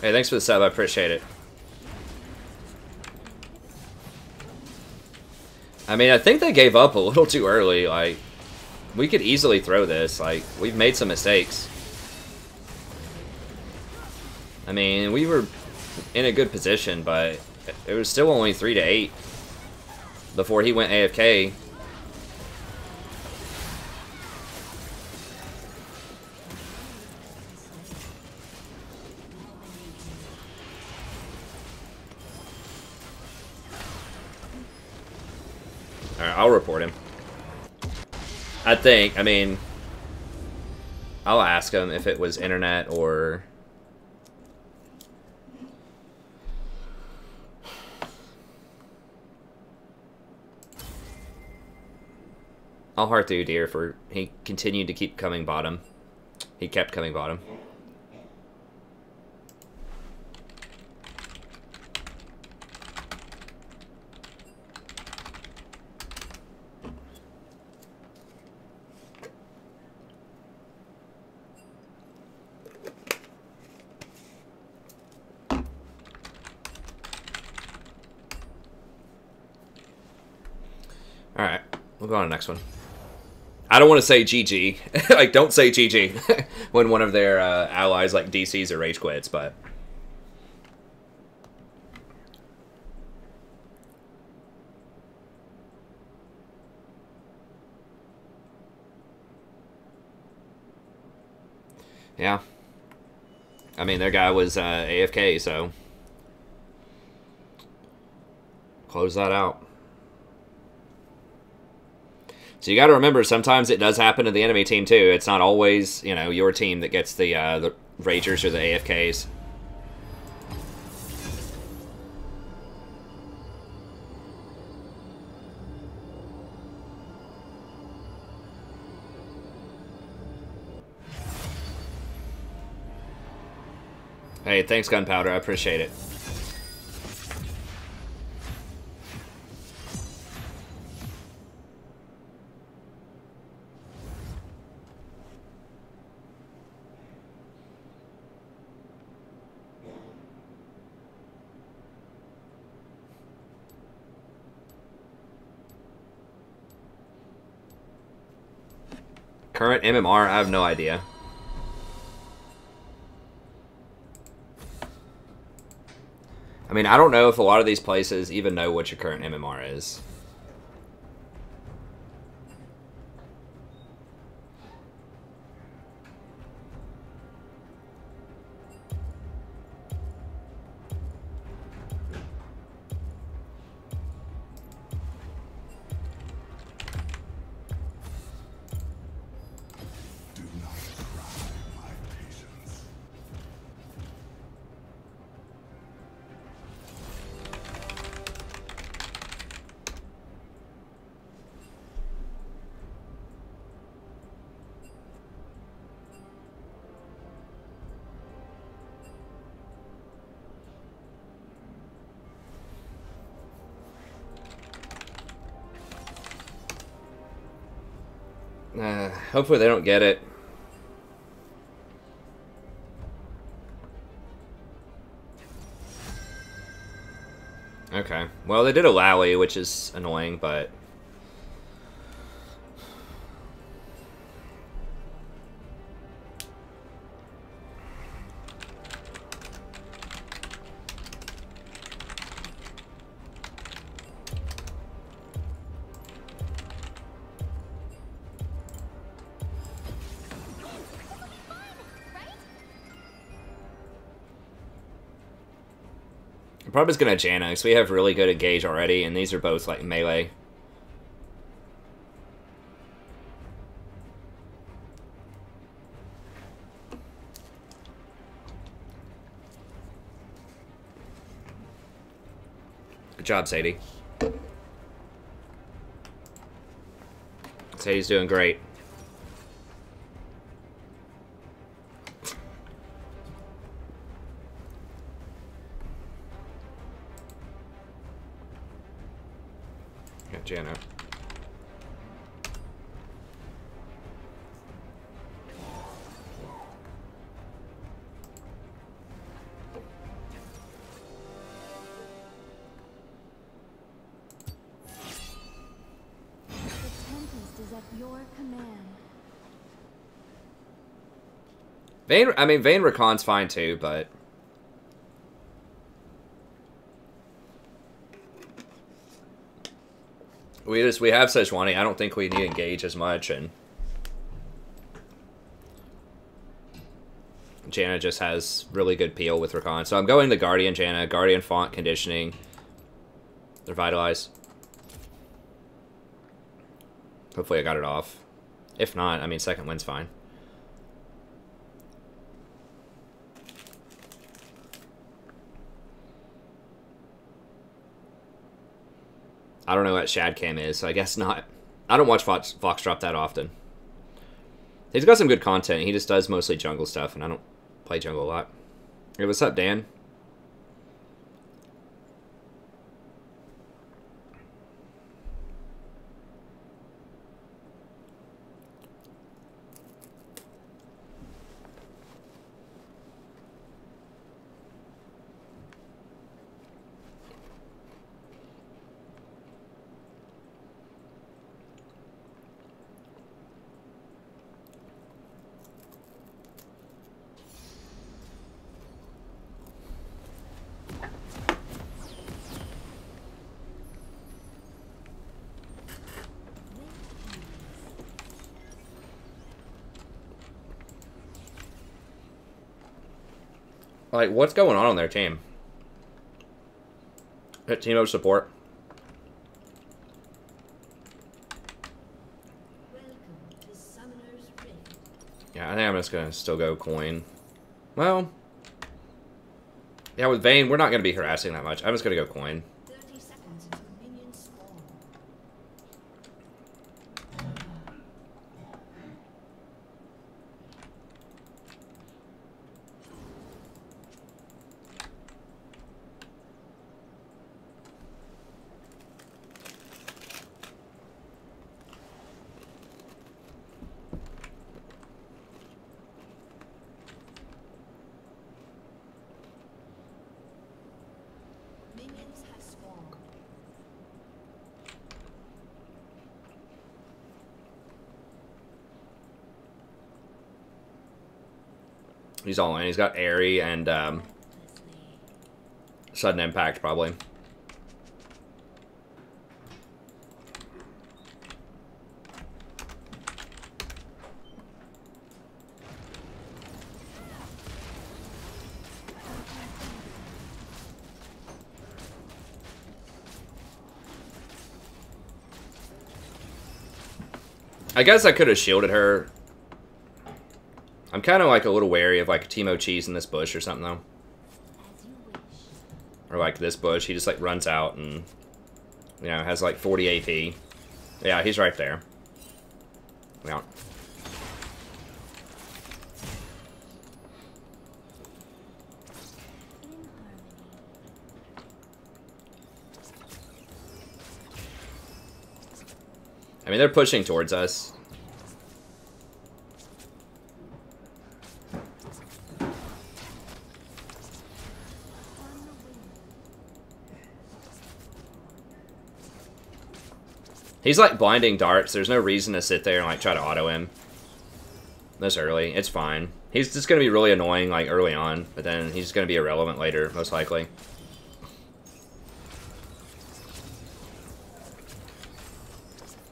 Hey, thanks for the sub, I appreciate it. I mean, I think they gave up a little too early. Like, we could easily throw this. Like, we've made some mistakes. I mean, we were in a good position, but it was still only 3 to 8 before he went AFK. Alright, I'll report him. I mean, I'll ask him if it was internet or... I'll heart the Udyr for he continued to keep coming bottom. He kept coming bottom. Alright, we'll go on to the next one. I don't want to say GG. Like, don't say GG when one of their allies, like, DCs or rage quits, but... Yeah. I mean, their guy was AFK, so... Close that out. So you got to remember, sometimes it does happen to the enemy team too. It's not always, you know, your team that gets the Ragers or the AFKs. Hey, thanks, Gunpowder. I appreciate it. Current MMR, I have no idea. I mean, I don't know if a lot of these places even know what your current MMR is. Hopefully they don't get it. Okay. Well, they did a Lowy, which is annoying, but... I'm probably just gonna Janna, because we have really good engage already, and these are both like melee. Good job, Sadie. Sadie's doing great. Got Janna. Your command. Vayne Rakan's fine too, but we have Sejuani. I don't think we need to engage as much, and Janna just has really good peel with Rakan. So I'm going the Guardian Janna, Guardian Font Conditioning. Revitalize. Hopefully I got it off. If not, I mean, second win's fine. I don't know what Shadcam is, so I guess not. I don't watch Foxdrop that often. He's got some good content. He just does mostly jungle stuff, and I don't play jungle a lot. Hey, what's up, Dan? Like, what's going on their team? Hit Teemo support. Yeah, I think I'm just gonna still go coin. Well, yeah, with Vayne, we're not gonna be harassing that much. I'm just gonna go coin. 30 seconds until minions spawn. Minions have spawned. He's all in. He's got Airy and Hopelessly. Sudden Impact, probably. I guess I could have shielded her. I'm kind of like a little wary of like Teemo cheese in this bush or something though. As you wish. Or like this bush, he just like runs out and, you know, has like 40 AP. Yeah, he's right there. Yeah. In harmony. I mean, they're pushing towards us. On the wing. He's like blinding darts. There's no reason to sit there and like try to auto him this early. It's fine. He's just going to be really annoying like early on, but then he's going to be irrelevant later, most likely.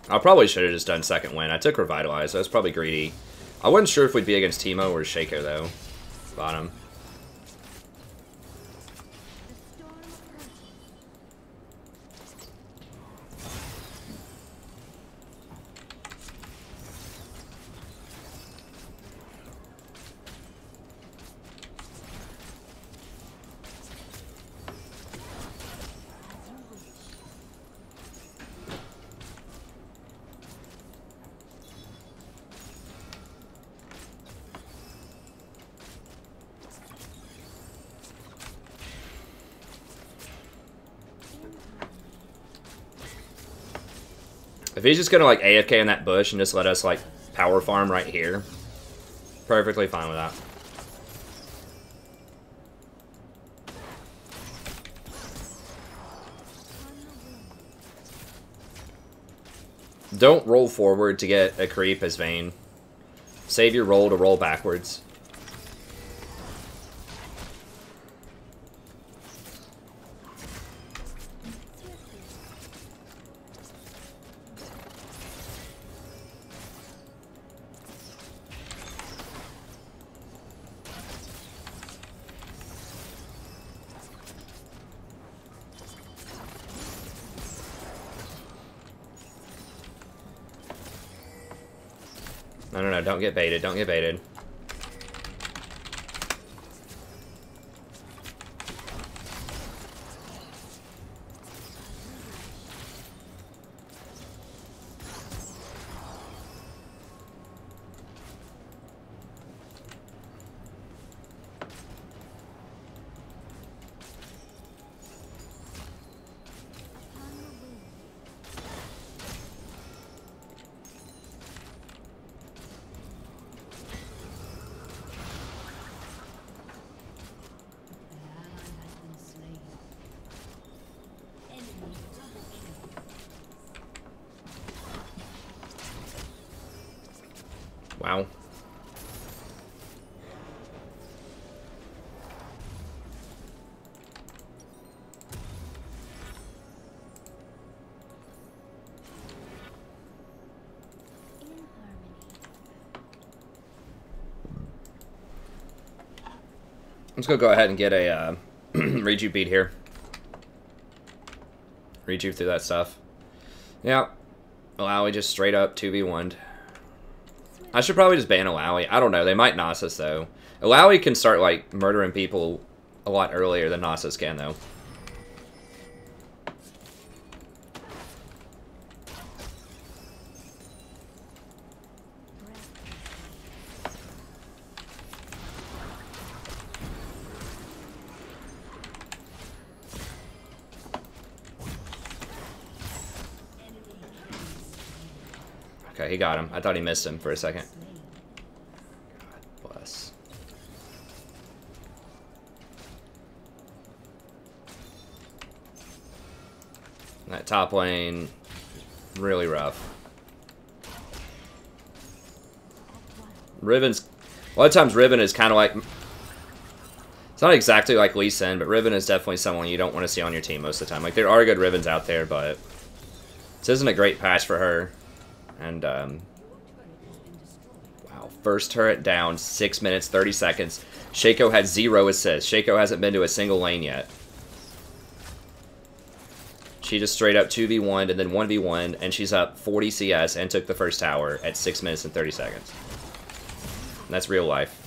I probably should have just done second win. I took Revitalize. I was probably greedy. I wasn't sure if we'd be against Teemo or Shaco, though. Bottom. The storm If he's just gonna like AFK in that bush and just let us like power farm right here, perfectly fine with that. Don't roll forward to get a creep as Vayne. Save your roll to roll backwards. No, don't get baited, don't get baited. Wow. Let's go ahead and get a rejuve beat here. Rejuve through that stuff. Yeah. Alawi just straight up 2v1'd. I should probably just ban Alawi. I don't know. They might Nasus, though. Alawi can start, like, murdering people a lot earlier than Nasus can, though. Okay, he got him. I thought he missed him for a second. God bless. That top lane, really rough. Riven's... A lot of times Riven is kind of like... It's not exactly like Lee Sin, but Riven is definitely someone you don't want to see on your team most of the time. Like, there are good Rivens out there, but... This isn't a great patch for her. And, wow. First turret down, 6 minutes, 30 seconds. Shaco had 0 assists. Shaco hasn't been to a single lane yet. She just straight up 2v1'd and then 1v1'd, and she's up 40 CS and took the first tower at 6 minutes and 30 seconds. And that's real life.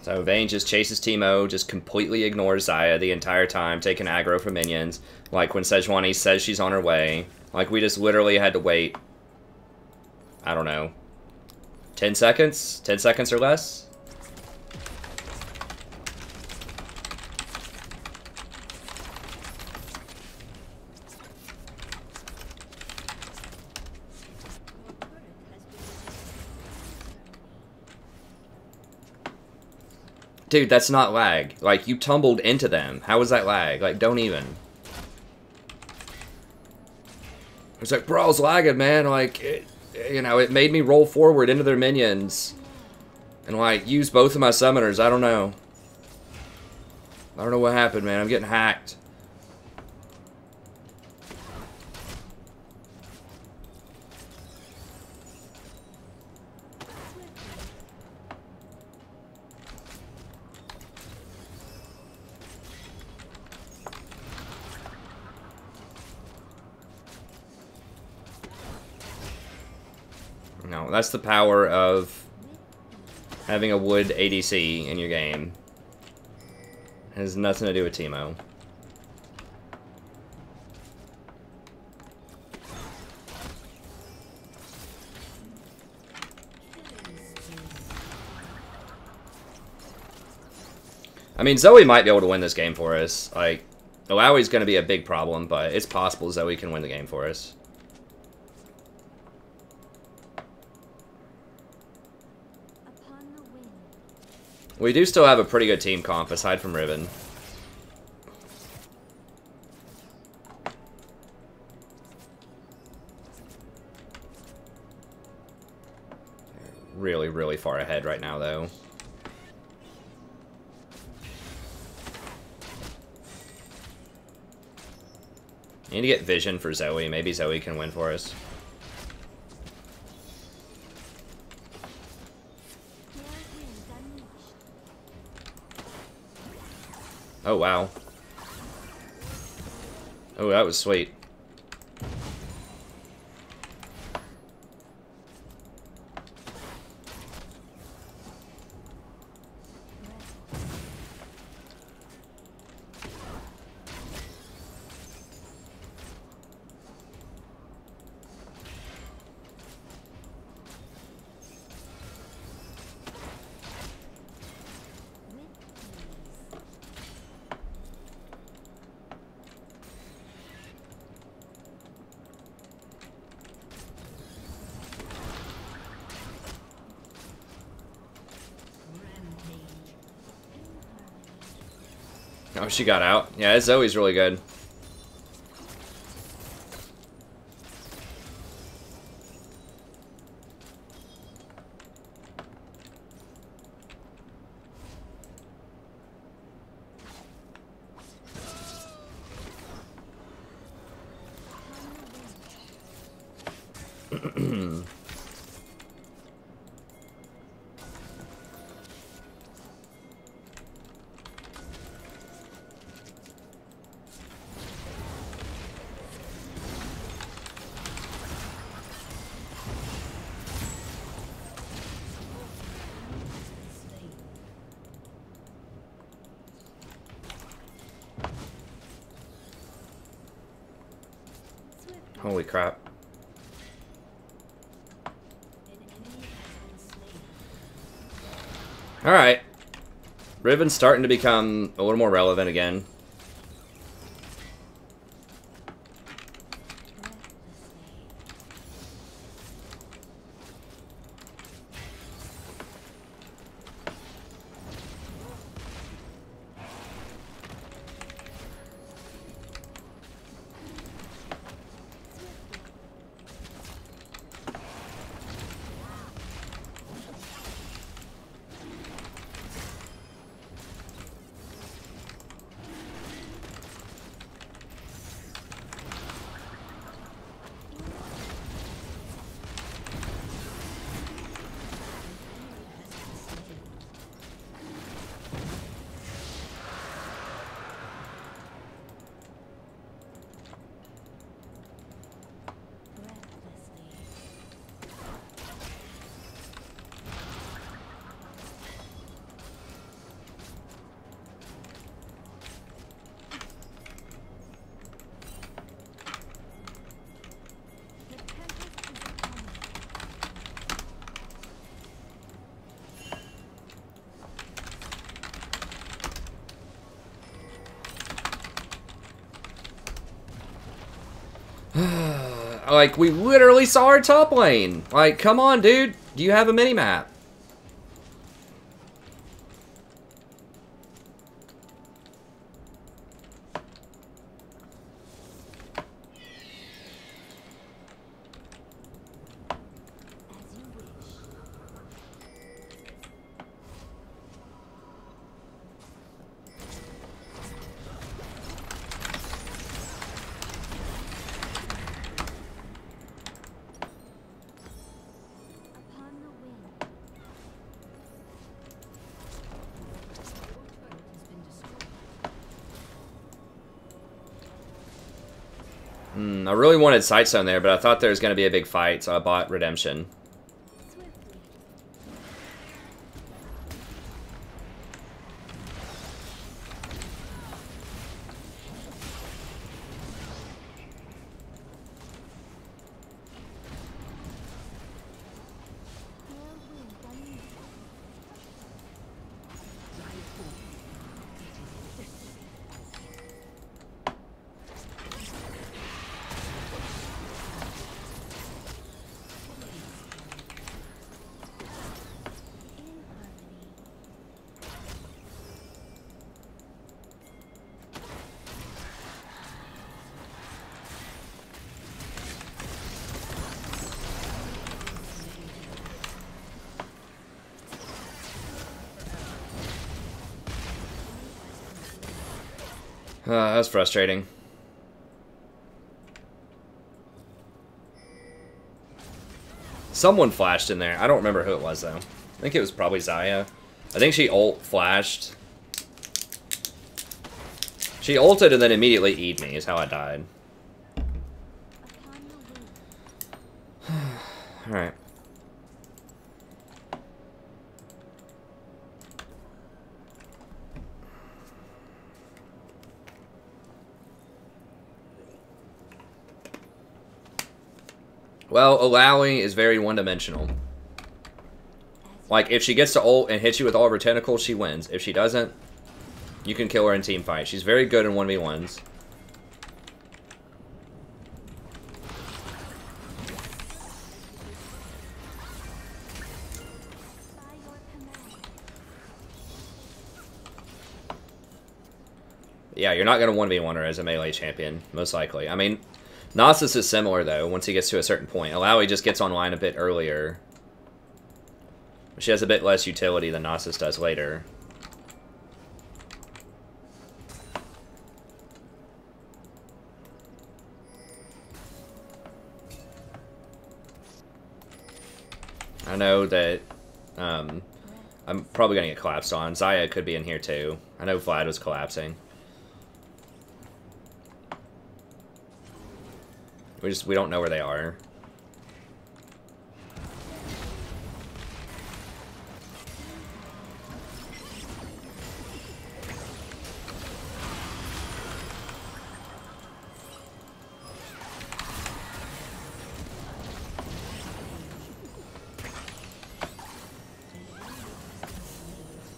So Vayne just chases Teemo, just completely ignores Xayah the entire time, taking aggro from minions. Like when Sejuani says she's on her way. Like we just literally had to wait, I don't know, 10 seconds? 10 seconds or less? Dude, that's not lag. Like, you tumbled into them. How was that lag? Like, don't even. It's like, bro, I was lagging, man. Like, you know, it made me roll forward into their minions. And, like, use both of my summoners. I don't know. I don't know what happened, man. I'm getting hacked. That's the power of having a wood ADC in your game. Has nothing to do with Teemo. I mean, Zoe might be able to win this game for us. Like, Illaoi's going to be a big problem, but it's possible Zoe can win the game for us. We do still have a pretty good team comp, aside from Riven. Really, really far ahead right now, though. Need to get vision for Zoe. Maybe Zoe can win for us. Oh, wow. Oh, that was sweet. Oh, she got out. Yeah, Zoe's really good. Holy crap. Alright. Riven's starting to become a little more relevant again. Like, we literally saw our top lane. Like, come on, dude. Do you have a mini-map? I really wanted Sightstone there, but I thought there was going to be a big fight, so I bought Redemption. That's frustrating. Someone flashed in there. I don't remember who it was, though. I think it was probably Xayah. I think she ult flashed. She ulted and then immediately E'd me, is how I died. Alright. Well, Alawi is very one-dimensional. Like, if she gets to ult and hit you with all of her tentacles, she wins. If she doesn't, you can kill her in team fight. She's very good in 1v1s. Yeah, you're not going to 1v1 her as a melee champion, most likely. I mean, Nasus is similar, though, once he gets to a certain point. Alawi just gets online a bit earlier. She has a bit less utility than Nasus does later. I know that I'm probably going to get collapsed on. Xayah could be in here, too. I know Vlad was collapsing. We don't know where they are.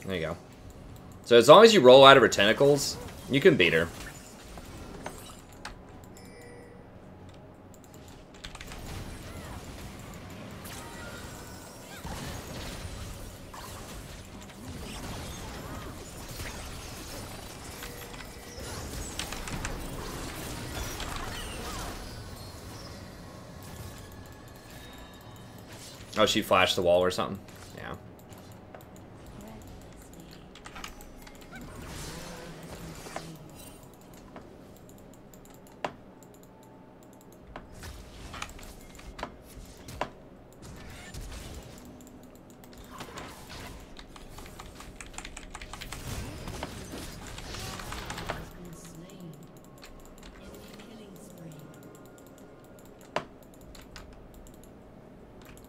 There you go. So as long as you roll out of her tentacles, you can beat her. Oh, she flashed the wall or something? Yeah.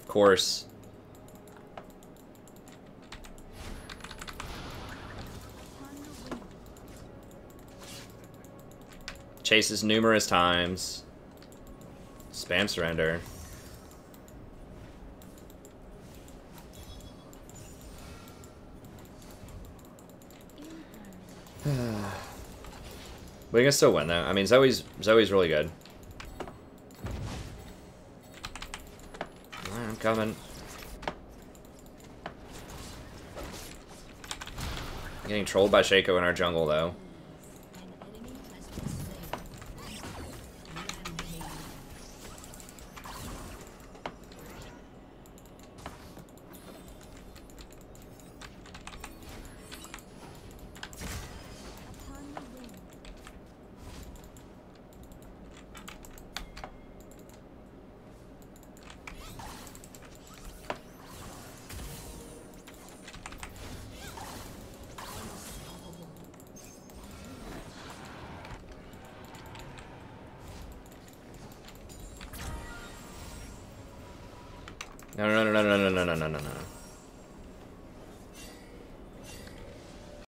Of course. Chases numerous times. Spam surrender. We can still win though. I mean, Zoe's really good. I'm coming. Getting trolled by Shaco in our jungle though. No.